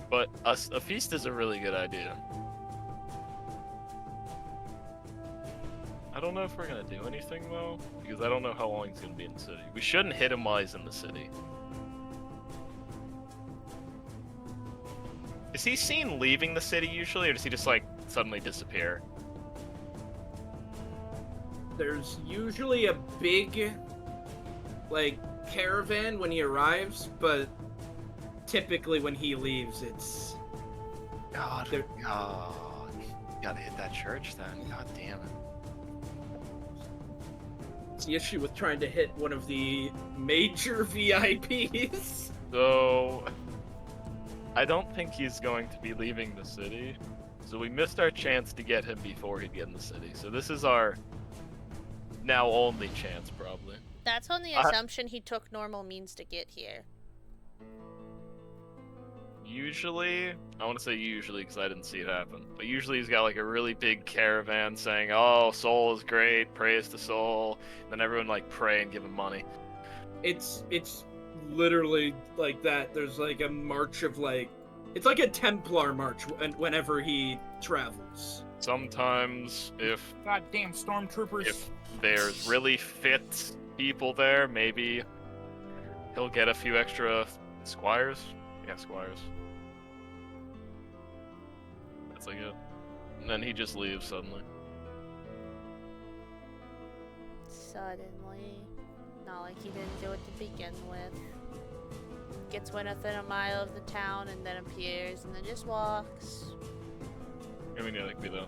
But a feast is a really good idea. I don't know if we're gonna do anything though, because I don't know how long he's gonna be in the city. We shouldn't hit him while he's in the city. Is he seen leaving the city usually, or does he just like suddenly disappear? There's usually a big, like, caravan when he arrives, but typically when he leaves, it's... God, There- oh, you gotta hit that church then. God damn it. It's the issue with trying to hit one of the major VIPs. So, I don't think he's going to be leaving the city. So we missed our chance to get him before he'd get in the city. So this is our now only chance, probably. That's on the assumption he took normal means to get here. Usually, I want to say usually because I didn't see it happen, but usually he's got like a really big caravan saying, "Oh, Soul is great, praise to Soul," and then everyone like pray and give him money. It's literally like that. There's like a march of like... It's like a Templar march whenever he travels. Sometimes, if Goddamn stormtroopers. there's really fit people there, maybe he'll get a few extra squires. Yeah, squires. That's like it. And then he just leaves suddenly. Suddenly. Not like he didn't do it to begin with. Gets within a mile of the town and then appears and then just walks. I mean, yeah, that could be that.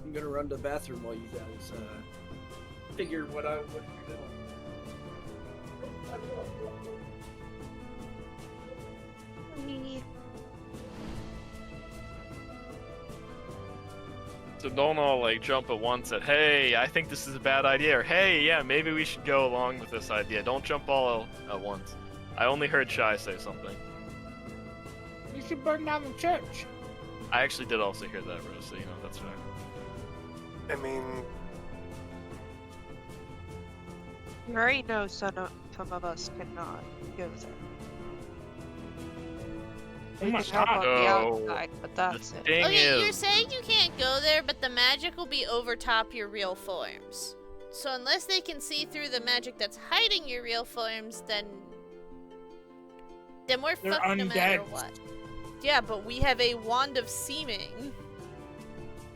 I'm gonna run to the bathroom while you guys figure what you're doing. So don't all like jump at once at, "Hey, I think this is a bad idea," or "Hey, yeah, maybe we should go along with this idea." Don't jump all at once. I only heard Shy say something. You should burn down the church. I actually did also hear that, Rose, so you know, that's fair. I mean, You already know some of us cannot go there. Oh We my can help God. on the No. outside, but that's The it. thing Okay, you're is, saying you can't go there, but the magic will be over top your real forms. So unless they can see through the magic that's hiding your real forms, then we're They're fucked no matter undead. what. Yeah, but we have a wand of seeming.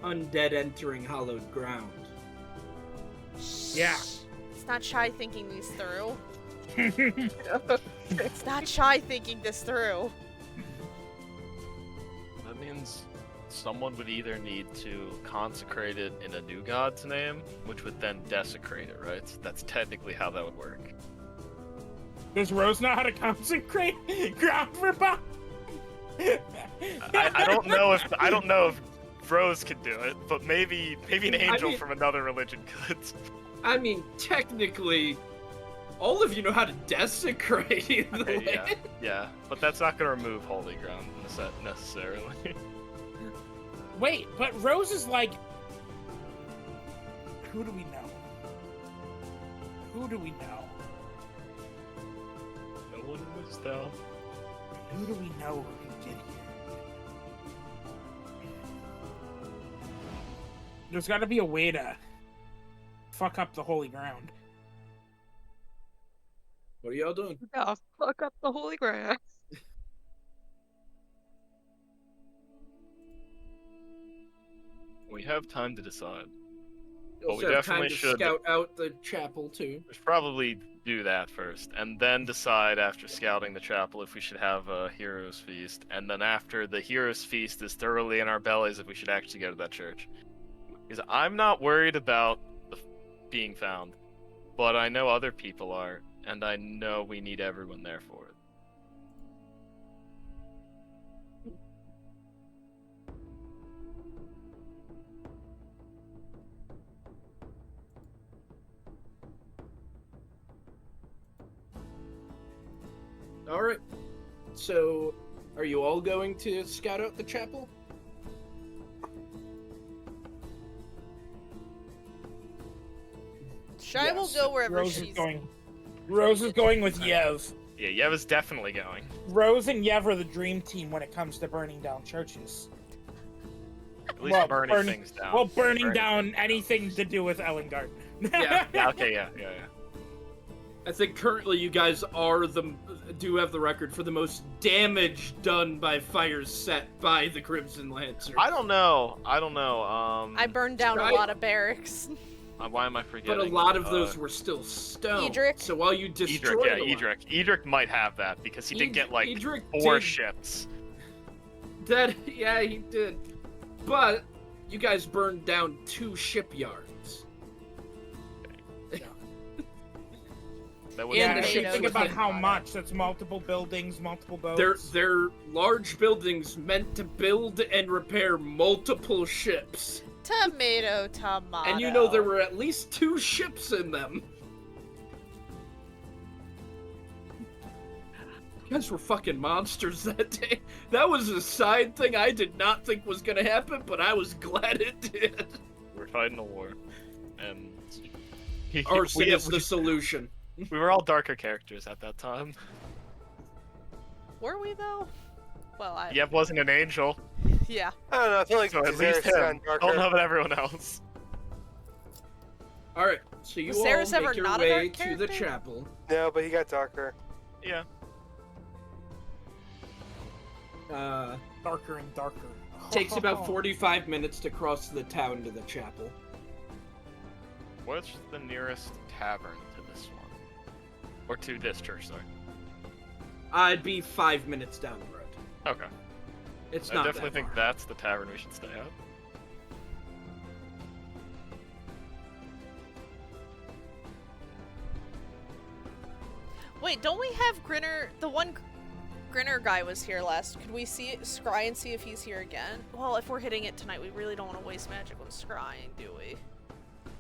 Undead entering hallowed ground. Yeah. It's not Shy thinking these through. It's not Shy thinking this through. someone would either need to consecrate it in a new god's name, which would then desecrate it, right? That's technically how that would work. Does Rose know how to consecrate ground for bomb? I don't know if Rose could do it, but maybe an angel from another religion could. I mean, technically, all of you know how to desecrate the Okay, land. yeah, but that's not gonna remove holy ground necessarily. Wait, but Rose is like... Who do we know? Who do we know? No one was down. Who do we know who did here? There's got to be a way to fuck up the holy ground. What are y'all doing? Yeah, fuck up the holy ground. We have time to decide. You Well, we also have time definitely to should. scout out the chapel too. We should probably do that first, and then decide after scouting the chapel if we should have a hero's feast, and then after the hero's feast is thoroughly in our bellies, if we should actually go to that church. Because I'm not worried about being found, but I know other people are, and I know we need everyone there for it. All right. So, are you all going to scout out the chapel? Shy will go wherever Rose she's. is going. Rose is going with Yev. Yeah, Yev is definitely going. Rose and Yev are the dream team when it comes to burning down churches. At least burning things down. Well, burning down anything to do with Elengard. Yeah. Yeah, okay, yeah. I think currently you guys do have the record for the most damage done by fires set by the Crimson Lancer. I don't know. I burned down a lot of barracks. Why am I forgetting? But a lot of those were still stone. Edric? So while you destroyed Edric. Edric might have that because he did get like Edric 4 did- ships. Yeah, he did. But you guys burned down 2 shipyards. That was Yeah, Yeah, the think ship about was how like- much. That's multiple buildings, multiple boats. They're large buildings meant to build and repair multiple ships. Tomato. And you know there were at least 2 ships in them. You guys were fucking monsters that day. That was a side thing I did not think was gonna happen, but I was glad it did. We're fighting a war, and Arson is the solution. We were all darker characters at that time. Were we though? Well, Yev wasn't an angel, yeah. I don't know. I feel like so at Viserys least has him. gotten darker. Don't know about everyone else. Alright, so you Was all Sarah's ever make your not a way dark to the character? chapel. No, but he got darker. Yeah. Darker and darker. Takes about 45 minutes to cross the town to the chapel. What's the nearest tavern to this one? Or to this church, sorry. I'd be 5 minutes down the road. Okay. It's I not definitely that think far. that's the tavern we should stay at. Wait, don't we have Grinner? The one Grinner guy was here last. Could we scry and see if he's here again? Well, if we're hitting it tonight, we really don't want to waste magic on scrying, do we?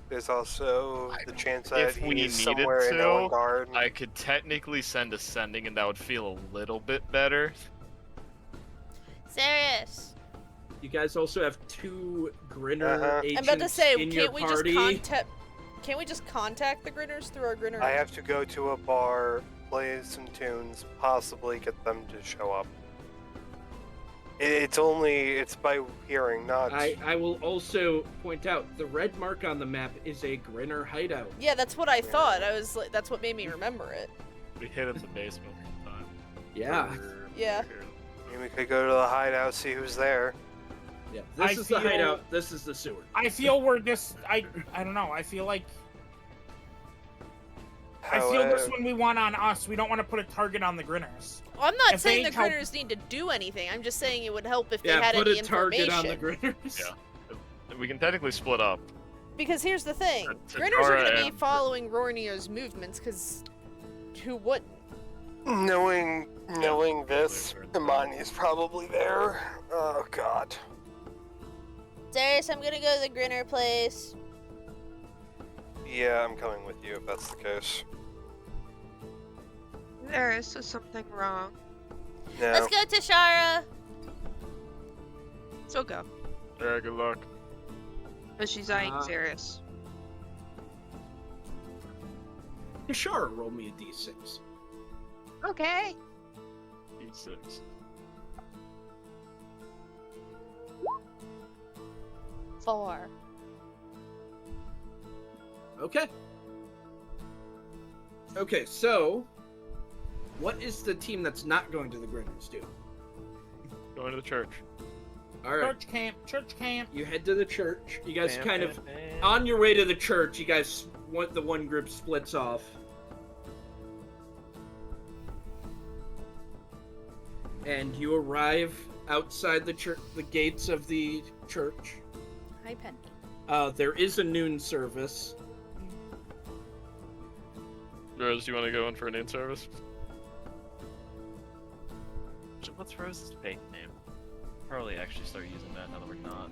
There's also the chance that If we he's needed somewhere in to, Elengard. I could technically send Ascending, and that would feel a little bit better. Serious. You guys also have 2 Grinner agents I'm about to say, in your can't we party. Can't we just contact the Grinners through our Grinner? I have to go to a bar, play some tunes, possibly get them to show up. It's by hearing, not... I will also point out, the red mark on the map is a Grinner hideout. Yeah, that's what I thought. I was like, that's what made me remember it. We hit at the basement one time. Yeah. Yeah. Maybe we could go to the hideout, see who's there. Yeah, this I is the feel- hideout, this is the sewer. I feel we're just... I don't know. I feel like... I feel this one we want on us. We don't want to put a target on the Grinners. Well, I'm not If saying they the help- Grinners need to do anything. I'm just saying it would help if they Yeah, had put any a target information. on the Grinners. Yeah. We can technically split up. Because here's the thing. To Grinners are Tara going to be and- following Rornio's movements, because who wouldn't? Knowing this, Imani's probably there. Oh god. Darius, I'm gonna go to the Grinner place. Yeah, I'm coming with you if that's the case. There is something wrong. No. Let's go to Shara. So go. Yeah, good luck. But she's eyeing Xeris. Sure, roll me a d6. Okay. D6. 4. Okay. Okay, so what is the team that's not going to the Grinners do? Going to the church. All right. Church camp. You head to the church. You guys Bam, kind bam, of bam. on your way to the church. You guys, the one group splits off. And you arrive outside the church, the gates of the church. Hi, Penny. There is a noon service. Rose, do you want to go in for a noon service? What's Rose's fake name? Probably actually start using that now that we're not,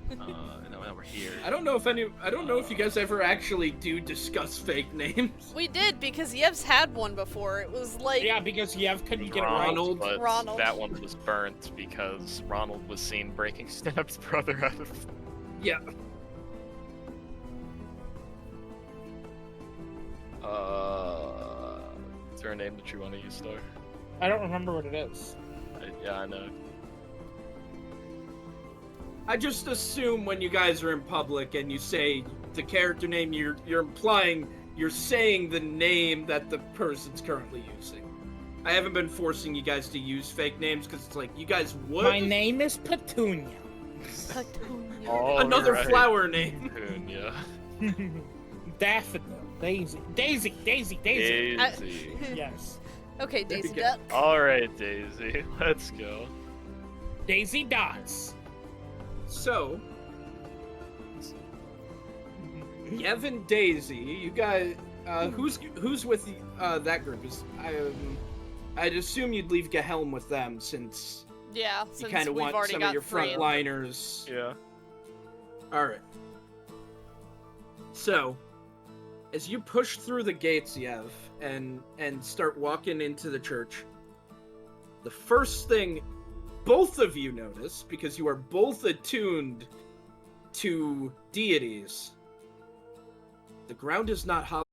now that we're here. I don't know if you guys ever actually do discuss fake names. We did, because Yev's had one before. It was like... Yeah, because Yev couldn't get it right. Ronald. But Ronald. that one was burnt because Ronald was seen breaking Snap's brother out of... Yeah. Is there a name that you want to use, Star? I don't remember what it is. Yeah, I know. I just assume when you guys are in public and you say the character name, you're implying you're saying the name that the person's currently using. I haven't been forcing you guys to use fake names because it's like you guys would. My name is Petunia. Oh, Another right. flower name. Yeah. Daffodil. Daisy. Daisy. Yes. Okay, Daisy go. Duck. All right, Daisy. Let's go. Daisy Dots. So, Yev and Daisy, you guys, who's with that group? I'd assume you'd leave Gehelm with them since Yeah, you since kind of we've want already some got of your 3 of them. frontliners. Yeah. All right. So, as you push through the gates, Yev, and start walking into the church, the first thing both of you notice, because you are both attuned to deities, the ground is not hollow.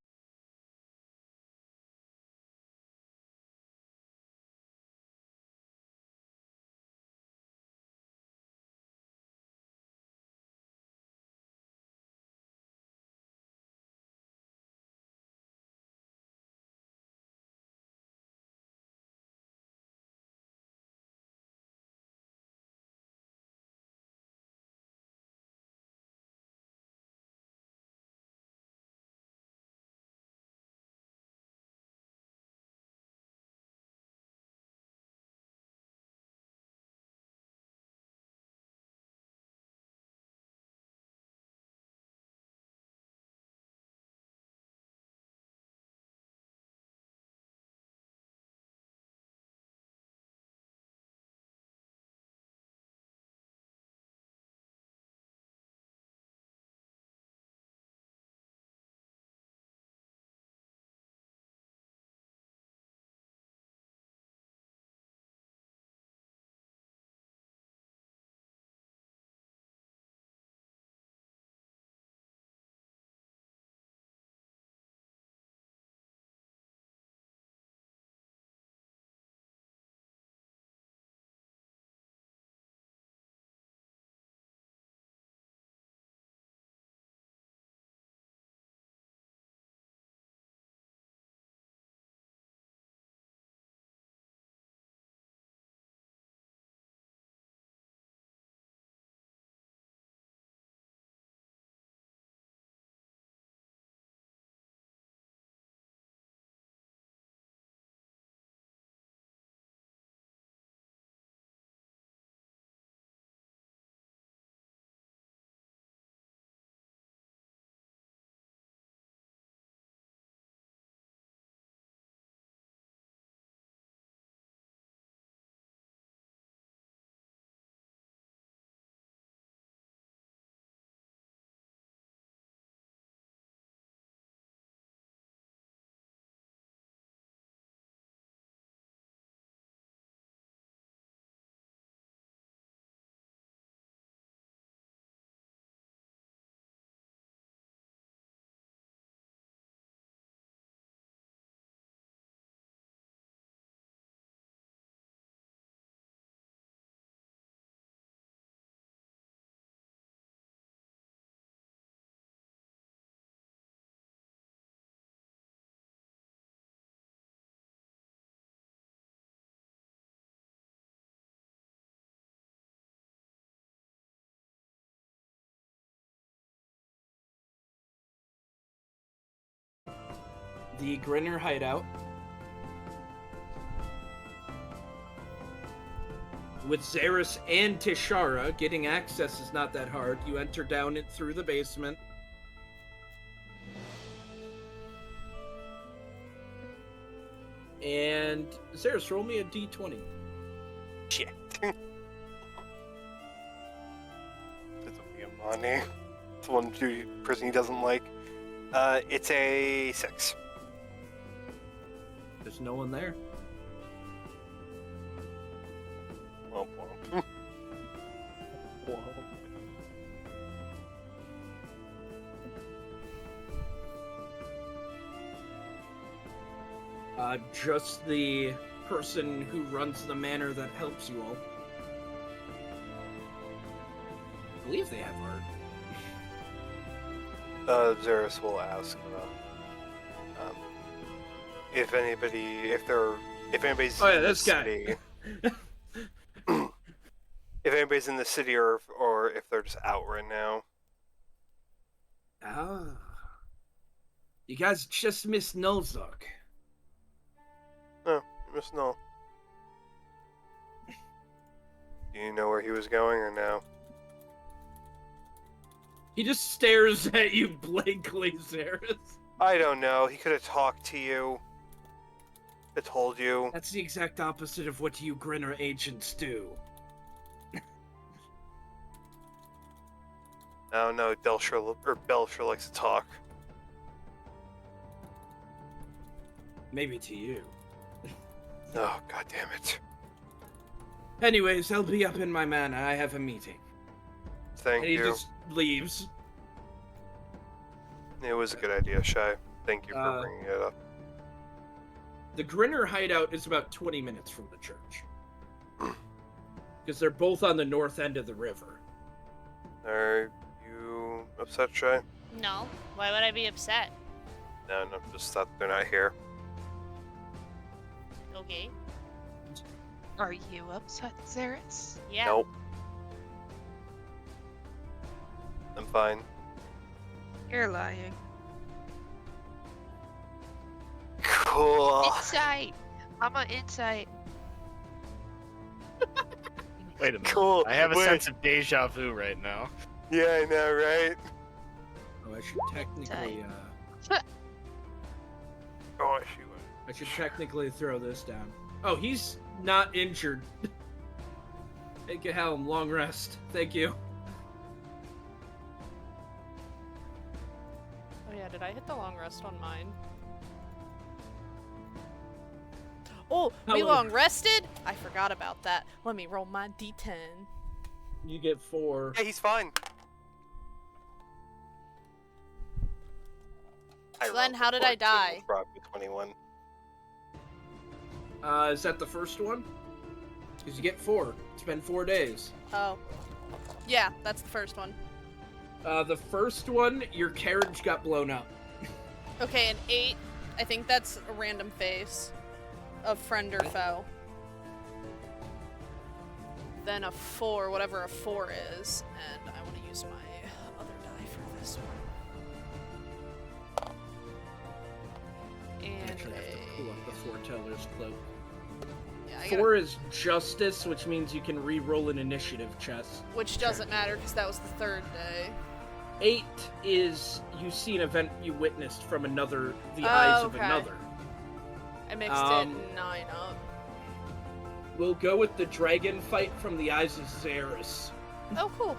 the Grinner hideout. With Xeris and Tishara, getting access is not that hard. You enter down it through the basement. And Xeris, roll me a d20. Shit. This will be a money. It's one person he doesn't like. It's a 6. There's no one there. Womp womp. Just the person who runs the manor that helps you all. I believe they have art. Xeris will ask if anybody's Oh yeah, in this the guy. city. If anybody's in the city or if they're just out right now. Ah. You guys just missed Nolzok. Oh, Miss Null. Do you know where he was going or no? He just stares at you blankly, Xeris. I don't know. He could have talked to you. I told you. That's the exact opposite of what you Grinner agents do. I don't know. Belcher likes to talk. Maybe to you. Oh, god damn it. Anyways, I'll be up in my manor. I have a meeting. Thank And he you. just leaves. It was a good idea, Shy. Thank you for bringing it up. The Grinner hideout is about 20 minutes from the church. Because they're both on the north end of the river. Are you upset, Shy? No. Why would I be upset? No, just that they're not here. Okay. Are you upset, Xeris? Yeah. Nope. I'm fine. You're lying. Cool. Insight! I'm an insight. Wait a minute. Cool. I have a Wait. sense of deja vu right now. Yeah, I know, right? Oh, I should technically, Oh, she went. I should technically throw this down. Oh, he's not injured. Take a helm, long rest. Thank you. Oh yeah, did I hit the long rest on mine? Oh, we Hello. long rested? I forgot about that. Let me roll my d10. You get 4. Hey, he's fine. Glenn, how did I die? Probably 21. Is that the first one? Because you get 4. It's been 4 days. Oh. Yeah, that's the first one. The first one, your carriage got blown up. Okay, an 8. I think that's a random face of friend or foe. Then a 4, whatever a 4 is. And I want to use my other die for this one. And Actually, I have to pull up the foreteller's cloak. yeah, I gotta, 4 is justice, which means you can re-roll an initiative check. which doesn't matter because that was the third day. 8 is you see an event you witnessed from the eyes of okay. another. I mixed it 9 up. We'll go with the dragon fight from the eyes of Xeris. Oh, cool.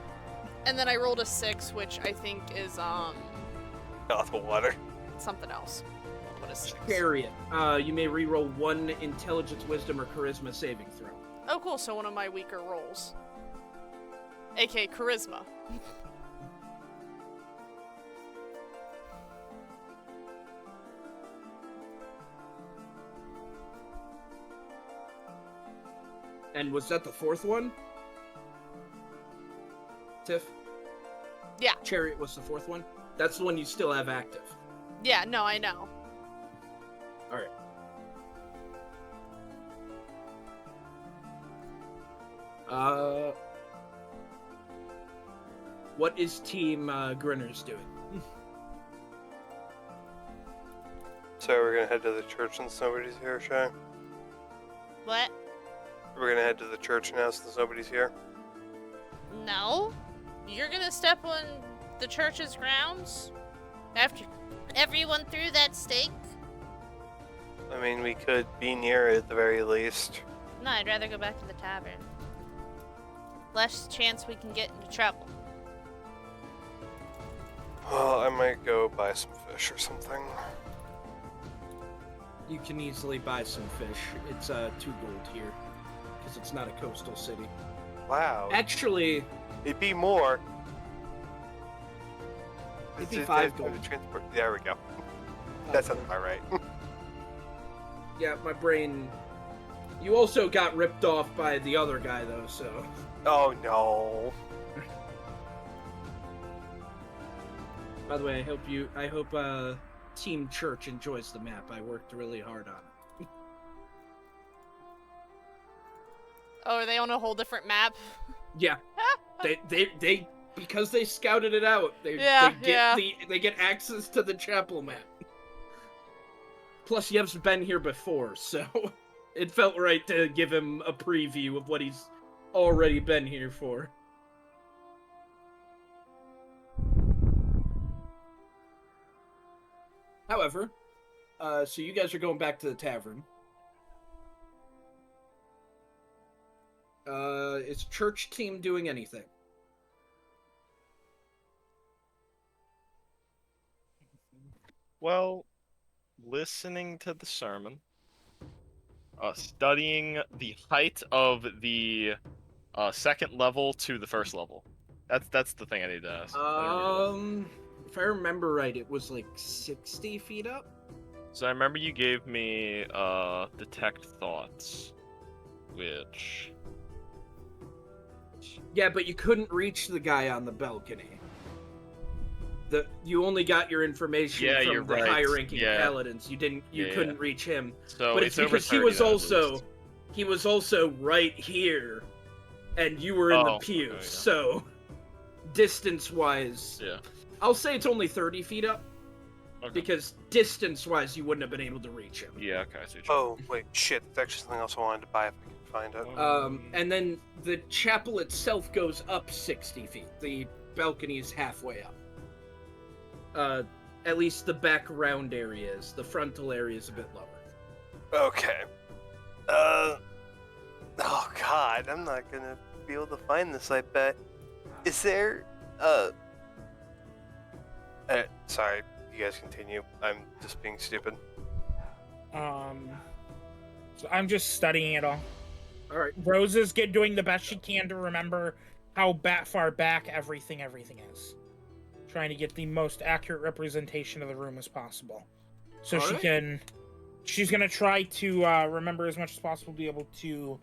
And then I rolled a 6, which I think is Out of the water. something else. What is 6? Chariot. You may re-roll 1 intelligence, wisdom, or charisma saving throw. Oh, cool. So one of my weaker rolls. AK charisma. And was that the 4th one? Tiff? Yeah. Chariot was the 4th one? That's the one you still have active. Yeah, no, I know. Alright. What is Team Grinner's doing? So we're gonna head to the church since nobody's here, Shay? What? We're gonna head to the church now since nobody's here? No. You're gonna step on the church's grounds? After everyone threw that stake? I mean, we could be near it at the very least. No, I'd rather go back to the tavern. Less chance we can get into trouble. Well, I might go buy some fish or something. You can easily buy some fish. It's 2 gold here, because it's not a coastal city. Wow. Actually, It'd be more. it'd be 5 gold. gold. Transport. There we go. That sounds about right. Yeah, my brain. You also got ripped off by the other guy, though, so. Oh no. By the way, I hope Team Church enjoys the map. I worked really hard on it. Oh, are they on a whole different map? Yeah. they because they scouted it out. They get access to the chapel map. Plus, Yev's been here before, so it felt right to give him a preview of what he's already been here for. However, so you guys are going back to the tavern. Is church team doing anything? Well, listening to the sermon, studying the height of the second level to the first level. That's the thing I need to ask. If I remember right, it was like 60 feet up. So I remember you gave me detect thoughts, which. Yeah, but you couldn't reach the guy on the balcony. You only got your information from the high-ranking paladins. You couldn't reach him. So but it's because he was also right here, and you were in the pew. Okay, yeah. So distance-wise, I'll say it's only 30 feet up. Okay. Because distance-wise, you wouldn't have been able to reach him. Yeah, okay, I see. Oh, wait, shit. That's actually something else I wanted to buy if I could find it. And then the chapel itself goes up 60 feet. The balcony is halfway up. At least the back round area is. The frontal area is a bit lower. Okay. Oh god, I'm not gonna be able to find this, I bet. Is there, sorry, you guys continue. I'm just being stupid. So I'm just studying it all. Alright. Rose is doing the best she can to remember how far back everything is. Trying to get the most accurate representation of the room as possible. So she's gonna try to remember as much as possible to be able to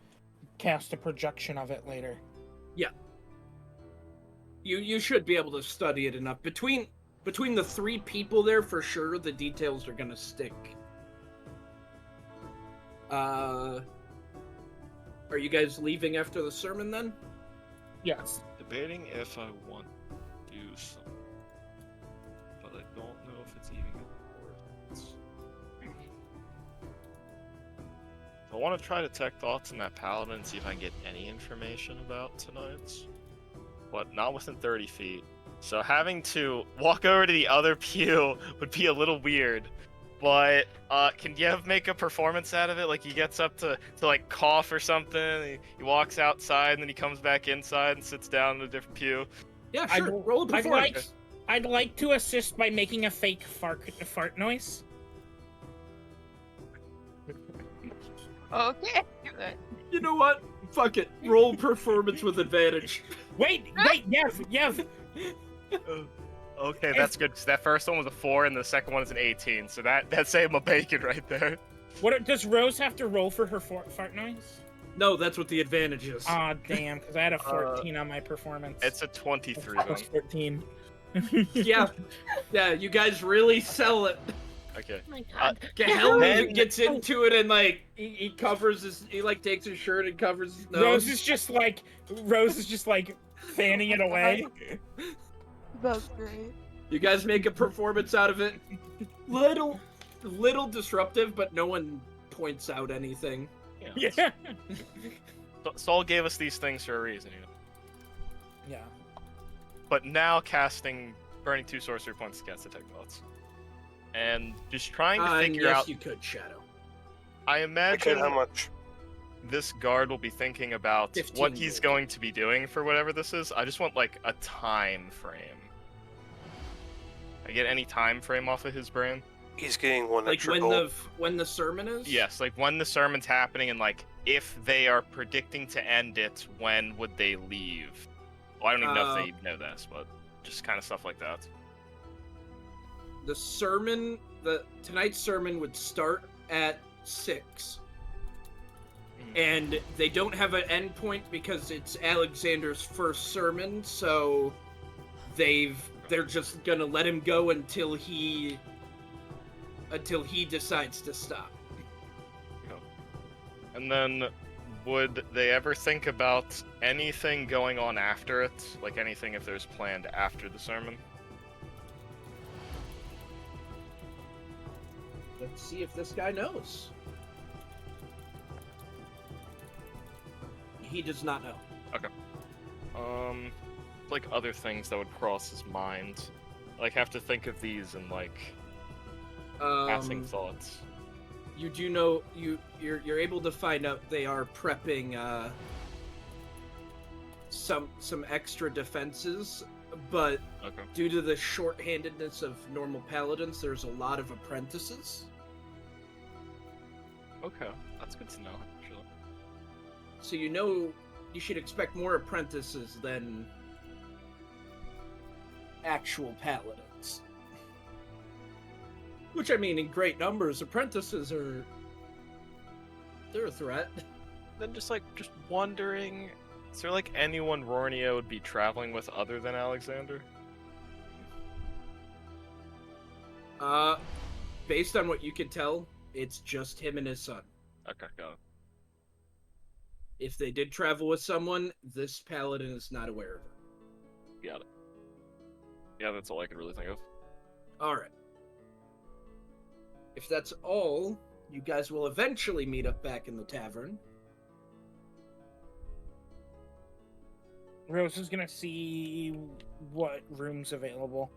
cast a projection of it later. Yeah. You should be able to study it enough. Between the 3 people there, for sure, the details are gonna stick. Are you guys leaving after the sermon then? Yes. Debating if I want to do something. But I don't know if it's even worth it. I want to try detect thoughts in that paladin and see if I can get any information about tonight's. But not within 30 feet. So having to walk over to the other pew would be a little weird. But can Yev make a performance out of it? Like he gets up to like cough or something, he walks outside and then he comes back inside and sits down in a different pew. Yeah, sure. Roll a performance. I'd like to assist by making a fake fart noise. Okay. You know what? Fuck it. Roll performance with advantage. Wait, Yev. Okay, that's good. 'Cause that first one was a 4 and the second one is an 18. So that saved my bacon right there. What does Rose have to roll for her fart noise? No, that's what the advantage is. Aw, damn, because I had a 14 on my performance. It's a 23 Plus then. 14. Yeah, you guys really sell it. Okay. Oh my god. Helm gets into it and like he covers he like takes his shirt and covers his nose. Rose is just like fanning it away. That's great. You guys make a performance out of it. Little little disruptive, but no one points out anything. Yeah. Yeah. Saul gave us these things for a reason, you know. Yeah. But now casting burning 2 sorcery points to cast detect thoughts. And just trying to figure yes, out. you could, Shadow. I Okay, imagine how much? this guard will be thinking about 15 what he's gold. going to be doing for whatever this is. I just want like a time frame. I get any time frame off of his brain? He's getting one Like extra when gold. when the sermon is? Yes, like when the sermon's happening and like if they are predicting to end it, when would they leave? Well, I don't even know if they know this, but just kind of stuff like that. The sermon, tonight's sermon would start at 6. And they don't have an end point because it's Alexander's first sermon, so they're just gonna let him go until he decides to stop. And then, would they ever think about anything going on after it? Like anything if there's planned after the sermon? Let's see if this guy knows. He does not know. Okay. Like other things that would cross his mind. Like have to think of these in like passing thoughts. You do know you're able to find out they are prepping some extra defenses, but Okay. due to the shorthandedness of normal paladins, there's a lot of apprentices. Okay, that's good to know, actually. So you know you should expect more apprentices than actual paladins. Which, I mean, in great numbers, apprentices they're a threat. Then just wondering, is there like anyone Rornia would be traveling with other than Alexander? Based on what you can tell, it's just him and his son. Okay, got it. If they did travel with someone, this paladin is not aware of it. Got it. Yeah, that's all I could really think of. Alright. If that's all, you guys will eventually meet up back in the tavern. Rose is gonna see what room's available.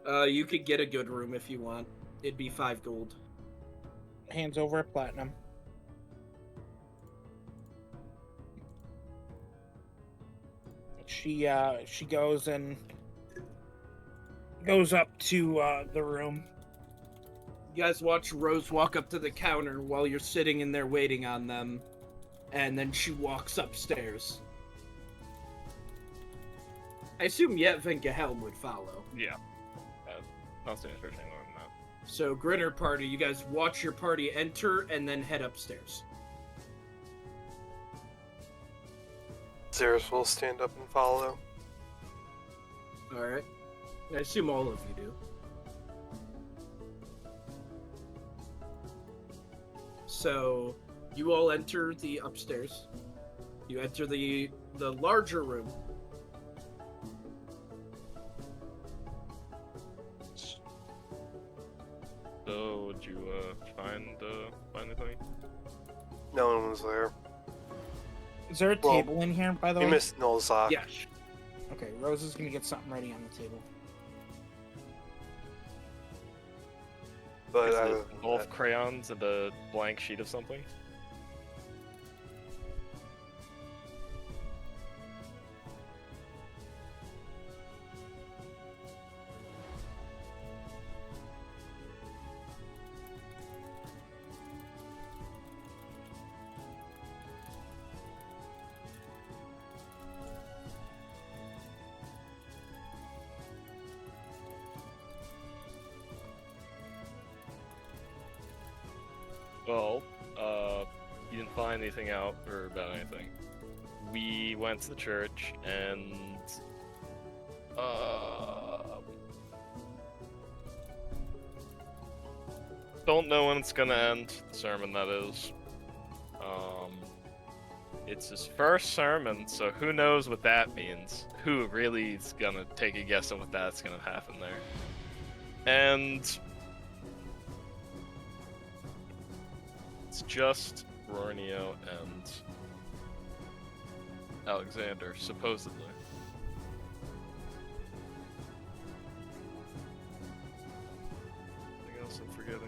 You could get a good room if you want. It'd be 5 gold. Hands over a platinum. She goes up to the room. You guys watch Rose walk up to the counter while you're sitting in there waiting on them, and then she walks upstairs. I assume Yetvinka Helm would follow. Yeah. Not saying anything more than that. So, Grinner party, you guys watch your party enter and then head upstairs. Xeris will stand up and follow. Alright. I assume all of you do. So, you all enter the upstairs. You enter the larger room. So, did you find anything? No one was there. Is there a Well, table in here, by the We way? missed Nolzak. Yes. Okay, Rose is gonna get something ready on the table. But Is other it than golf that, crayons and a blank sheet of something? Well, you didn't find anything out or about anything. We went to the church and don't know when it's gonna end. The sermon, that is. It's his first sermon, so who knows what that means? Who really is gonna take a guess on what that's gonna happen there? And it's just Rornio and Alexander, supposedly. Anything else I'm forgetting?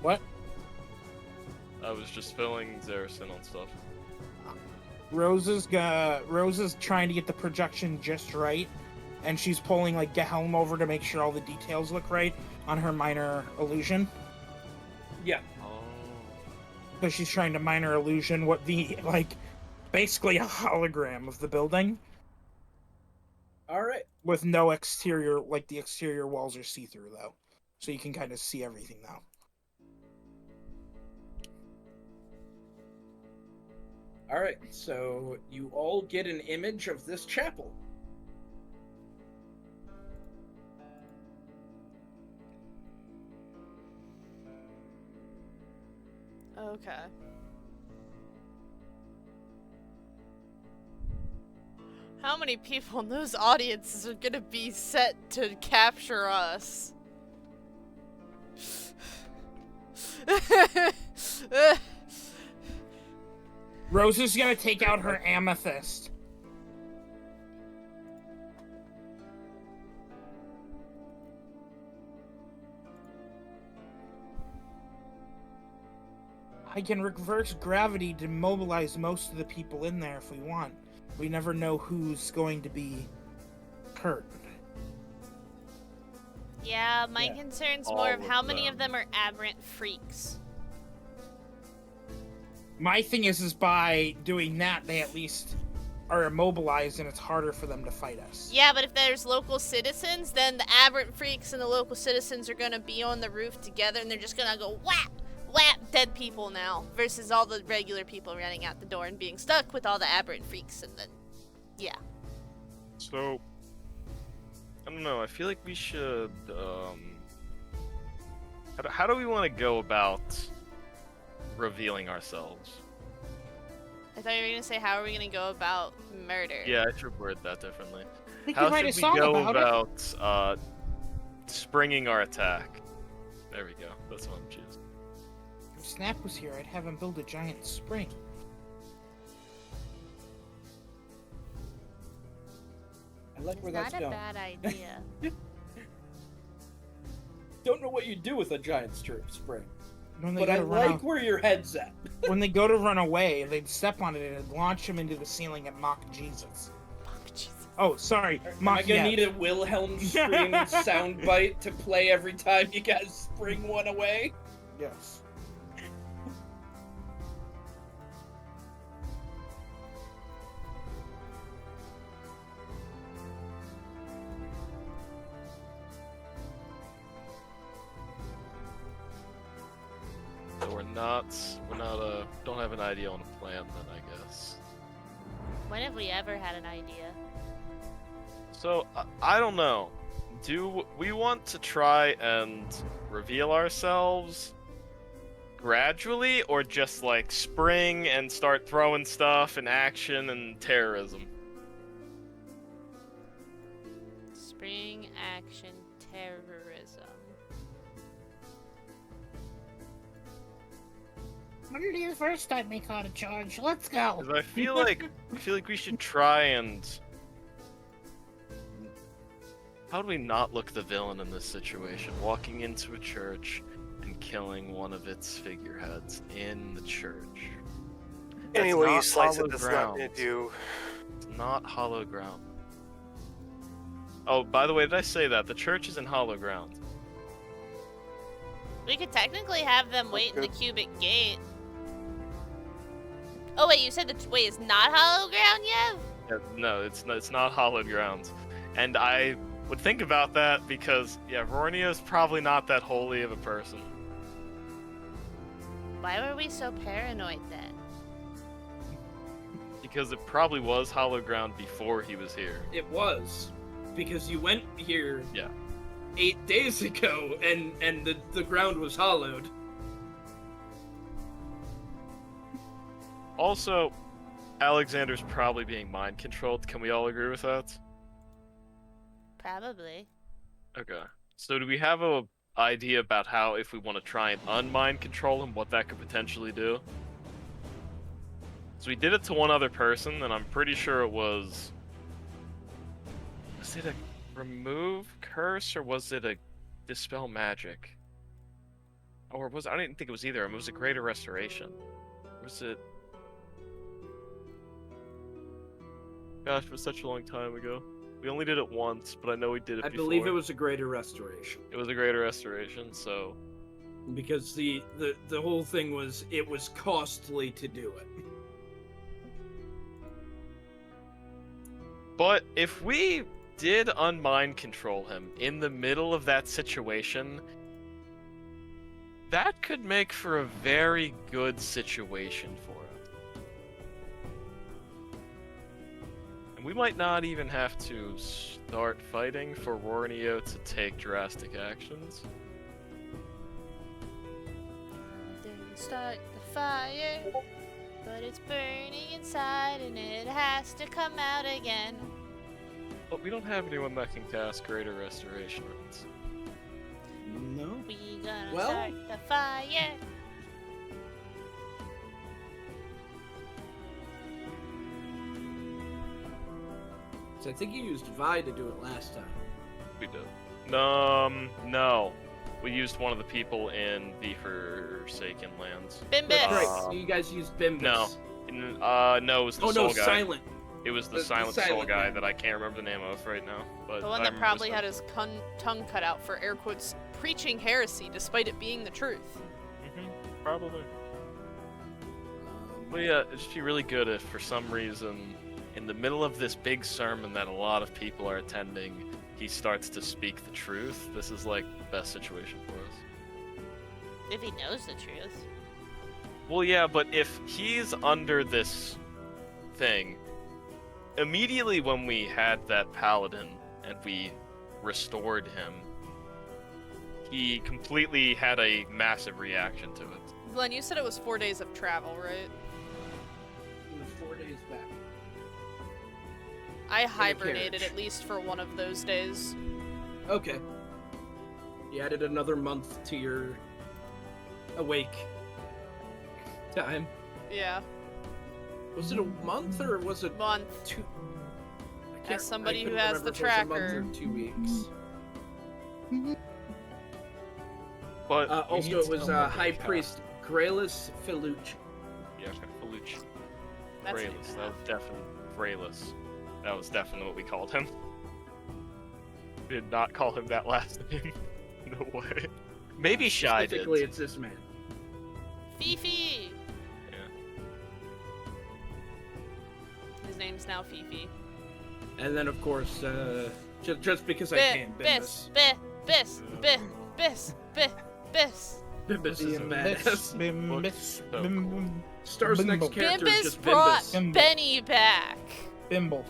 What? I was just filling Zaris in on stuff. Rose is trying to get the projection just right, and she's pulling like Gehelm over to make sure all the details look right on her minor illusion. Yeah. Oh. Because she's trying to minor illusion what the basically a hologram of the building. All right. With no exterior, the exterior walls are see-through though, so you can kind of see everything now. All right. So you all get an image of this chapel. Okay. How many people in those audiences are gonna be set to capture us? Rose is gonna take out her amethyst. I can reverse gravity to mobilize most of the people in there if we want. We never know who's going to be hurt. Yeah, my Yeah. concern's All more of of how many them. of them are aberrant freaks. My thing is by doing that, they at least are immobilized and it's harder for them to fight us. Yeah, but if there's local citizens, then the aberrant freaks and the local citizens are gonna be on the roof together and they're just gonna go whap, whap, dead people now, versus all the regular people running out the door and being stuck with all the aberrant freaks and then, yeah. So, I don't know, I feel like we should, how do we want to go about revealing ourselves? I thought you were gonna say, how are we gonna go about murder? Yeah, I should word that differently. We How could write a should song we go about it. about springing our attack? There we go. That's what I'm choosing. If Snap was here, I'd have him build a giant spring. I like where It's that's not a going. bad idea. Don't know what you do with a giant spring, When they but go I to run like where your head's at. when they go to run away, they'd step on it and it'd launch them into the ceiling and mock Jesus. Jesus. Oh, sorry, Am I mock gonna Yev. need a Wilhelm scream soundbite to play every time you guys spring one away? Yes. So don't have an idea on a plan then, I guess. When have we ever had an idea? So, I don't know. Do we want to try and reveal ourselves gradually, or just spring and start throwing stuff and action and terrorism? Spring action terrorism. What did you the first time we caught a charge? Let's go. 'Cause I feel like we should try and. How do we not look the villain in this situation? Walking into a church and killing one of its figureheads in the church. That's Any way you not slice it, hollow that's not ground. gonna do. It's not hollow ground. Oh, by the way, did I say that? The church is in hollow ground. We could technically have them wait in the good. cubic gate. Oh wait, you said it's not hollow ground yet? Yeah, no, it's not hollow ground. And I would think about that because, yeah, Rornio's probably not that holy of a person. Why were we so paranoid then? Because it probably was hollow ground before he was here. It was, because you went here Yeah. 8 days ago, and the ground was hollowed. Also, Alexander's probably being mind controlled. Can we all agree with that? Probably. Okay. So do we have a idea about how, if we want to try and unmind control him, what that could potentially do? So we did it to one other person, and I'm pretty sure it was... Was it a remove curse, or was it a dispel magic? Or was I didn't think it was either. It was a greater restoration. Was it... Gosh, it was such a long time ago. We only did it once, but I know we did it before. I believe it was a greater restoration. It was a greater restoration, so... Because the whole thing was, it was costly to do it. But if we did unmind control him in the middle of that situation, that could make for a very good situation for him. And we might not even have to start fighting for Warneo to take drastic actions. Didn't start the fire, but it's burning inside and it has to come out again. But we don't have anyone that can cast Greater Restoration Runes. No. We gonna Well- start the fire. So I think you used Vi to do it last time. We did. No. We used one of the people in the Forsaken Lands. Bimbis. That's right. So you guys used Bimbus. No. No, it was the Oh Soul no, guy. Silent. It was the The Silent Soul Silent guy one. that I can't remember the name of right now. But The one I that remember probably his had name. his tongue cut out for air quotes preaching heresy despite it being the truth. Probably. But yeah, it'd just be really good if for some reason, in the middle of this big sermon that a lot of people are attending, he starts to speak the truth. This is like the best situation for us. If he knows the truth. Well, yeah, but if he's under this thing, immediately when we had that paladin and we restored him, he completely had a massive reaction to it. Glenn, you said it was 4 days of travel, right? It was 4 days back. I hibernated carriage. at least for one of those days. Okay. You added another month to your awake time. Yeah, Was it a month or was it month. 2? As somebody who couldn't has the remember if it was a month tracker. or 2 weeks. But Also, it was High Priest Graelis Filuch. Yeah, Faluch. That's Graelis. That was definitely Graelis. That was definitely what we called him. We did not call him that last name. No way. Maybe Shy did. Specifically, it's this man. Fifi. His name's now Fifi. And then, of course, just because I can, Bimbus. Biss. Bimbus is a badass. Bimbus. So Star's next character is Bimbus just brought Bimbus. Benny back. Bimble.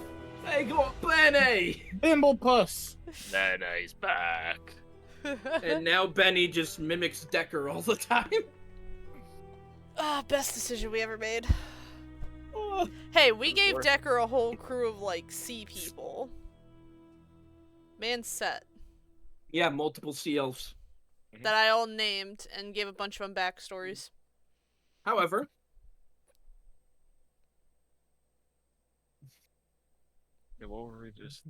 Hey, go on, Benny! Bimble puss. Nah, he's back. And now Benny just mimics Decker all the time. Ah, best decision we ever made. Oh. Hey, we gave Or- Decker a whole crew of like sea people. Man's set Yeah, multiple sea elves. that I all named and gave a bunch of them backstories. However, Yeah, what were we just?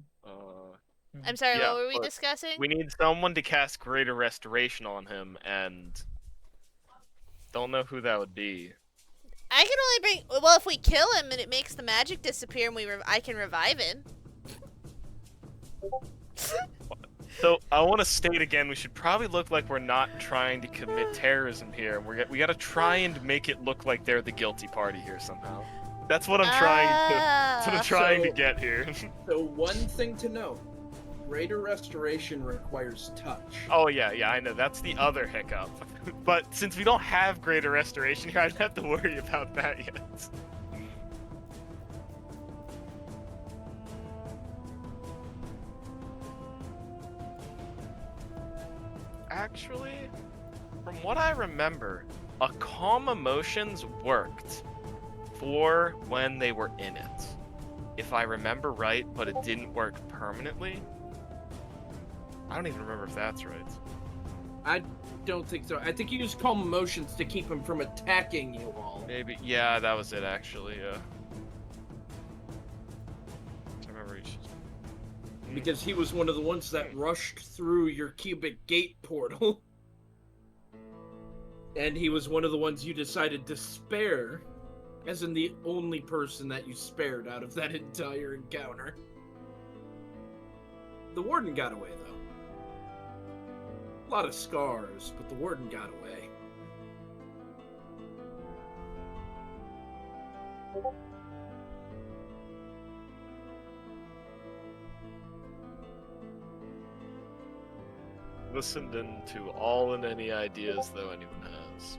I'm sorry, Yeah, what were we but discussing? We need someone to cast Greater Restoration on him, and don't know who that would be. I can only bring. Well, if we kill him and it makes the magic disappear, and I can revive him. So I want to state again, we should probably look like we're not trying to commit terrorism here. We got to try and make it look like they're the guilty party here somehow. That's what I'm trying to. That's what I'm trying to So- get here. so one thing to know. Greater Restoration requires touch. Oh yeah, I know. That's the other hiccup. But since we don't have Greater Restoration here, I don't have to worry about that yet. Actually, from what I remember, a Calm Emotions worked before when they were in it, if I remember right, but it didn't work permanently. I don't even remember if that's right. I don't think so. I think you use calm emotions to keep him from attacking you all. Maybe, yeah, that was it actually, yeah. I remember he just... Because he was one of the ones that rushed through your cubic gate portal. And he was one of the ones you decided to spare, as in the only person that you spared out of that entire encounter. The warden got away, though. A lot of scars, but the warden got away. Listened into all and any ideas, though, anyone has.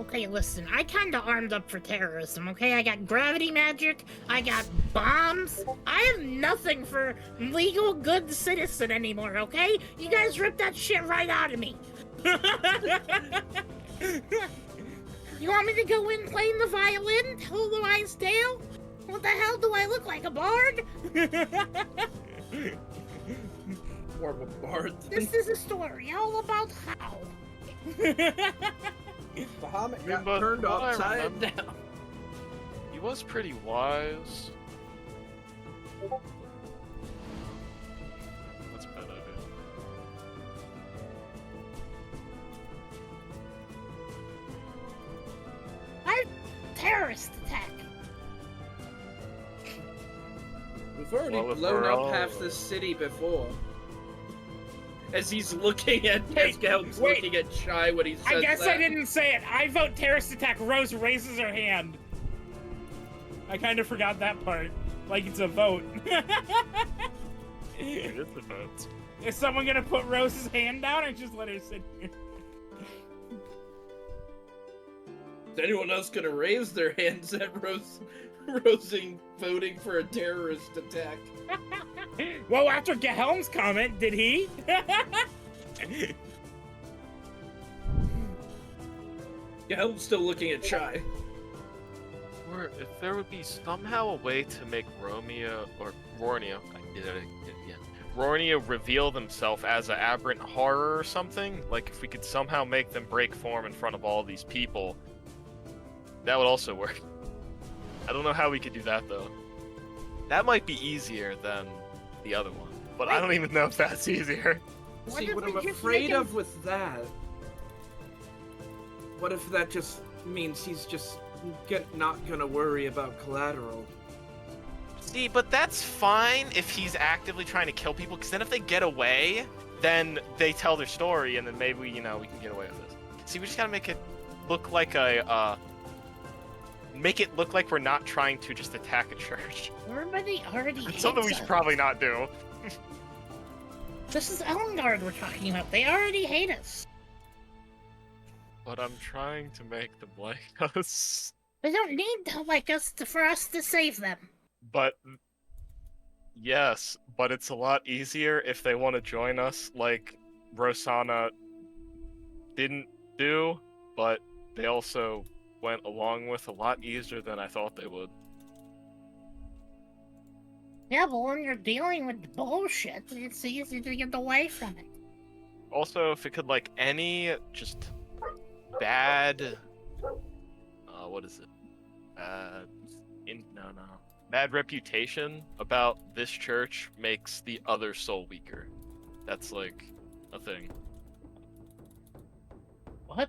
Okay, listen, I kinda armed up for terrorism, okay? I got gravity magic, I got bombs. I have nothing for legal good citizen anymore, okay? You guys ripped that shit right out of me. You want me to go in playing the violin? Tell the wise tale? What the hell, do I look like a bard? More of a bard. This is a story all about how. Bahamut Yeah, got but turned what I upside remember- down. He was pretty wise. That's a bad idea. Terrorist attack. We've already Well, if blown we're up all- half the city before. As he's looking at, Hey, as Gelb's wait. looking at Shy when he says I guess that. I didn't say it. I vote terrorist attack. Rose raises her hand. I kind of forgot that part. Like it's a vote. It is the vote. Is someone gonna put Rose's hand down or just let her sit here? Is anyone else gonna raise their hands at Rosing voting for a terrorist attack? Well, after Gehelm's comment, did he? Gelb's still looking at Shy. Or if there would be somehow a way to make Romeo or Rornia, Rornia reveal themselves as an aberrant horror or something, like if we could somehow make them break form in front of all these people, that would also work. I don't know how we could do that though. That might be easier than the other one, but I don't even know if that's easier. What See, if what we I'm just afraid make him- of with that, what if that just means he's just not gonna worry about collateral? See, but that's fine if he's actively trying to kill people, because then if they get away, then they tell their story, and then maybe, we can get away with this. See, we just gotta make it look like make it look like we're not trying to just attack a church. Everybody already It's something we hates should us. probably not do. This is Elngard we're talking about. They already hate us. But I'm trying to make them like us. They don't need to like us for us to save them. But yes, but it's a lot easier if they want to join us, like Rosanna didn't do, but they also went along with a lot easier than I thought they would. Yeah, but when you're dealing with bullshit, it's easy to get away from it. Also, if it could, like, any just bad, what is it? Bad reputation about this church makes the other soul weaker. That's like a thing. What?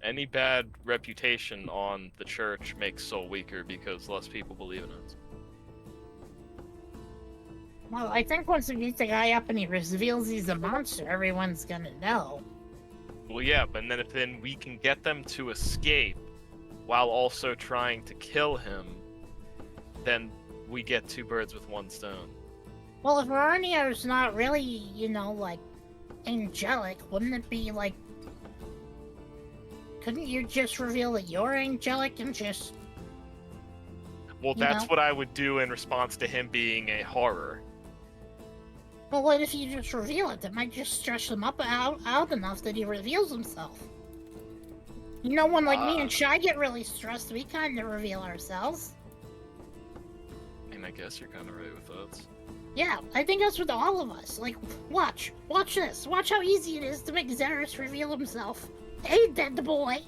Any bad reputation on the church makes soul weaker because less people believe in it. Well, I think once we beat the guy up and he reveals he's a monster, everyone's gonna know. Well, yeah, but then we can get them to escape while also trying to kill him. Then we get two birds with one stone. Well, if Rornia's not really, like, angelic, wouldn't it be, like... Couldn't you just reveal that you're angelic and just... Well, You that's know? what I would do in response to him being a horror. Well, what if you just reveal it? That might just stretch him out enough that he reveals himself. You know, one like me and Shy get really stressed. We kind of reveal ourselves. I mean, I guess you're kind of right with that. Yeah, I think that's with all of us. Like, watch this. Watch how easy it is to make Xeris reveal himself. Hey, dead boy.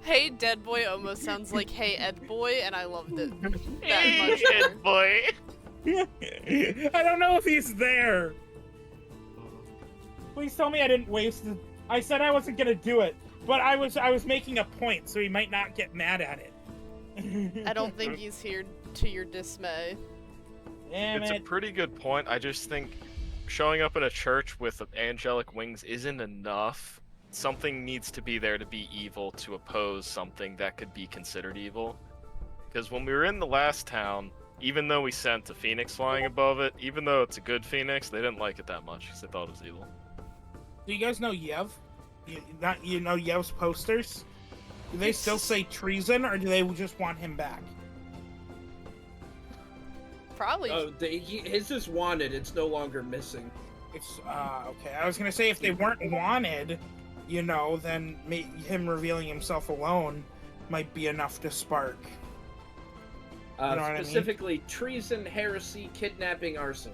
Hey, dead boy almost sounds like hey, Ed boy, and I loved it that much. Ed boy. I don't know if he's there. Please tell me I didn't waste it. I said I wasn't gonna do it, but I was making a point, so he might not get mad at it. I don't think he's here to your dismay. It's a pretty good point. I just think showing up at a church with angelic wings isn't enough. Something needs to be there to be evil to oppose something that could be considered evil. Because when we were in the last town, even though we sent a phoenix flying above it, even though it's a good phoenix, they didn't like it that much because they thought it was evil. Do you guys know Yev? You know Yev's posters? Do they still say treason, or do they just want him back? Probably. Oh, his is wanted. It's no longer missing. It's, okay. I was gonna say, if they weren't wanted, you know, then him revealing himself alone might be enough to spark. You know what I mean? Specifically, treason, heresy, kidnapping, arson.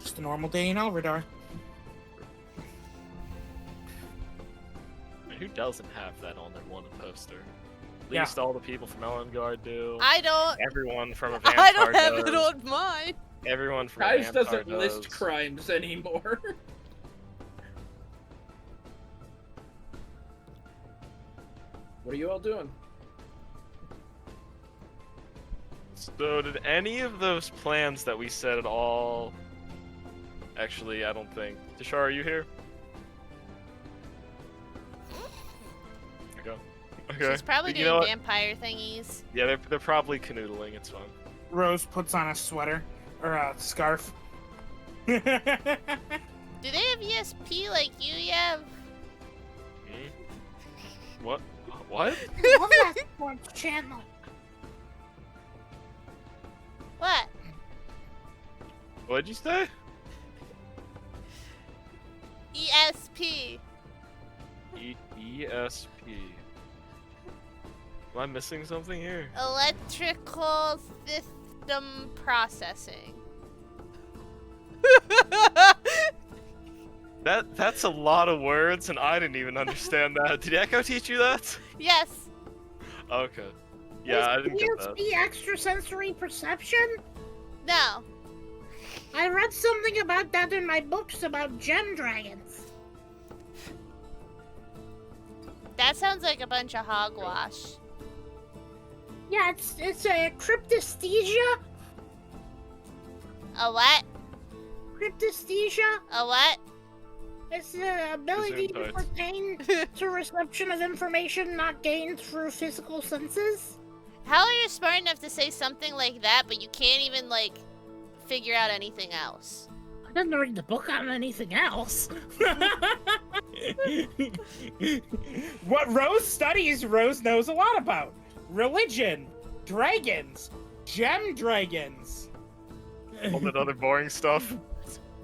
Just a normal day in Elradar. Who doesn't have that on their wanted poster? At least all the people from Elendar do. I don't. Everyone from Avantar I don't have does. it on mine. Everyone from Guys Avantar doesn't does. list crimes anymore. What are you all doing? So did any of those plans that we said at all... Actually, I don't think... Tishar, are you here? Okay. She's probably You know doing what? vampire thingies. Yeah, they're probably canoodling, it's fine. Rose puts on a sweater, or a scarf. Do they have ESP like you have? What? What? Love that sports channel. What? What'd you say? ESP. ESP. Am I missing something here? Electrical system processing. That's a lot of words, and I didn't even understand that. Did Echo teach you that? Yes. Okay. Yeah, I didn't get that. ESP extrasensory perception? No. I read something about that in my books about gem dragons. That sounds like a bunch of hogwash. Yeah, it's a cryptesthesia. A what? Cryptesthesia. A what? It's the ability to Gesundheit. pertain to reception of information not gained through physical senses. How are you smart enough to say something like that, but you can't even, like, figure out anything else? I didn't read the book on anything else. What Rose studies, Rose knows a lot about. Religion, dragons, gem dragons. All that other boring stuff.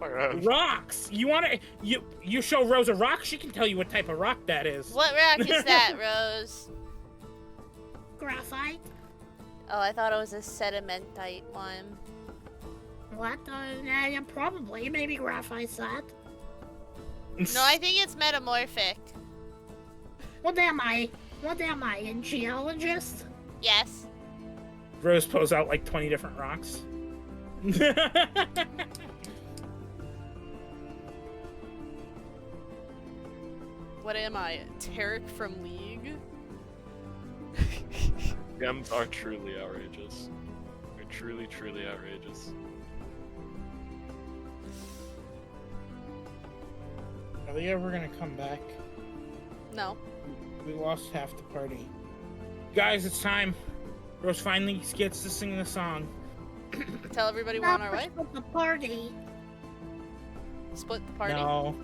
Alright. Rocks. You show Rose a rock, she can tell you what type of rock that is. What rock is that, Rose? Graphite. Oh, I thought it was a sedimentite one. What? Yeah, probably. Maybe graphite's that. No, I think it's metamorphic. What am I? What am I, a geologist? Yes. Rose pulls out like 20 different rocks. What am I? Tarek from League? Gems are truly outrageous. They're truly, truly outrageous. Are they ever gonna come back? No. We lost half the party. Guys, it's time. Rose finally gets to sing the song. Tell everybody we're on our way. Split the party. Split the party. No.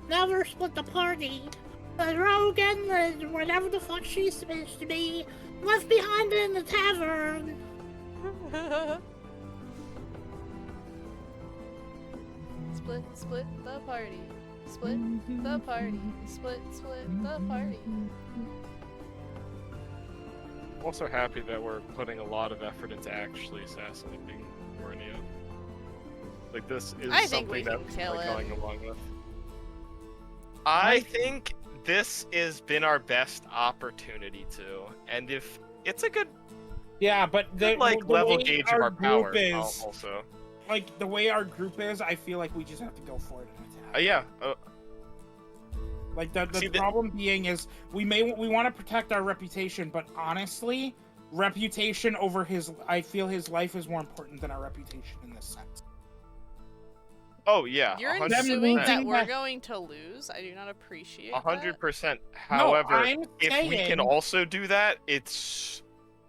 Never split the party. Rogan, whatever the fuck she's supposed to be, left behind in the tavern. Split the party. Split the party. Split the party. I'm also happy that we're putting a lot of effort into actually assassinating Borneo. Like, this is I think we something can that kill we're going him. along with. I think this has been our best opportunity to, and if it's a good, Yeah, but the level way gauge of our our power group is, also. like the way our group is, I feel like we just have to go for it and attack. Yeah. Like the See, problem being is we want to protect our reputation, but honestly, reputation over I feel his life is more important than our reputation in this sense. Oh yeah. You're 100%. assuming that losing we're that- going to lose. I do not appreciate that. 100%. No, However, I'm if we can saying also do that, it's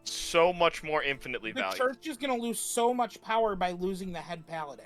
so much more infinitely the valuable. church is going to lose so much power by losing the head paladin.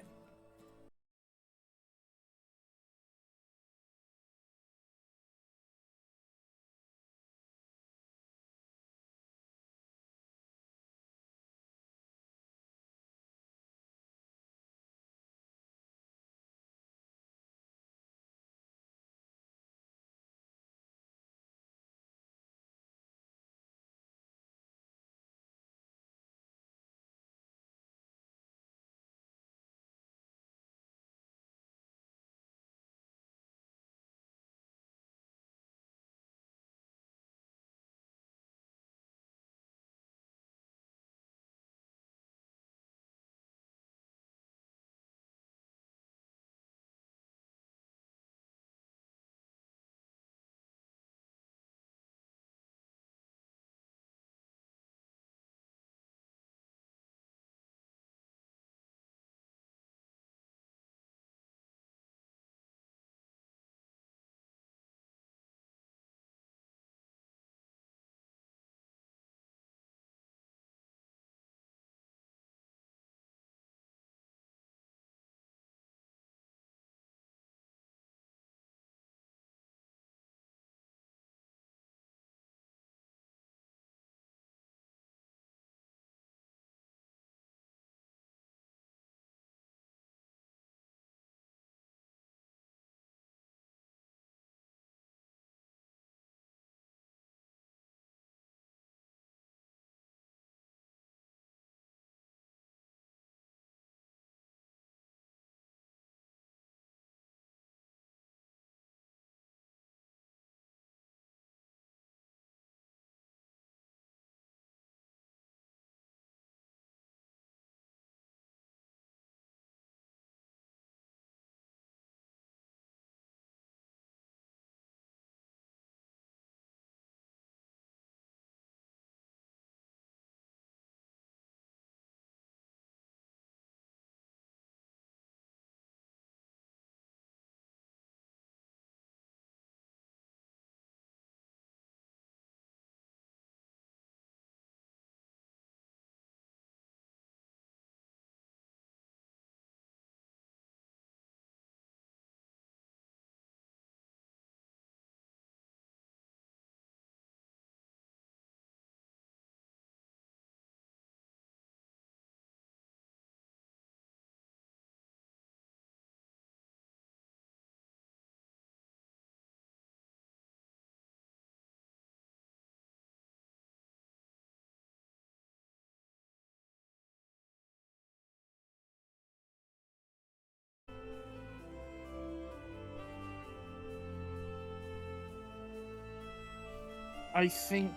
I think,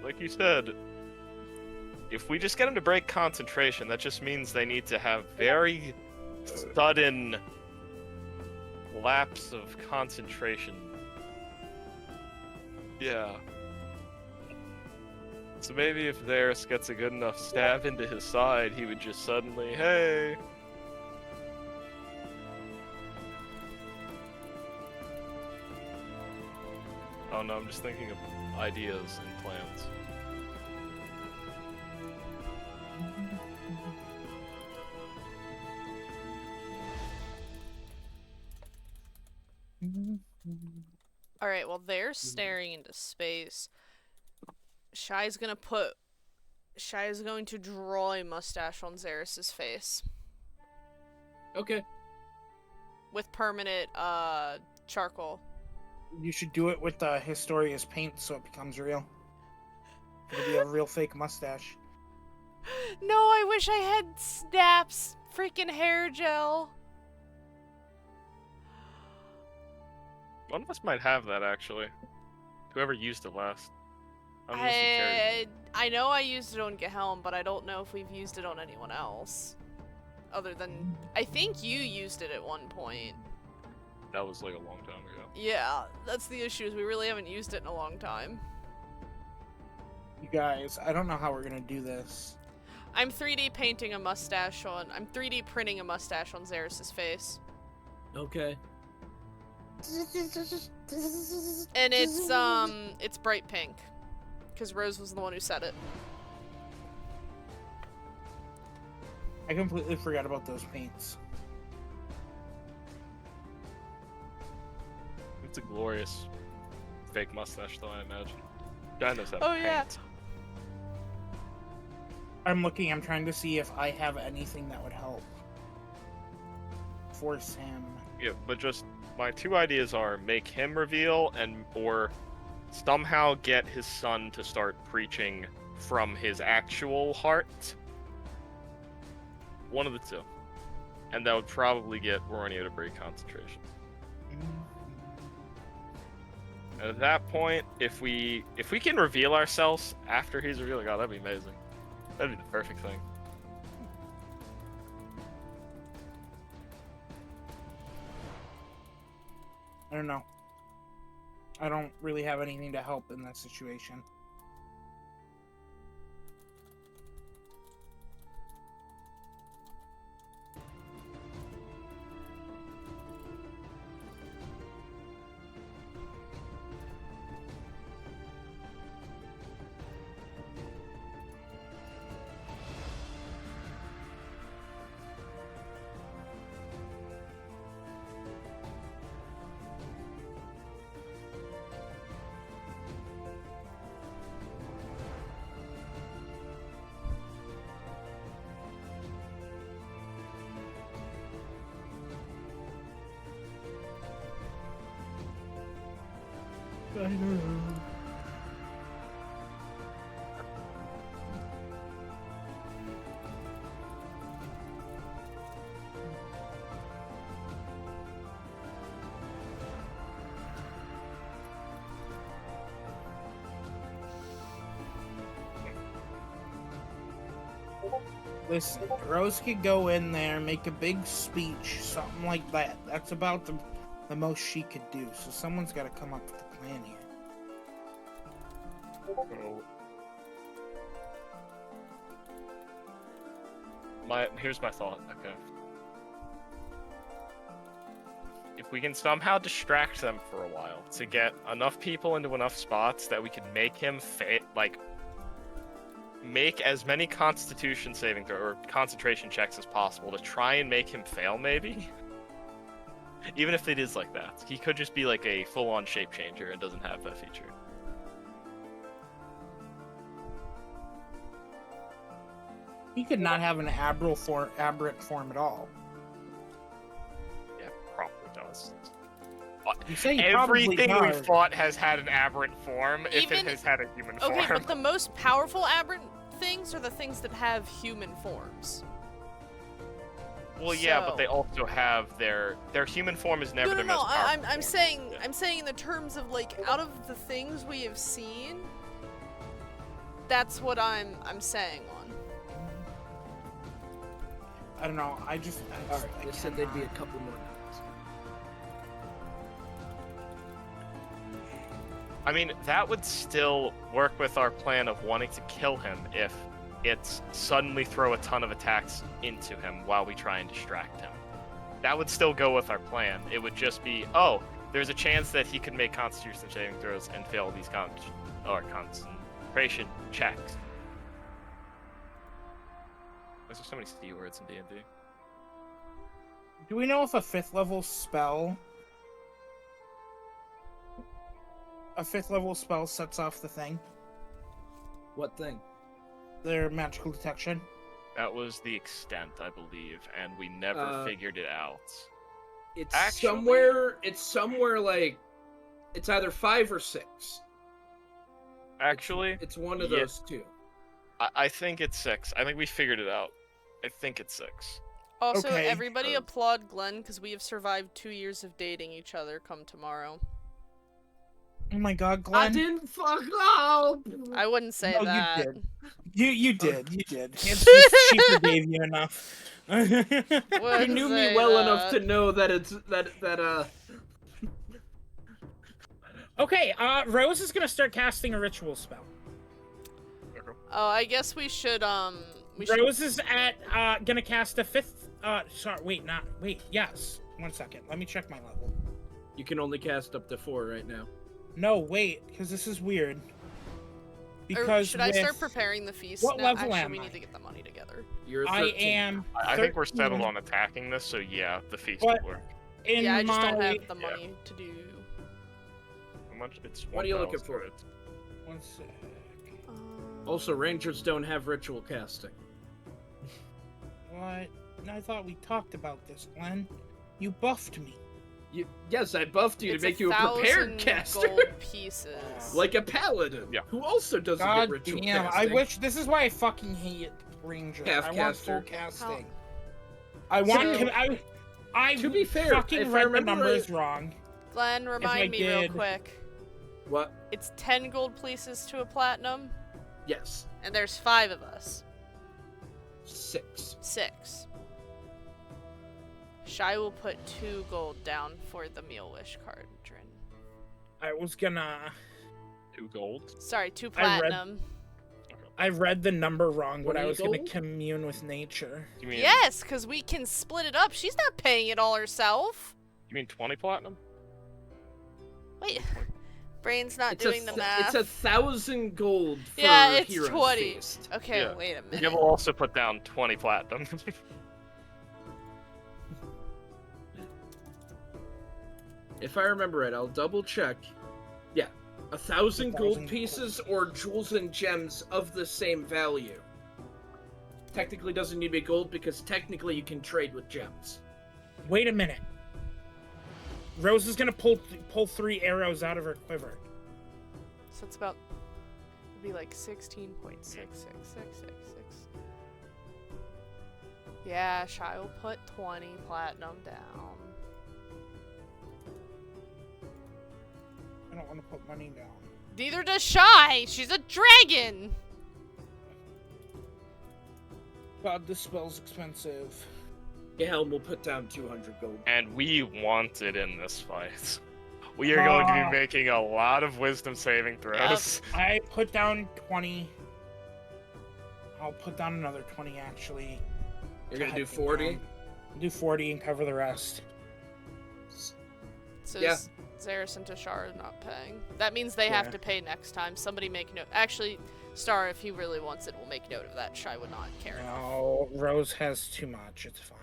Like you said, if we just get them to break concentration, that just means they need to have very sudden lapse of concentration. Yeah. So maybe if Varys gets a good enough stab into his side, he would just suddenly, hey. Oh no, I'm just thinking of ideas and plans. Alright, well, they're staring into space. Shy's going to draw a mustache on Xeris' face. Okay. With permanent, charcoal. You should do it with Historia's paint so it becomes real. It'll be a real fake mustache. No, I wish I had Snap's freaking hair gel. One of us might have that, actually. Whoever used it last. I'm gonna see Carrie. I know I used it on Gehelm, but I don't know if we've used it on anyone else. Other than... I think you used it at one point. That was like a long time ago. Yeah, that's the issue, is we really haven't used it in a long time. You guys, I don't know how we're gonna do this. I'm 3D painting a mustache on... I'm 3D printing a mustache on Xeris' face. Okay. And it's bright pink. Because Rose was the one who said it. I completely forgot about those paints. It's a glorious fake mustache, though, I imagine. Guy knows how to Oh, paint. yeah. I'm trying to see if I have anything that would help. Force him. Yeah, but just my two ideas are make him reveal or somehow get his son to start preaching from his actual heart. One of the two. And that would probably get Roranio to break concentration. And at that point, if we can reveal ourselves after he's revealed, God, that'd be amazing. That'd be the perfect thing. I don't know. I don't really have anything to help in that situation. I know. Listen, Rose could go in there, make a big speech, something like that. That's about the most she could do. So someone's got to come up with a plan here. Here's my thought. Okay. If we can somehow distract them for a while to get enough people into enough spots that we can make him make as many Constitution saving throw or concentration checks as possible to try and make him fail, maybe. Even if it is like that, he could just be like a full-on shape changer and doesn't have that feature. He could not have an aberrant form at all. Yeah, probably does. You say he Everything probably we've does. fought has had an aberrant form if Even- it has had a human form. Okay, but the most powerful aberrant things are the things that have human forms. Well, yeah, So- but they also have their human form is never No, their no, no. most powerful I'm form. saying Yeah. I'm saying in the terms of like out of the things we have seen, that's what I'm saying on. I don't know. I Alright, they said they'd be a couple more nights. I mean, that would still work with our plan of wanting to kill him if it's suddenly throw a ton of attacks into him while we try and distract him. That would still go with our plan. It would just be, oh, there's a chance that he could make Constitution saving throws and fail these concentration checks. There's so many C words in D&D. Do we know if a 5th level spell A 5th level spell sets off the thing. What thing? Their magical detection. That was the extent, I believe, and we never figured it out. It's Actually- somewhere like, it's either 5 or 6. Actually, It's one of yeah. those two. I think it's 6. I think we figured it out. I think it's 6. Also, Okay. everybody applaud Glenn because we have survived 2 years of dating each other come tomorrow. Oh my god, I Glenn. didn't fuck up! I wouldn't say No, that. you did. You did. It's just she forgave you enough. You Wouldn't knew say me well enough that. to know that it's Okay, Rose is gonna start casting a ritual spell. Oh, I guess we should Rose is at gonna cast a 5th. Yes. 1 second. Let me check my level. You can only cast up to 4 right now. No, wait, because this is weird. Or Because should I start with- preparing the feast What now? level Actually, am we I? need to get the money together. You're I 13. am. I think we're 13. settled on attacking this, so yeah, the feast But- will work. In Yeah, I just don't my- have the money to do. How much? It's What are you looking 1,000. for? 1 sec. Also, rangers don't have ritual casting. What? I thought we talked about this, Glenn. You buffed me. Yes, I buffed you It's to make you a prepared 1,000 caster. gold pieces. Like a paladin, Yeah. who also doesn't God get ritual damn! casting. I wish. This is why I fucking hate Ranger. Half I want full caster. casting. I want. So- I To be fair, fucking if I read the remember numbers wrong. Glenn, I remind me real did- quick. What? It's 10 gold pieces to a platinum, Yes. and there's 5 of us. 6. 6. Shy will put 2 gold down for the meal wish cauldron. I was gonna. 2 gold. Sorry, 2 I read- platinum. I read the number wrong, but I 20 was gonna gold? commune with nature. You mean? Yes, because we can split it up. She's not paying it all herself. You mean 20 platinum? Wait. Brain's not doing the math. It's 1,000 gold for Yeah, it's Hero's 20. Feast. Okay, Yeah. wait a minute. You will also put down 20 platinum. If I remember right, I'll double check. Yeah, 1,000 gold 1,000 pieces or jewels and gems of the same value. Technically doesn't need to be gold because technically you can trade with gems. Wait a minute. Rose is gonna pull 3 arrows out of her quiver. So it's about, it'd be like 16.66666. Yeah, Shy will put 20 platinum down. I don't want to put money down. Neither does Shy. She's a dragon. God, this spell's expensive. Helm will put down 200 gold. And we want it in this fight. We are going to be making a lot of wisdom saving throws. I put down 20. I'll put down another 20 actually. You're gonna God do damn. 40? Do 40 and cover the rest. So Yeah. Zaris and Tashar are not paying. That means they have Yeah. to pay next time. Somebody make note. Actually, Star, if he really wants it, will make note of that. Shy would not care enough. No, Rose has too much. It's fine.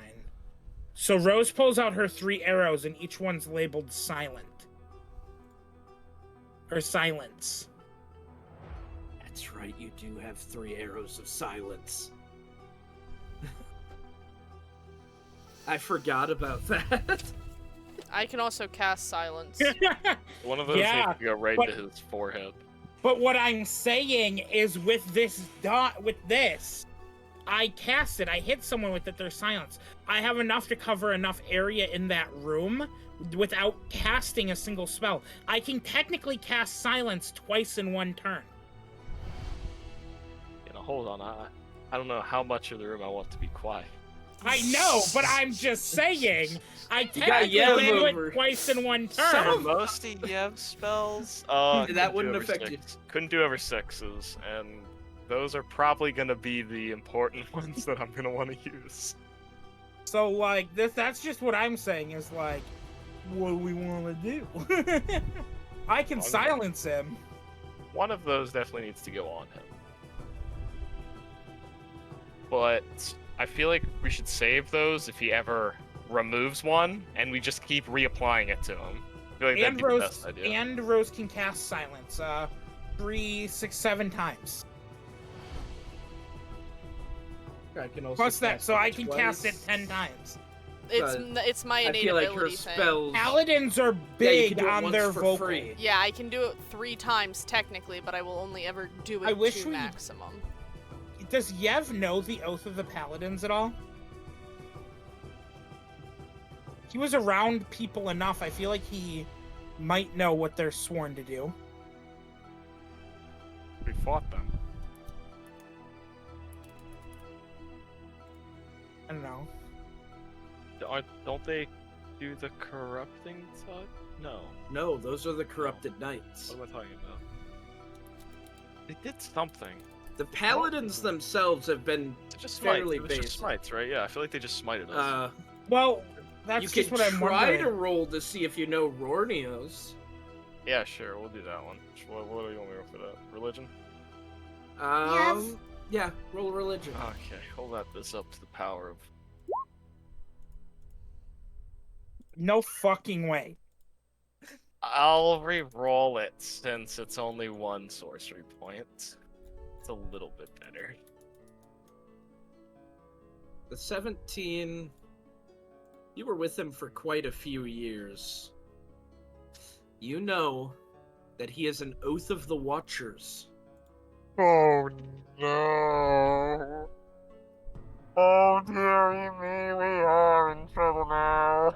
So Rose pulls out her 3 arrows and each one's labeled silent. Or silence. That's right, you do have 3 arrows of silence. I forgot about that. I can also cast silence. One of those Yeah, needs to go right but- to his forehead. But what I'm saying is with this I cast it. I hit someone with it, they're silence. I have enough to cover enough area in that room without casting a single spell. I can technically cast silence twice in one turn. You know, hold on. I don't know how much of the room I want to be quiet. I know, but I'm just saying. I got technically Yev can do over. it twice in one For turn. most of Yev spells, That couldn't wouldn't do over affect you. 6. Couldn't do over 6s, and those are probably gonna be the important ones that I'm gonna want to use. So like that's just what I'm saying is like, what do we want to do? I can Okay. silence him. One of those definitely needs to go on him. But I feel like we should save those if he ever removes one, and we just keep reapplying it to him. feel like that'd And be the Rose best idea. and Rose can cast silence. 3, 6, 7 times. I can also Plus that, cast so it I can cast it twice. 10 times. It's my I innate feel like her ability thing. spells. Paladins are Yeah, you big can do it on once their for vocal. free. Yeah, I can do it 3 times technically, but I will only ever do it I wish 2 we- maximum. Does Yev know the Oath of the Paladins at all? He was around people enough. I feel like he might know what they're sworn to do. We fought them. I don't know. Don't they do the corrupting side? No. No, those are the corrupted knights. What am I talking about? They did something. The paladins themselves have been It's just fairly smites. It was just basic. smites, right? Yeah, I feel like they just smited us. Well, that's You just can what I'm try wondering. to roll to see if you know Rornios. Yeah, sure, we'll do that one. What do you want me to roll for that? Religion? Yeah, roll religion. Okay, hold this up to the power of... No fucking way. I'll re-roll it since it's only 1 sorcery point. It's a little bit better. The 17. You were with him for quite a few years. You know that he is an Oath of the Watchers. Oh no. Oh dearie me, we are in trouble now.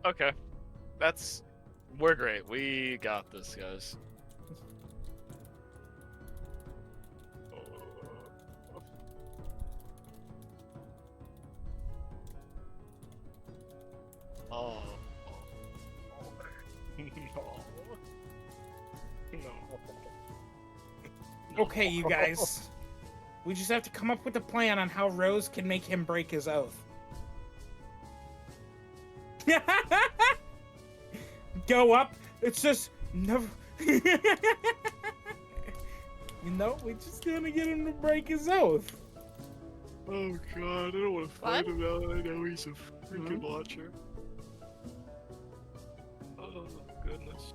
Okay. We're great. We got this, guys. Oh. No. Okay, you guys. We just have to come up with a plan on how Rose can make him break his oath. Go up. It's just never. You know, we just gotta get him to break his oath. Oh god, I don't want to fight him now that I know he's a freaking Hmm? watcher. Oh goodness.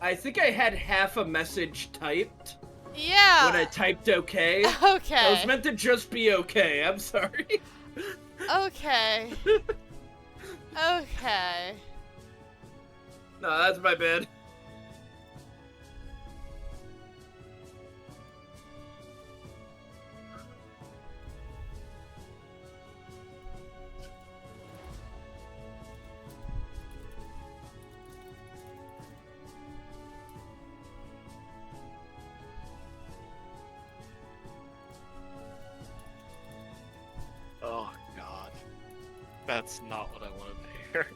I think I had half a message typed Yeah. when I typed okay. Okay. I was meant to just be okay. I'm sorry. Okay. Okay. No, that's my bad. Oh god. That's not what I wanted to hear.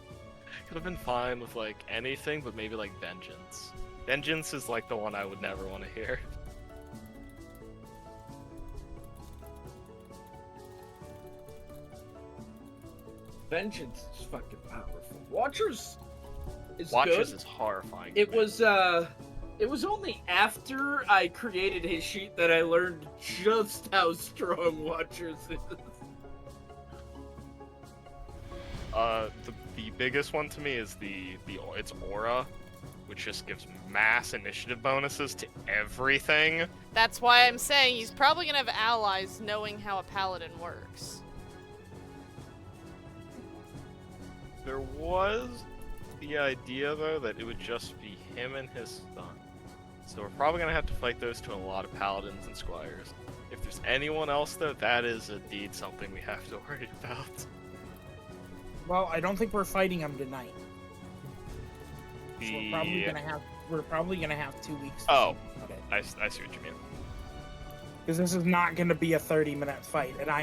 Could have been fine with like anything, but maybe like vengeance. Vengeance is like the one I would never want to hear. Vengeance is fucking powerful. Watchers is Watchers good. is horrifying. It was only after I created his sheet that I learned just how strong Watchers is. The biggest one to me is its aura, which just gives mass initiative bonuses to everything. That's why I'm saying he's probably gonna have allies knowing how a paladin works. There was the idea though that it would just be him and his son. So we're probably gonna have to fight those two and a lot of paladins and squires. If there's anyone else though, that is indeed something we have to worry about. Well, I don't think we're fighting him tonight. So we're probably gonna have 2 weeks. Oh, Okay. I see what you mean. Because this is not gonna be a 30-minute fight, and I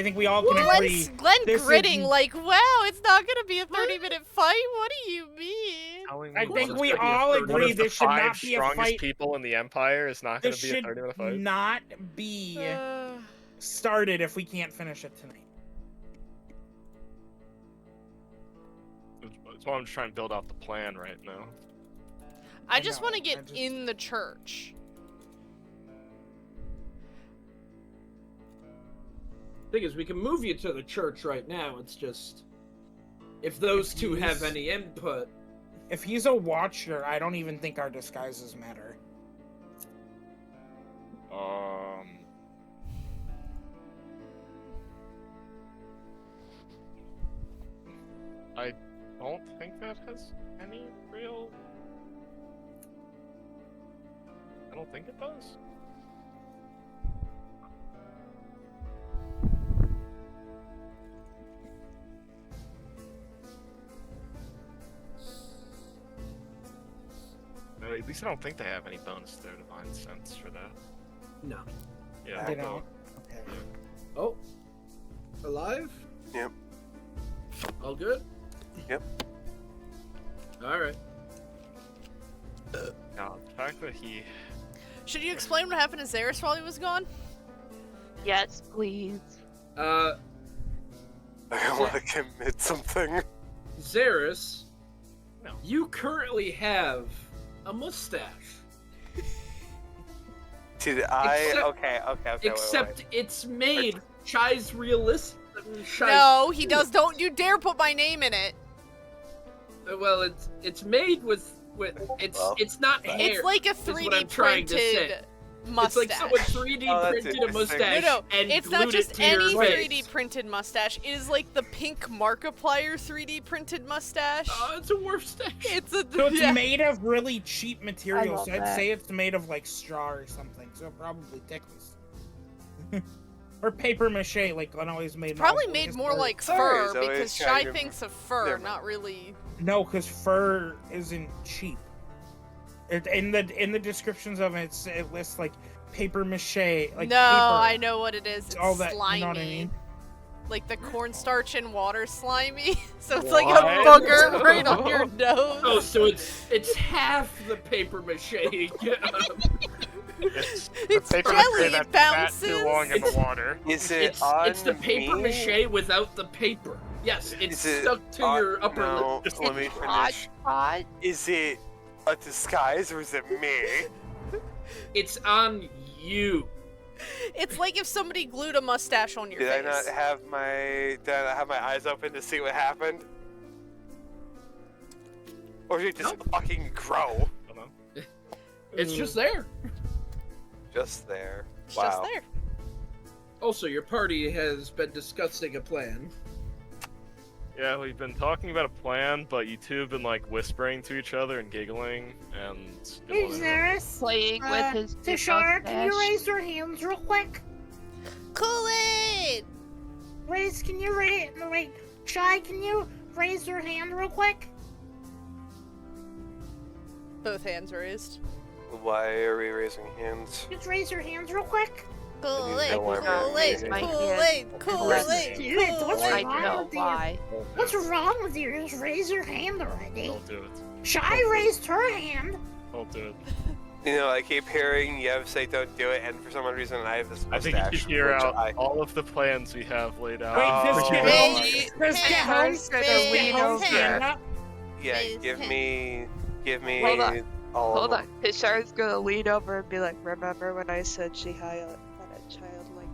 think we all can agree. Glenn this gritting is- like, wow, it's not gonna be a 30-minute fight? What do you mean? I think it's we gonna be a all 30 One agree of the this should 5 not be a strongest fight. people in the Empire is not going This to be a should 30-minute fight. not be started if we can't finish it tonight. That's why I'm just trying to build out the plan right now. I just know, want to I get just- in the church. Thing is, we can move you to the church right now. It's just if those two have any input. If he's a watcher, I don't even think our disguises matter. I don't think that has any real... I don't think it does. At least I don't think they have any bonus to their divine sense for that. No. Yeah. They don't. Okay. Oh. Alive? Yep. All good? Yep. Alright. Now, the fact that he... Should you explain what happened to Xeris while he was gone? Yes, please. I want to commit something. Xeris, No. you currently have a mustache. Did I? Except- Okay. Except wait. it's made Shy's realistic. No, he does. Don't you dare put my name in it. Well, it's made with it's not hair. It's like a is what 3D I'm trying to say. printed mustache. It's like someone 3D Oh, that's printed a interesting. mustache No, and it's glued not just it to any your 3D face. printed mustache. It is like the pink Markiplier 3D printed mustache. It's a worse stash. It's a So it's yeah. made of really cheap materials. love So I'd that. say it's made of like straw or something. So it probably tickles. Or paper mache, like Glenn always made. Probably mine. made It's more fur. like Sorry, fur Zoe, because trying Shy to- thinks of fur, Never mind. not really. No, because fur isn't cheap. In the descriptions of it, it lists like paper mache, like no, paper. I know what it is. It's all that. slimy. You know what I mean? Like the cornstarch and water slimy. So it's like a What? booger right on your nose. Oh, so it's half the paper mache. It's paper jelly, mache it that's sat too long in bounces. the water. Is it it's on the paper me? mache without the paper. Yes, it's Is it stuck to on- your upper lip. no, let me finish. Hodgepodge. Is it a disguise or is it me? It's on you. It's like if somebody glued a mustache on your Did I face. not have my eyes open to see what happened? Or did it just fucking grow? I don't know. It's just there. Just there. It's Wow. just there. Also, your party has been discussing a plan. Yeah, we've been talking about a plan, but you two have been like whispering to each other and giggling and... Hey, Xeris. Playing with his Tashara, can you mustache. raise your hands real quick? Kool-Aid! Can you raise... No, wait. Shy, can you raise your hand real quick? Both hands raised. Why are we raising hands? Just raise your hands real quick. Kool-Aid, know why I'm Kool-Aid, raising my Kool-Aid, hand. Kool-Aid, Damn it, what's I Kool-Aid. wrong know with you? why. What's wrong with you? Just raise your hand already. Don't do it. Shy raised her hand. Don't do it. You know, I keep hearing Yev say don't do it, and for some reason I have this I mustache. think you should hear which out I- all of the plans we have laid out. Wait, does Oh. Cahoon- does Hey, Cahoon hey, stand hey, up? Yeah, Raise give hand. me Hold on. all Hold of on. Tishar's gonna lean over and be like, remember when I said she had a childlike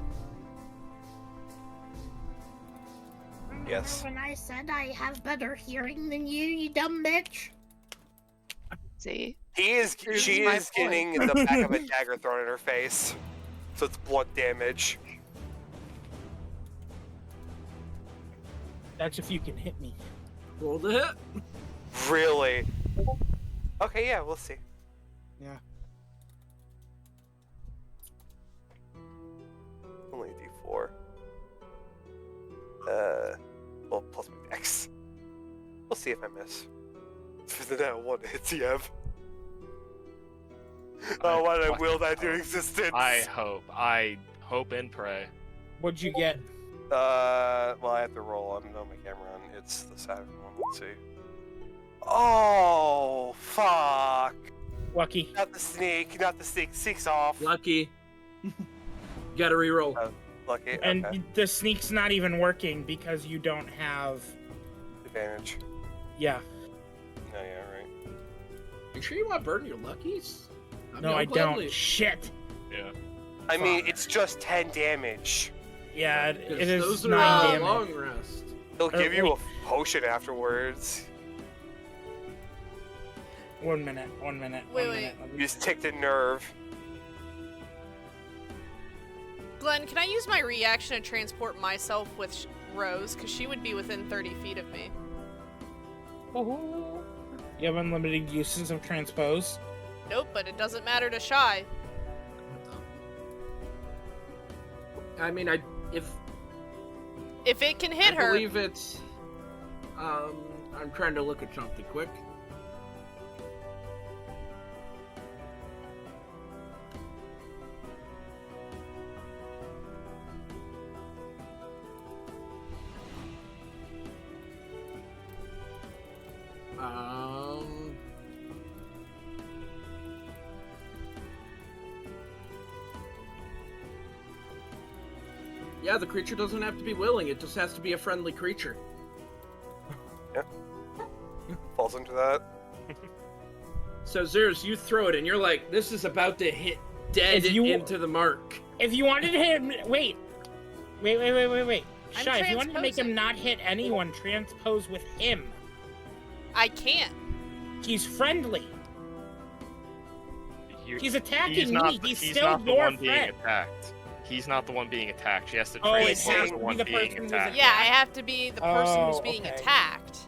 mind? Yes. When I said I have better hearing than you dumb bitch. See? She is my getting the back of a dagger thrown in her face, so it's blood damage. That's if you can hit me. Roll the hit. Really? Okay, yeah, we'll see. Yeah. Only a D4. Well, plus my dex. We'll see if I miss. For the now one hits Yev. Oh, why did I will that into existence? I hope and pray. What'd you get? Well, I have to roll. I don't know my camera on. It's the Saturn one. Let's see. Oh, fuck. Lucky. Not the sneak. Not the sneak. Sneak's off. Lucky. Gotta reroll. Lucky. And Okay. the sneak's not even working because you don't have. Advantage. Yeah. No, yeah, right. You sure you want to burn your luckies? No, I don't. Shit. Yeah. I mean, Fuck. it's just 10 damage. Yeah, it is those 9 are damage. long rest. He'll give you a potion afterwards. 1 minute. 1 minute. Wait, 1 wait. minute. You just ticked a nerve. Glenn, can I use my reaction to transport myself with Rose? Because she would be within 30 feet of me. You have unlimited uses of transpose. Nope, but it doesn't matter to Shy. I mean, if it can hit I her. believe it's. I'm trying to look at something quick. Yeah, the creature doesn't have to be willing, it just has to be a friendly creature. Yeah. Falls into that. So, Zeus, you throw it and you're like, this is about to hit dead into the mark. If you wanted him... Wait. I'm Shy, if you wanted to make him transposing. not hit anyone, transpose with him. I can't. He's friendly. He's attacking He's me. not, He's he's still not the your one being friend. attacked. He's not the one being attacked. She has to Oh, it transpose has the to be one the being person who's attacked. Yeah, I have to be the person who's being okay. attacked.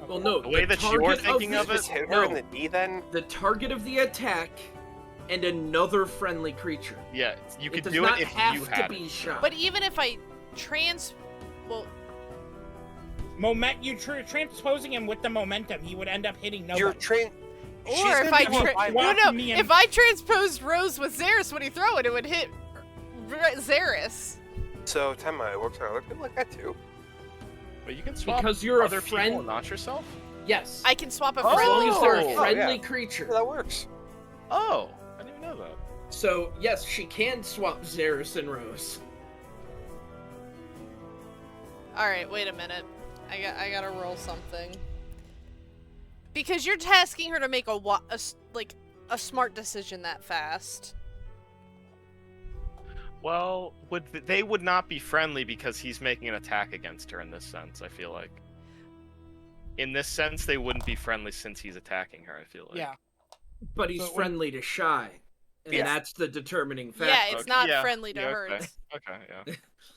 Well, no, The way that you're target thinking of Just it, hit her in the knee then? The target of the attack and another friendly creature. yeah, you It could does do not it if have you to had be it. shot. But even if I well, You transposing him with the momentum, he would end up hitting nobody. You're trained. or if I me if I transposed Rose with Xeris when he throw it, it would hit Xeris. So, Tenma, it works on other people like that too? But you can swap Because you're a other people, friend- not yourself. Yes. I can swap a Oh! As long friendly as they're a Oh, friendly yeah. creature. Yeah, that works. Oh, I didn't even know that. So, yes, she can swap Xeris and Rose. All right, wait a minute. I gotta roll something. Because you're tasking her to make a smart decision that fast. Well, they would not be friendly because he's making an attack against her in this sense, I feel like. In this sense, they wouldn't be friendly since he's attacking her, I feel like. Yeah. But he's So friendly to Shy. And Yeah. that's the determining factor. Yeah, it's not Yeah, friendly to yeah, her. Okay, okay, yeah.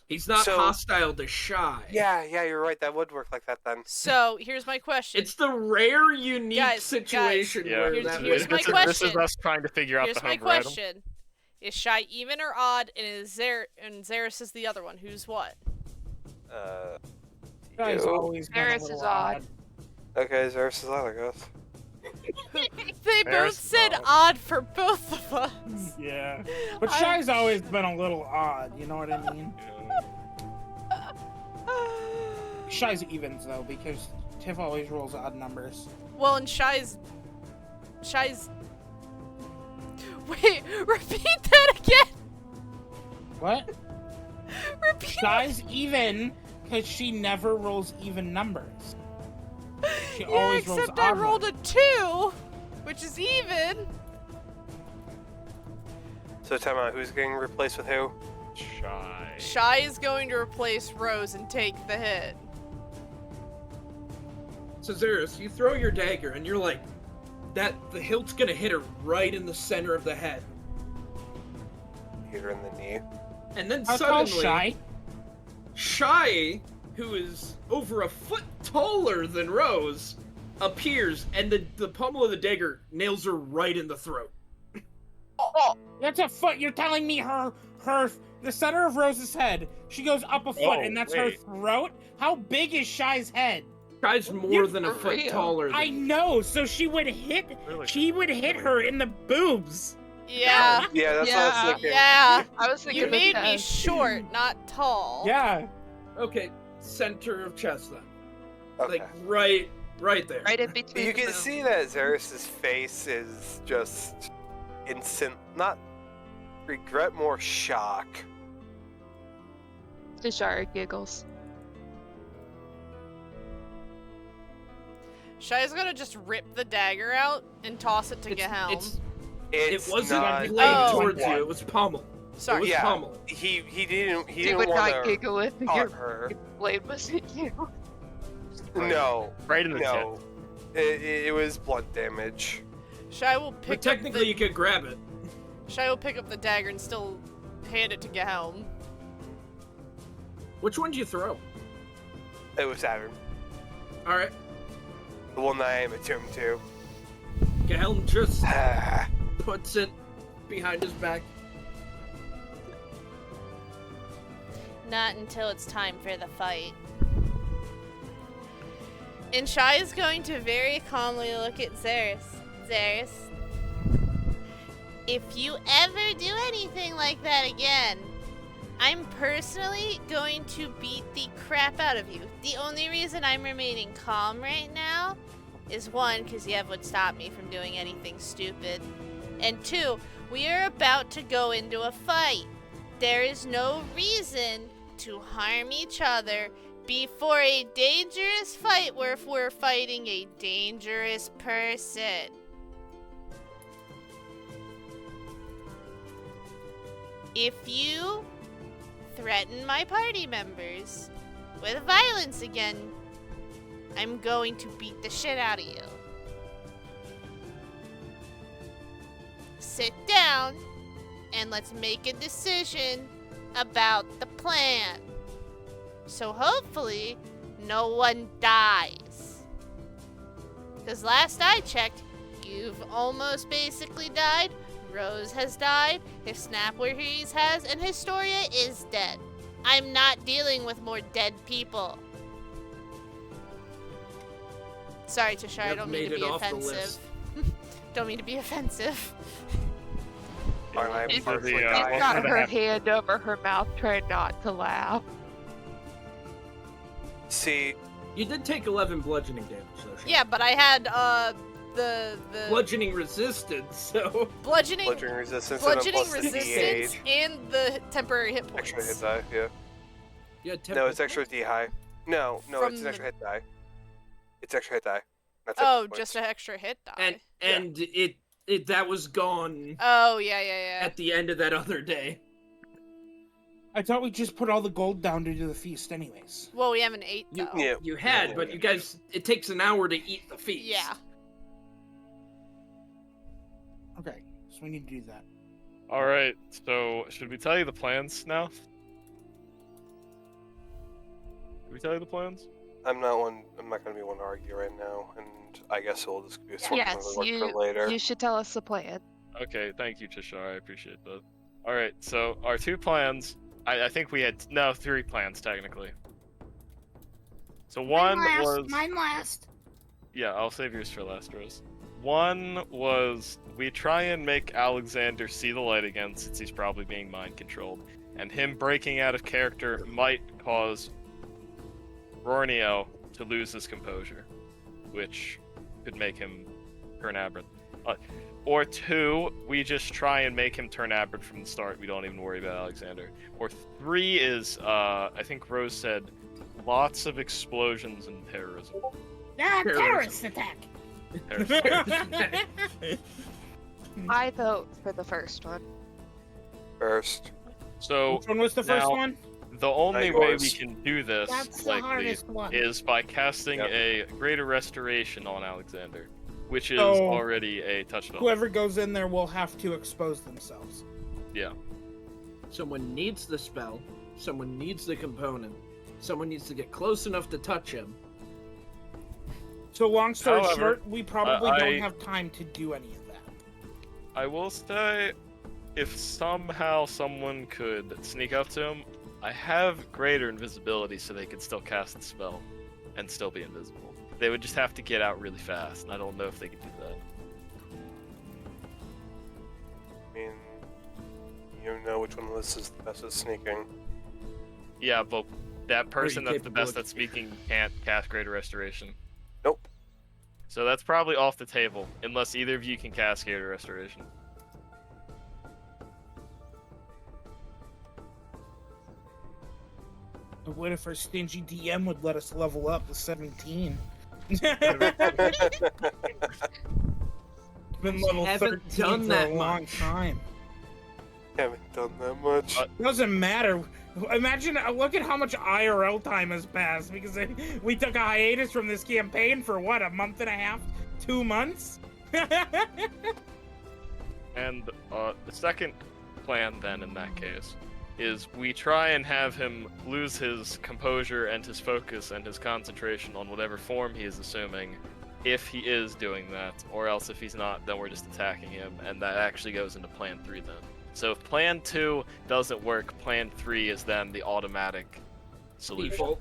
He's not So- hostile to Shy. Yeah, you're right. That would work like that then. So here's my question. It's the rare, unique Guys, situation Yeah, where Here's- that here's would- my This is question. us trying to figure out Here's the my Humber item. question: is Shy even or odd, and Xeris is the other one? Who's what? Guy's You. always been a Xeris little is odd. Okay, Xeris is out, I guess. They both There's said odd. odd for both of us. Yeah. But I- Shy's always been a little odd, you know what I mean? Shy's evens, though, because Tiff always rolls odd numbers. Well, and Shy's. Wait, repeat that again. What? Repeat. Shy's even, because she never rolls even numbers. She Yeah, always rolls except I odd rolled ones. a 2, which is even. So, Tenma, who's getting replaced with who? Shy. Shy is going to replace Rose and take the hit. So, Xeris, you throw your dagger and you're like, the hilt's gonna hit her right in the center of the head. Hit her in the knee. And then I'll call suddenly, Shy. Shy, who is over a foot taller than Rose, appears, and the pommel of the dagger nails her right in the throat. That's a foot. You're telling me the center of Rose's head, she goes up a foot, Oh, and that's wait. her throat? How big is Shy's head? Shy's more You're than a for foot real. taller than I know, so she would hit her in the boobs. Yeah. Yeah, that's what I was thinking. Yeah. I was thinking You the made me chest. short, not tall. Yeah. Okay, center of chest then. Okay. Like, right there. Right in between. You the can boobs. see that Xeris' face is just not regret, more shock. Deshara giggles. Shy's gonna just rip the dagger out and toss it to Gehelm. It It's wasn't not. blade Oh. towards you, it was pommel. Sorry. It was Yeah. Pommel. He didn't You would want not to giggle if hurt your her. blade was at you. No. Right in the No. It was blunt damage. Shai will But pick technically, up you could grab it. Shai will pick up the dagger and still hand it to Gahelm. Which one do you throw? It was Saturn. All right. The one that I am attuned to. Gahelm just Ah. puts it behind his back. Not until it's time for the fight. And Shai is going to very calmly look at Zaris. Zaris, if you ever do anything like that again, I'm personally going to beat the crap out of you. The only reason I'm remaining calm right now is one, because Yev would stop me from doing anything stupid. And two, we are about to go into a fight. There is no reason to harm each other before a dangerous fight where if we're fighting a dangerous person. If you threaten my party members with violence again, I'm going to beat the shit out of you. Sit down and let's make a decision about the plan. So hopefully, no one dies. Because last I checked, you've almost basically died. Rose has died, if Snapwerhees has, and Historia is dead. I'm not dealing with more dead people. Sorry, Tashar, I You've don't mean made to be it off the offensive. list. Don't mean to be offensive. I'm She's partially the, dying. got gonna her have- hand over her mouth, trying not to laugh. See, You did take 11 bludgeoning damage, though. Shai. Yeah, but I had the Bludgeoning resistance, so bludgeoning bludgeoning resistance and then bludgeoning plus the resistance D8. and the temporary hit points. Extra hit die, yeah. yeah. No, it's extra D high. No, From it's an the- extra hit die. It's extra hit die. That's Oh, extra just points. an extra hit die. And it that was gone Oh, yeah. at the end of that other day. I thought we just put all the gold down to do the feast, anyways. Well, we haven't ate You, though. Yeah. you had, but you guys, it takes an hour to eat the feast. Yeah. Okay, so we need to do that. All right. So should we tell you the plans now? Should we tell you the plans? I'm not gonna be one to argue right now, and I guess we'll just be something Yes, to work for later. you should tell us the plan. Okay. Thank you, Tashar. I appreciate that. All right. So our two plans. I think we had three plans technically. So one was Mine last. yeah. I'll save yours for last, Rose. One was we try and make Alexander see the light again, since he's probably being mind controlled, and him breaking out of character might cause Rornio to lose his composure, which could make him turn aberrant. Or two, we just try and make him turn aberrant from the start. We don't even worry about Alexander. Or three is, I think Rose said, lots of explosions and terrorism. Terrorist attack. I vote for the first one. First, So Which one was the first now- one? the only Not way yours. we can do this That's the likely hardest one. is by casting Yep. a greater restoration on Alexander, which is So, already a touchdown. Whoever goes in there will have to expose themselves. Yeah. Someone needs the spell. Someone needs the component. Someone needs to get close enough to touch him. So long story However, short, we probably I- don't have time to do any of that. I will say, if somehow someone could sneak up to him, I have greater invisibility so they could still cast the spell and still be invisible. They would just have to get out really fast, and I don't know if they could do that. I mean, you know which one of this is the best at sneaking. Yeah, but that person that's the capable best of- at speaking can't cast Greater Restoration. Nope. So that's probably off the table, unless either of you can cast Greater Restoration. But what if our stingy DM would let us level up to 17? Been level Haven't 13 done for that a long much. time. Haven't done that much. Doesn't matter. Imagine, look at how much IRL time has passed because we took a hiatus from this campaign for what, a month and a half? 2 months? And the second plan then in that case is we try and have him lose his composure and his focus and his concentration on whatever form he is assuming, if he is doing that, or else if he's not, then we're just attacking him, and that actually goes into plan 3 then. So if plan 2 doesn't work, plan 3 is then the automatic solution. Default.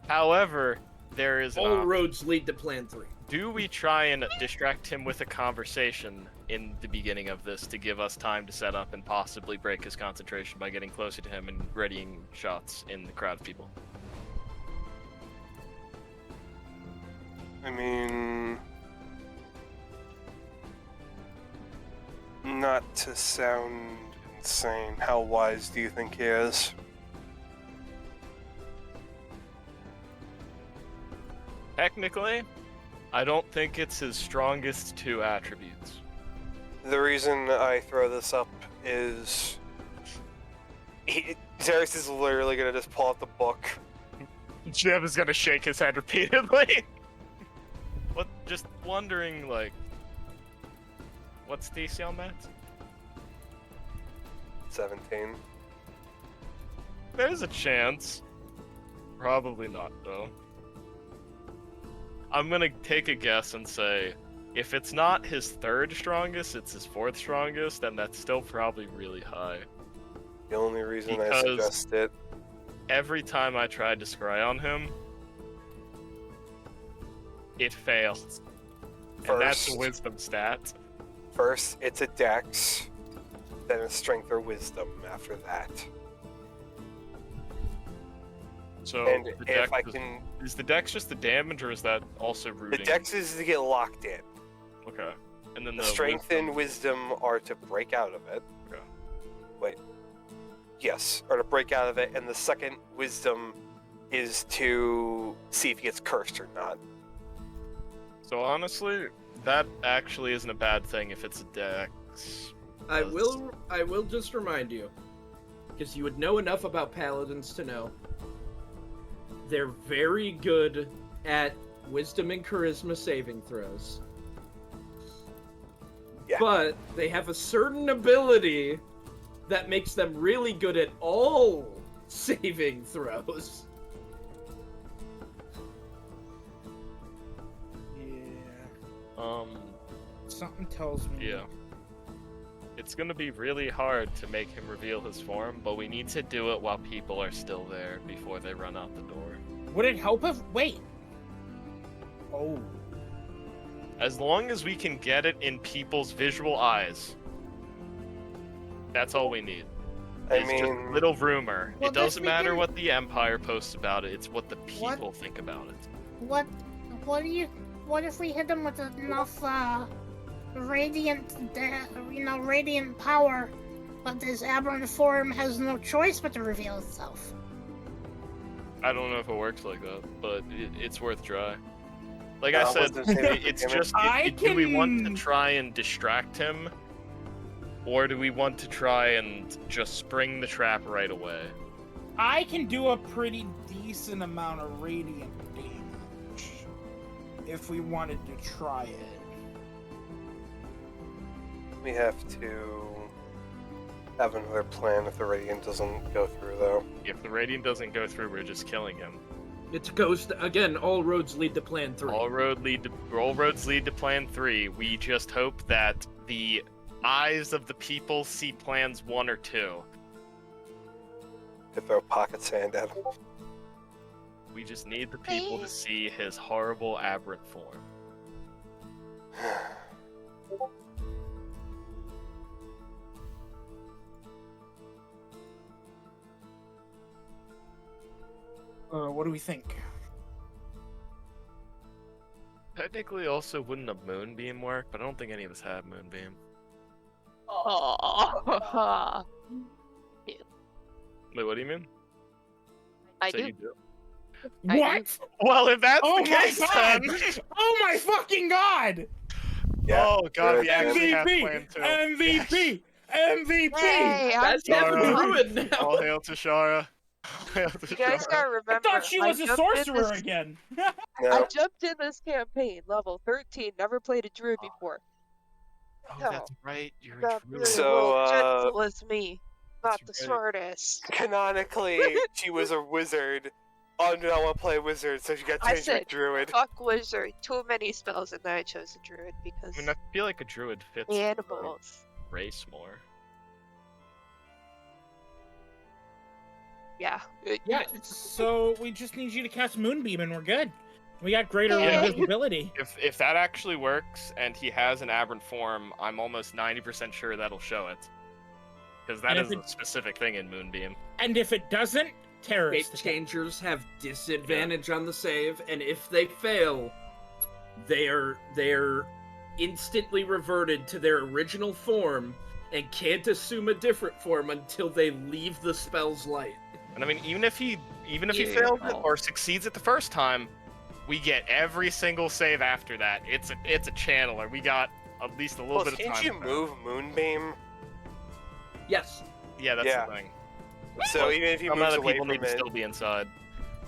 However, there is an All option. roads lead to plan 3. Do we try and distract him with a conversation in the beginning of this to give us time to set up and possibly break his concentration by getting closer to him and readying shots in the crowd of people? I mean, not to sound insane, how wise do you think he is? Technically, I don't think it's his strongest 2 attributes. The reason I throw this up is Darius is literally gonna just pull out the book. Jim is gonna shake his head repeatedly. What? Just wondering, like, what's DC on that? 17. There's a chance. Probably not, though. I'm gonna take a guess and say, if it's not his 3rd strongest, it's his 4th strongest, and that's still probably really high. The only reason I Because suggest it. every time I tried to scry on him, it fails. And that's a First. wisdom stat. First, it's a dex, then a strength or wisdom after that. So And the if dex I can, is the dex just the damage, or is that also the rooting? dex is to get locked in. Okay. And then The the strength wisdom... and wisdom are to break out of it. Okay. Wait. Yes, or to break out of it, and the second wisdom is to see if he gets cursed or not. So honestly, that actually isn't a bad thing if it's a dex. I will just remind you, because you would know enough about paladins to know, they're very good at wisdom and charisma saving throws. Yeah. But they have a certain ability that makes them really good at all saving throws. Yeah. Something tells me. Yeah. It's gonna be really hard to make him reveal his form, but we need to do it while people are still there before they run out the door. Would it help if... Wait. Oh. As long as we can get it in people's visual eyes. That's all we need. It's just a little rumor. Well, It doesn't we matter can- what the Empire posts about it, it's what the people think about it. What if we hit him with enough radiant power, but this aberrant form has no choice but to reveal itself? I don't know if it works like that, but it's worth a try. Like I I said, wasn't saying it's damage. just, do we want to try and distract him? Or do we want to try and just spring the trap right away? I can do a pretty decent amount of radiant damage if we wanted to try it. We have to have another plan if the radiant doesn't go through, though. If the radiant doesn't go through, we're just killing him. It goes to, again, all roads lead to plan 3. All roads lead to plan 3. We just hope that the eyes of the people see plans 1 or 2. To throw pocket sand at him. We just need the people to see his horrible aberrant form. What do we think? Technically, also wouldn't a moonbeam work, but I don't think any of us have moonbeam. Oh. Wait, what do you mean? I So do. you do? I What? Well, if that's Oh the my case, god! then... Oh my fucking god! Yeah, Oh god, we good actually have MVP! plan 2. MVP! MVP! Hey, That's half a Shara. druid now. All hail to Shara. All hail to you guys Shara. gotta I remember. thought she was a jumped in sorcerer this- again. I No. jumped in this campaign, level 13, never played a druid before. Oh, No. that's right. You're a The druid. So, gentle as me, not That's the right. smartest. Canonically, she was a wizard. Oh, no, I want to play a wizard, so she got I changed to a said, druid. fuck wizard, too many spells, and then I chose a druid because I mean, I feel like a druid fits the animals. race more. Yeah. Yeah, so we just need you to cast Moonbeam and we're good. We got greater Yeah. invisibility. If that actually works and he has an aberrant form, I'm almost 90% sure that'll show it. Because that And is if a specific thing in Moonbeam. And if it doesn't, Shape terrorist attack. changers have disadvantage on the save, and if they fail, they're instantly reverted to their original form and can't assume a different form until they leave the spell's light. And I mean, even if he Yeah. fails it or succeeds it the first time, we get every single save after that. It's a channeler. We got at least a little Well, bit of time. can't you for that. move Moonbeam? Yes. Yeah, that's Yeah. the thing. So even if he Some moves other away people from need to it, still be inside,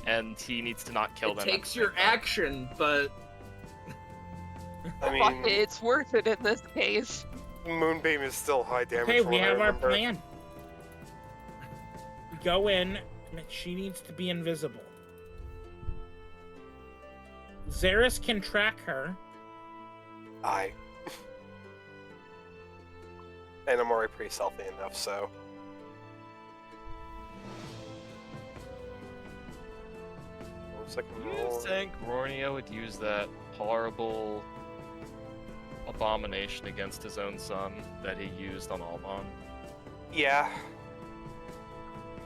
and he needs to not kill It them. takes your action, but I Fuck mean, it, it's worth it in this case. Moonbeam is still high damage. Okay, from we what I have our remember. plan. We go in, and she needs to be invisible. Xeris can track her. Aye. And I'm already pretty stealthy enough, so. Second Do you roll. think Rornio would use that horrible abomination against his own son that he used on Alban? Yeah.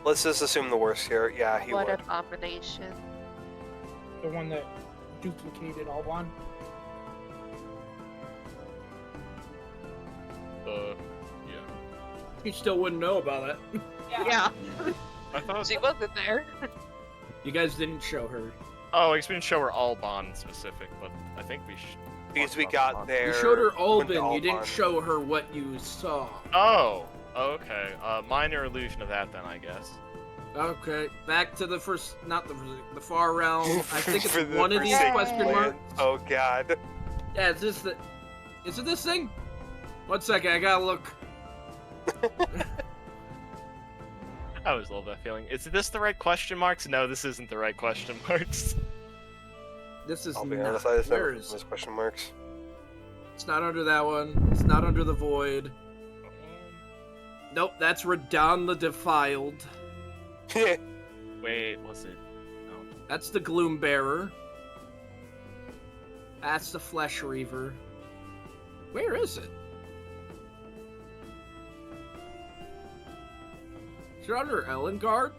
Let's just assume the worst here. Yeah, he What would. abomination. The one that duplicated Alban. Yeah. you still wouldn't know about it. Yeah, I thought. she wasn't there. You guys didn't show her. Oh, I guess we didn't show her Alban specific, but I think we should. Because we talk about got Alban. there. You showed her went to Albin, you didn't Alban. show her what you saw. Oh, okay. Minor illusion of that then, I guess. Okay, back to the first, not the far realm. I think it's For the one of these Forsaken question Lands. marks. Oh god. Yeah, is it this thing? 1 second, I gotta look. I always love that feeling. Is this the right question marks? No, this isn't the right question marks. This is I'll be not. honest, I just never Where put is those question marks. It's not under that one. It's not under the void. Nope, that's Radon the Defiled. Wait, what's it? No. That's the Gloom Bearer. That's the Flesh Reaver. Where is it? Is it under Elengard?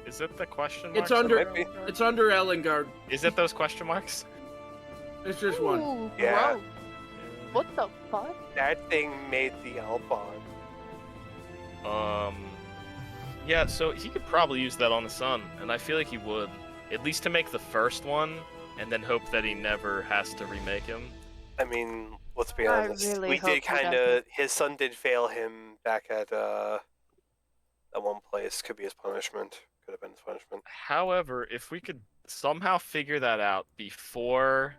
Is it the question marks? It's under. might be. It's under Elengard. Is it those question marks? It's just one. Ooh, Yeah. gross. What the fuck? That thing made the Alban. Yeah, so he could probably use that on the sun, and I feel like he would. At least to make the first one, and then hope that he never has to remake him. I mean, let's be I honest. really We hope did he kind of. doesn't. His son did fail him back at that one place. Could be his punishment. Could have been his punishment. However, if we could somehow figure that out before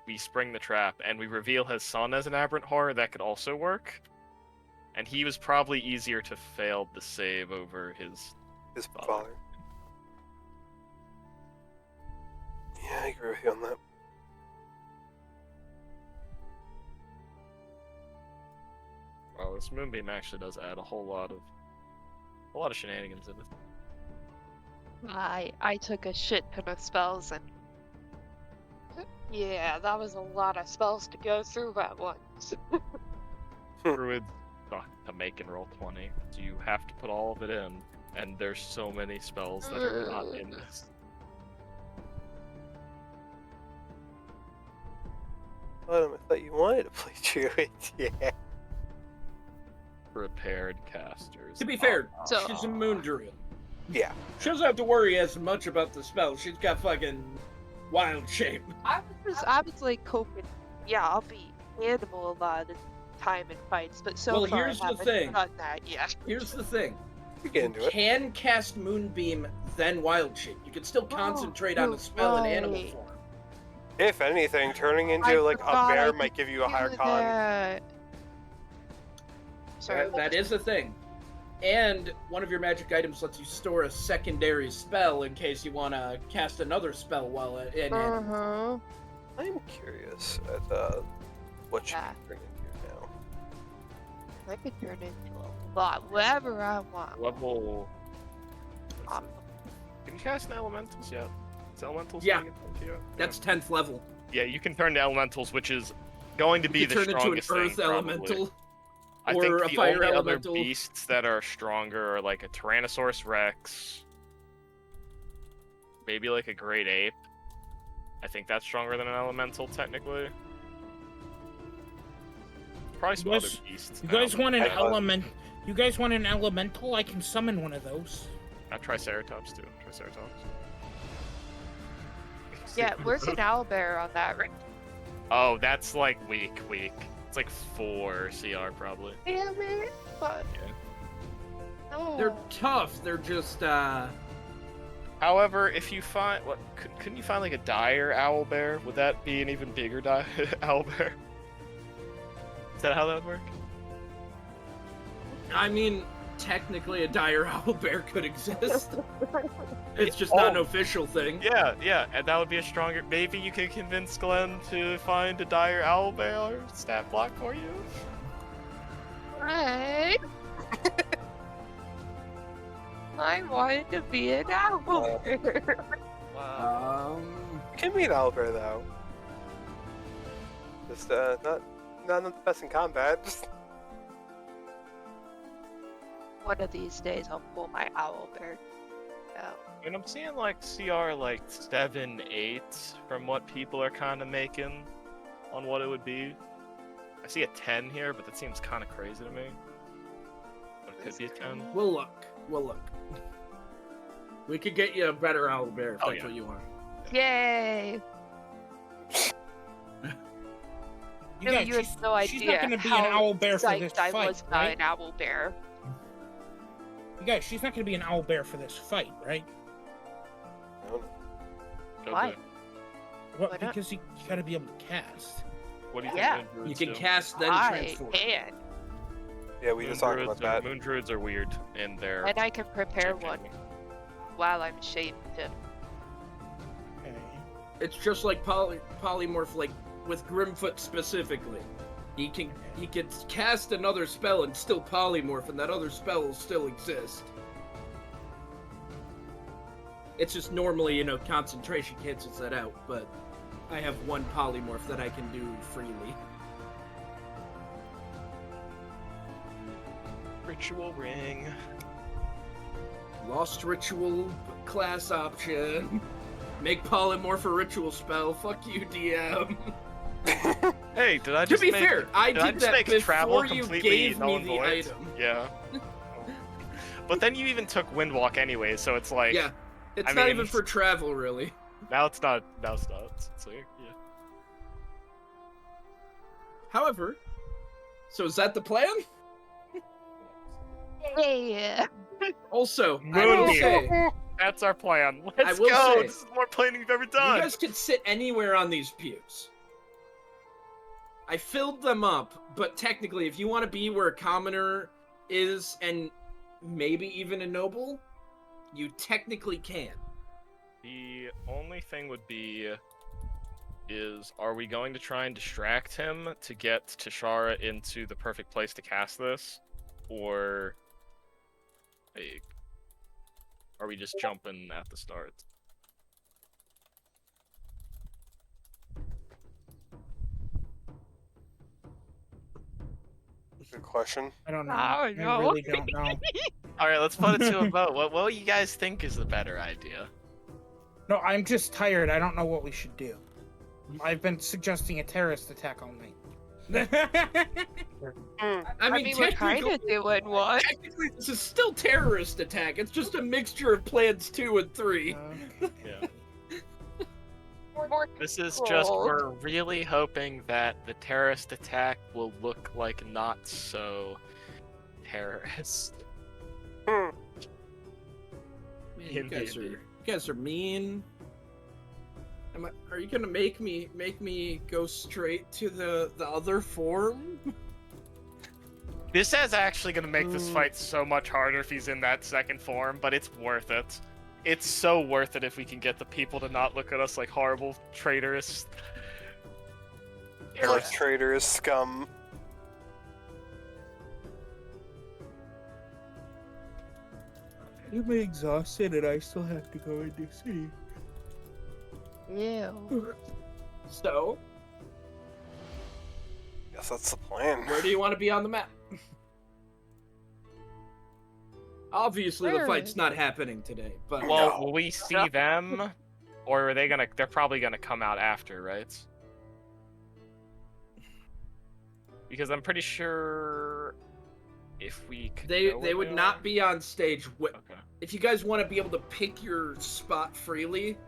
we spring the trap, and we reveal his son as an aberrant horror, that could also work. And he was probably easier to fail the save over his... His Father. father. Yeah, I agree with you on that. Well, this Moonbeam actually does add a whole lot of shenanigans in it. I took a shit ton of spells and yeah, that was a lot of spells to go through at once. Druids suck to make and roll 20. So you have to put all of it in, and there's so many spells that are not in this. I thought you wanted to play Druid. Yeah. Prepared casters. To be fair, So- she's a moon druid. Yeah. She doesn't have to worry as much about the spell. She's got fucking wild shape. I was like hoping, yeah, I'll be animal a lot, and time in fights, but so Well, far here's I the haven't thing. done that yet. Here's the thing. You get into it. Can cast Moonbeam, then Wild Shape. You can still concentrate on the spell in animal right. form. If anything, turning into I like a forgot bear I might could give you a higher do con. that. Sorry, That is a thing. And one of your magic items lets you store a secondary spell in case you want to cast another spell while in animal. I'm curious at what you Yeah. can turn into now. I could turn into a lot, whatever I want. Level. Um, Can you cast elementals yet? Is elementals Yeah. getting into yet? That's 10th level. Yeah, you can turn to elementals, which is going to be You the can turn into an strongest thing, earth probably. elemental. I or think a the fire only elemental. other beasts that are stronger are like a Tyrannosaurus Rex, maybe like a Great Ape. I think that's stronger than an elemental, technically. Probably some You other guys- beasts. You now, guys but want an I thought- element? You guys want an elemental? I can summon one of those. Triceratops too. Triceratops. yeah, where's an owlbear on that? Right? Oh, that's like weak. It's like 4 CR probably. Damn it! But Yeah. no. They're tough. They're just, However, if you find couldn't you find like a dire owlbear? Would that be an even bigger owlbear? Is that how that would work? I mean, technically a dire owlbear could exist. It's just not an official thing. Yeah, and that would be a stronger. Maybe you could convince Glenn to find a dire owlbear stat block for you. Right. I wanted to be an owlbear. Wow. You can be an owlbear though. Just not the best in combat. Just One of these days I'll pull my owlbear out. And I'm seeing like CR like 7, 8 from what people are kind of making on what it would be. I see a 10 here, but that seems kind of crazy to me. But it could be a 10. We'll look. We could get you a better owlbear if Oh, that's yeah. what you want. Yay! You No, guys, you had she's, no she's idea not going to be how an owlbear for psyched this I fight, was about right? an owlbear. You guys, she's not going to be an owlbear for this fight, right? Go Why? good. Well, Why not? because you got to be able to cast. What do you Yeah. think? Moon You Druids can do? cast then I transform. can, yeah, we just talked about that. Moon druids are weird in their. and I can prepare changing. one while I'm shaped. Okay. It's just like polymorph, like with Grimfoot specifically. He can cast another spell and still polymorph, and that other spell will still exist. It's just normally, concentration cancels that out, but I have one polymorph that I can do freely. Ritual ring. Lost ritual class option. Make polymorph a ritual spell. Fuck you, DM. Hey, did I To just be make, fair, I did I did just that make travel before you completely gave null me and the void? item. Yeah. But then you even took Windwalk anyway, so it's like. Yeah, it's I not mean- even for travel, really. Now it's not. It's like, yeah. However, so is that the plan? Yeah. Also, I will Moonbeam. say, That's our plan. Let's will go. say- This is more planning you've ever you done. guys could sit anywhere on these pews. I filled them up, but technically, if you want to be where a commoner is, and maybe even a noble, you technically can. The only thing would be is, are we going to try and distract him to get Tashara into the perfect place to cast this? Or like, are we just jumping at the start? Good question. I don't know. Oh, I no. really don't know. Alright, let's put it to a vote. What do you guys think is the better idea? No, I'm just tired. I don't know what we should do. I've been suggesting a terrorist attack all night. I mean, we're kind technically, of doing one. technically, this is still terrorist attack. It's just a mixture of plans 2 and 3. Yeah. More This is just, controlled. we're really hoping that the terrorist attack will look like not so terrorist. Hmm. Man, you guys are mean. Are you gonna make me go straight to the other form? This is actually going to make this fight so much harder if he's in that second form, but it's worth it. It's so worth it if we can get the people to not look at us like horrible traitorous. Like traitorous scum. I'm exhausted and I still have to go into sea. Yeah. So, Guess that's the plan. where do you want to be on the map? Obviously, the Where? fight's not happening today, but Well, will we see them? Or are they gonna, they're probably gonna come out after, right? Because I'm pretty sure if we could they know where would they not are- be on stage. Okay. If you guys want to be able to pick your spot freely,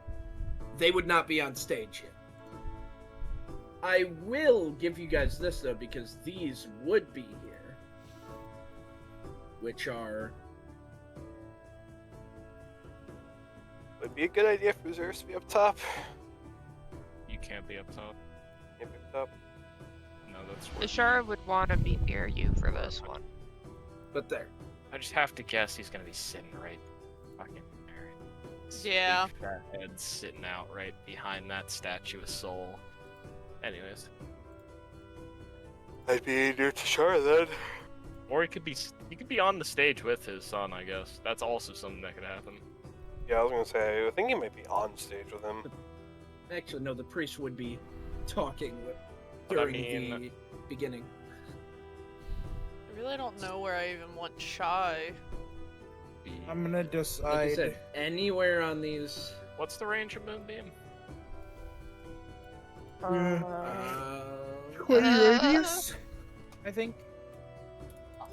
they would not be on stage yet. I will give you guys this though, because these would be here, which are Would be a good idea for Zeus to be up top. You can't be up top. Can't be up top. No, that's where. Ishara would want to be near you for this one. but there. I just have to guess he's gonna be sitting right fucking there. His Yeah. big fat head sitting out right behind that statue of Soul. Anyways. I'd be near Tashara then. Or he could be on the stage with his son, I guess. That's also something that could happen. Yeah, I was gonna say, I think he might be on stage with him. Actually, no, the priest would be talking But I during mean- the beginning. I really don't know where I even want Shy. I'm gonna Like I decide. said, anywhere on these. What's the range of Moonbeam? Uh, 20 radius, I think.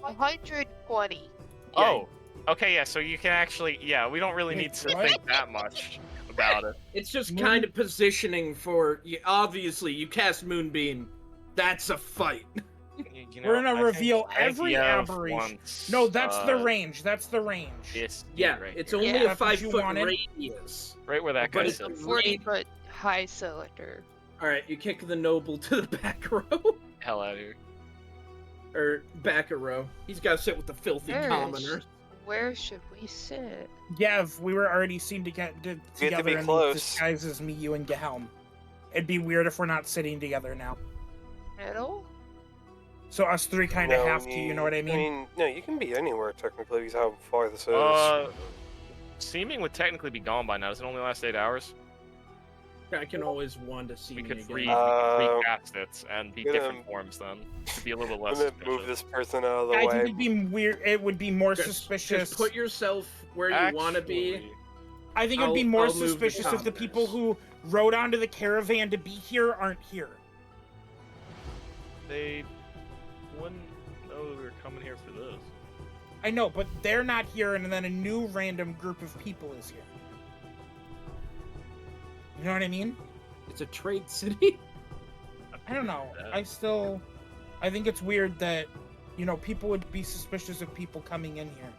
120. Oh, okay, yeah. So you can actually, yeah. We don't really Wait, need to what? think that much about it. It's just Moon- kind of positioning for. Obviously, you cast Moonbeam. That's a fight. You know, We're gonna I think reveal every Yev aberration. wants, No, that's the range. That's the range. This Yeah, dude right it's here. only Yeah, a that's what you 5-foot wanted. radius. right where that guy but it's sits. a 40-foot high cylinder. All right, you kick the noble to the back row, Hell out of here. or back a row. He's got to sit with the filthy There is. commoners. Where should we sit? Yeah, if we were already seen together be in close. these disguises, me, you, and Gehelm. It'd be weird if we're not sitting together now. Middle? So us three kind of No, have to, you know what I mean? no, you can be anywhere technically because how far this is. Seeming would technically be gone by now. Does it only last 8 hours? I can always want to see We me could again. recast it and be gonna- different forms then. To be a little I'm less gonna suspicious. move this person out of the I way. think it'd be weird. It would be more Just suspicious. put yourself where you want to be. Actually, I think it'd be I'll more move the suspicious if the commoners. people who rode onto the caravan to be here aren't here. They wouldn't know we were coming here for this. I know, but they're not here, and then a new random group of people is here. You know what I mean? It's a trade city. I don't know. Yeah. I think it's weird that, you know, people would be suspicious of people coming in here.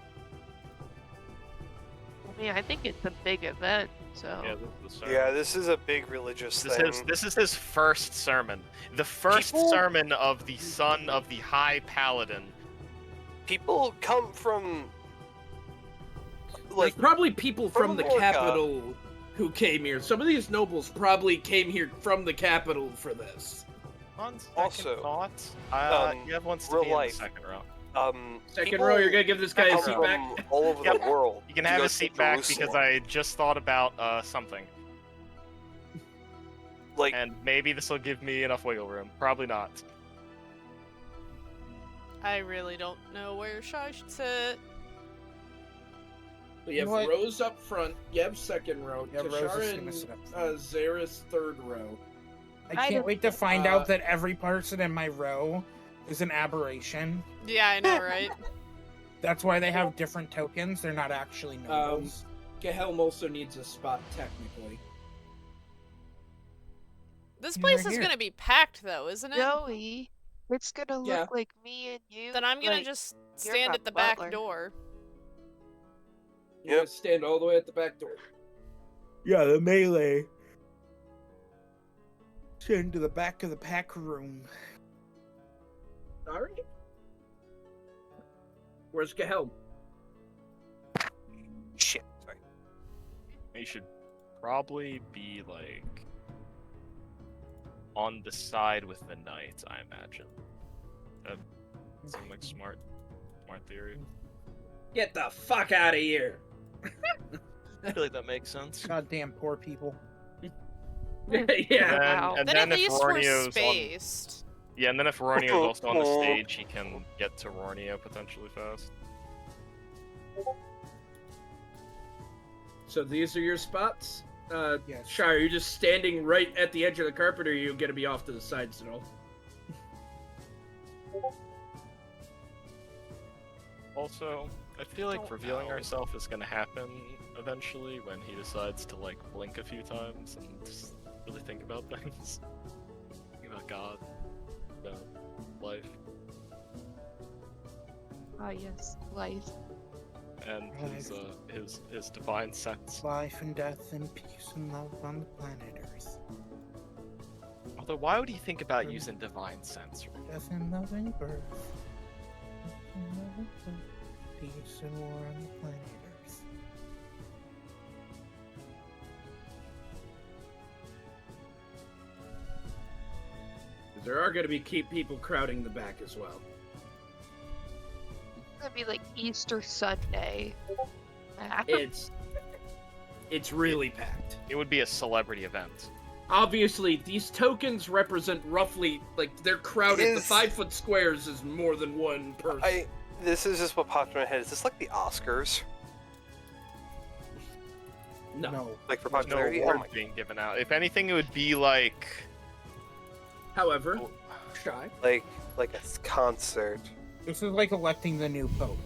I mean, I think it's a big event, so. Yeah, this is the sermon. Yeah, this is a big religious thing. This is his first sermon. The first People- sermon of the son of the High Paladin. People come from There's like probably people from the Orca. capital who came here. Some of these nobles probably came here from the capital for this. On second Also, thought, Yev wants to real be in the life. second row. Second people row, you're gonna give this guy a come seat from back? all over Yep. the world. You can to have go his to seat back because Jerusalem. I just thought about something. like And maybe this will give me enough wiggle room. Probably not. I really don't know where Shy should sit. We have What? Rose up front, Yev second row, Yeah, Rose is Tashara gonna and sit up front. Zaris third row. I I can't wait to find Uh, out that every person in my row is an aberration. Yeah, I know, right? That's why they have different tokens. They're not actually nobles. Gehelm also needs a spot technically. This You're place is here. gonna be packed, though, isn't it? Joey, it's gonna look Yeah. like me and you. Then I'm gonna like, just you're stand my at the butler. back door. You guys stand all the way at the back door. Yeah, the melee. Send to the back of the pack room. All right. Where's Gahelm? Shit. Sorry. He should probably be like on the side with the knight, I imagine. That seems like smart theory. Get the fuck out of here! I feel like that makes sense. Goddamn poor people. Yeah. Wow. And Then then at if least we're Rornio's on, spaced. yeah, and then if Rornio's also on the stage, he can get to Rornio potentially fast. So these are your spots? Yes. Shire, you're just standing right at the edge of the carpet, or are you gonna be off to the sides at all? Also, I feel like Don't revealing know. ourselves is gonna happen eventually when he decides to like blink a few times and just really think about things. Think about God, about life, Ah, yes, life. and his divine sense. Life and death and peace and love on the planet Earth. Although, why would he think about using divine sense? Death and love and birth. Death and love and birth. Peace and war on the planet Earth. There are gonna be people crowding the back as well. It's gonna be like Easter Sunday. Ah. It's really packed. It would be a celebrity event. Obviously, these tokens represent roughly, like, they're crowded. The Is- 5-foot squares is more than one person. This is just what popped in my head. Is this like the Oscars? No. Like for There's no popularity? award Oh my- being given out. If anything, it would be like However, Shy. like a concert. This is like electing the new pope.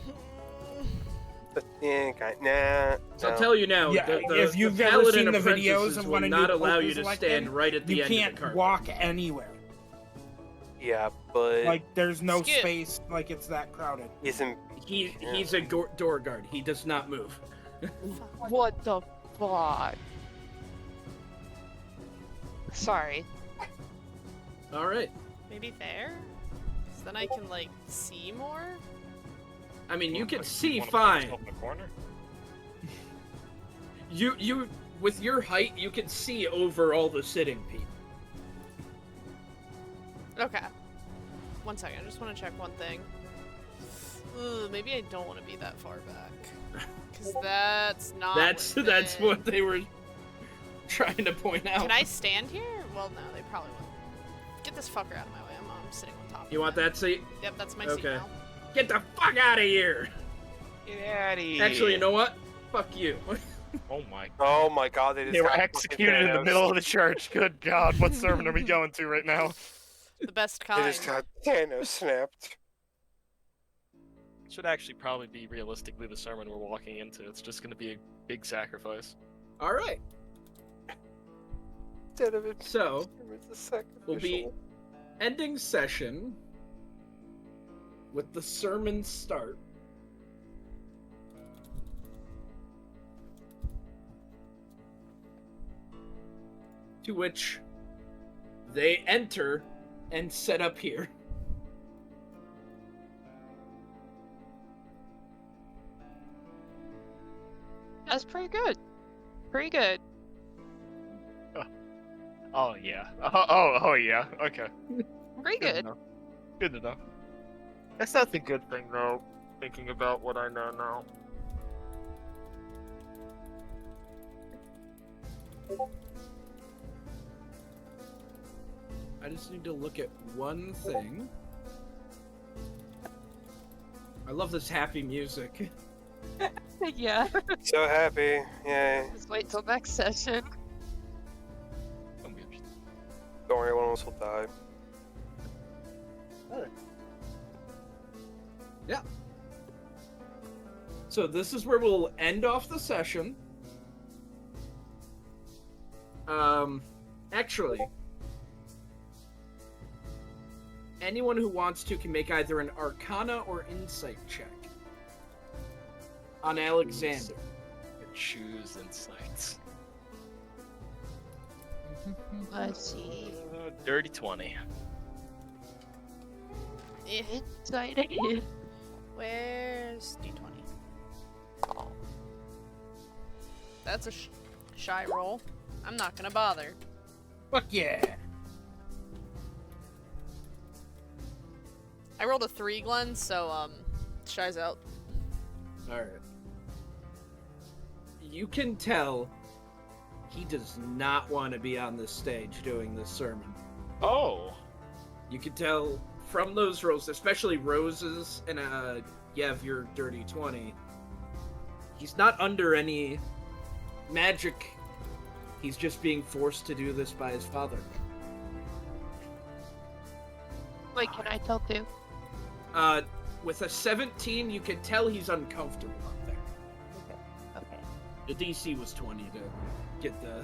But yeah, nah. So I'll no. tell you now, Yeah, the if you've the ever Paladin seen the apprentices videos of will when a new not pope allow is you to elected, stand right at the You end of can't the carpet. walk anywhere. Yeah, but Like, there's no Skip. space, like, it's that crowded. isn't He's a door guard. He does not move. What the fuck? Sorry. All right. Maybe there? So then I can, like, see more? I mean, you can Like, see wanna put fine. yourself in the corner? You with your height, you can see over all the sitting people. Okay. One second, I just want to check one thing. Ugh, maybe I don't want to be that far back. Because that's not That's what's in. what they were trying to point out. Can I stand here? Well, no, they probably won't. Get this fucker out of my way. I'm sitting on top of You want it. that seat? Yep, that's my seat Okay. now. Get the fuck out of here! Get out of here. Actually, you know what? Fuck you. Oh my! Oh my god, they just They were got fucking executed in the Thanos. middle of the church. Good God! What sermon are we going to right now? The best They kind. just got Thanos snapped. Should actually probably be realistically the sermon we're walking into. It's just going to be a big sacrifice. All right. Instead of it, So it's a sacrificial. we'll be ending session with the sermon start. To which they enter and set up here. That's pretty good. Pretty good. Oh yeah. Oh yeah. Okay. Pretty Good to good. know. Good to know. That's not the good thing though. Thinking about what I know now. I just need to look at one thing. I love this happy music. Yeah. So happy, yay. Just wait till next session. I'm good. Don't worry, one of us will die. Yeah. So this is where we'll end off the session. Actually, anyone who wants to can make either an Arcana or Insight check on Alexander. Choose insights. Let's see. Dirty 20. Insight. Where's D20? That's a shy roll. I'm not gonna bother. Fuck yeah. I rolled a 3, Glenn, so, shy's out. Alright. You can tell he does not want to be on this stage doing this sermon. Oh! You can tell from those rolls, especially Rose's and Yev, your dirty 20, he's not under any magic. He's just being forced to do this by his father. Wait, can I tell too? With a 17, you can tell he's uncomfortable up there. Okay. The DC was 20 to get the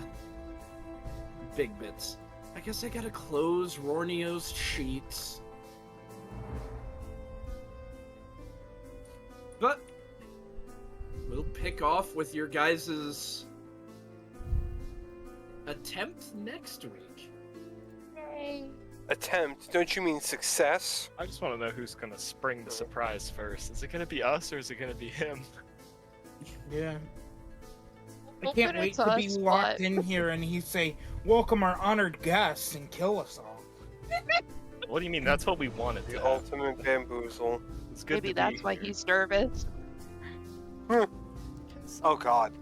big bits. I guess I gotta close Rornio's sheets. But we'll pick off with your guys' attempt next week. Yay. Attempt? Don't you mean success? I just want to know who's gonna spring the surprise first. Is it gonna be us or is it gonna be him? Yeah. I Well, can't but wait it's to be us, locked but- in here and he say, "Welcome our honored guests," and kill us all. What do you mean? That's what we wanted The to have. ultimate bamboozle. It's good Maybe to that's be why here. he's nervous. Oh god.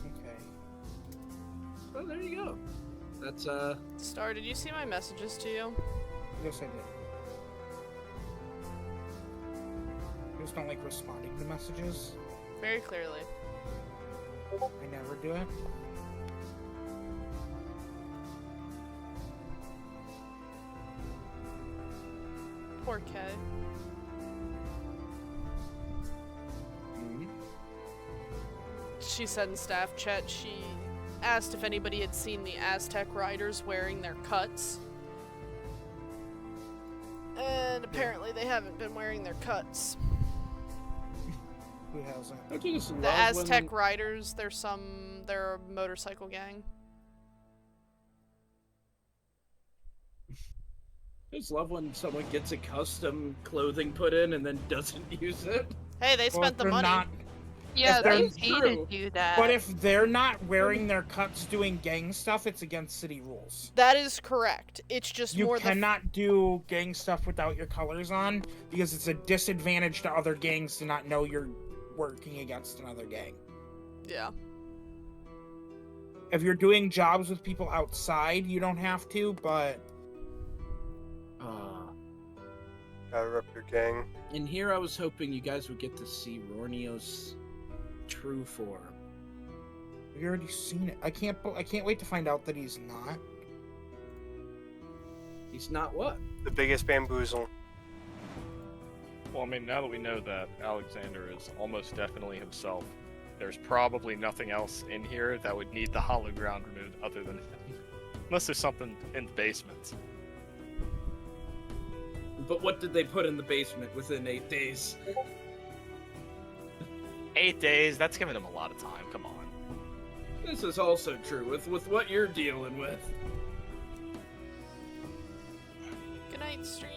Okay. Well, there you go. That's, Star, did you see my messages to you? Yes, I did. I just don't like responding to messages. Very clearly. I never do it. Poor Kay. She said in staff chat she asked if anybody had seen the Aztec riders wearing their cuts. And apparently they haven't been wearing their cuts. Who hasn't? I just The love Aztec when, riders, they're a motorcycle gang. I just love when someone gets a custom clothing put in and then doesn't use it. Hey, they Well, spent the they're money. not- Yeah, they're they need true. to do that. But if they're not wearing their cuts doing gang stuff, it's against city rules. That is correct. It's just You more cannot do gang stuff without your colors on because it's a disadvantage to other gangs to not know you're working against another gang. Yeah. If you're doing jobs with people outside, you don't have to, but Gotta rep your gang. In here, I was hoping you guys would get to see Rornio's true form. we already seen it. I can't wait to find out that he's not. He's not what? The biggest bamboozle. Well, I mean, now that we know that Alexander is almost definitely himself, there's probably nothing else in here that would need the hollow ground removed other than him. Unless there's something in the basement. But what did they put in the basement within 8 days? 8 days? That's giving him a lot of time. Come on. This is also true with what you're dealing with. Good night, stream.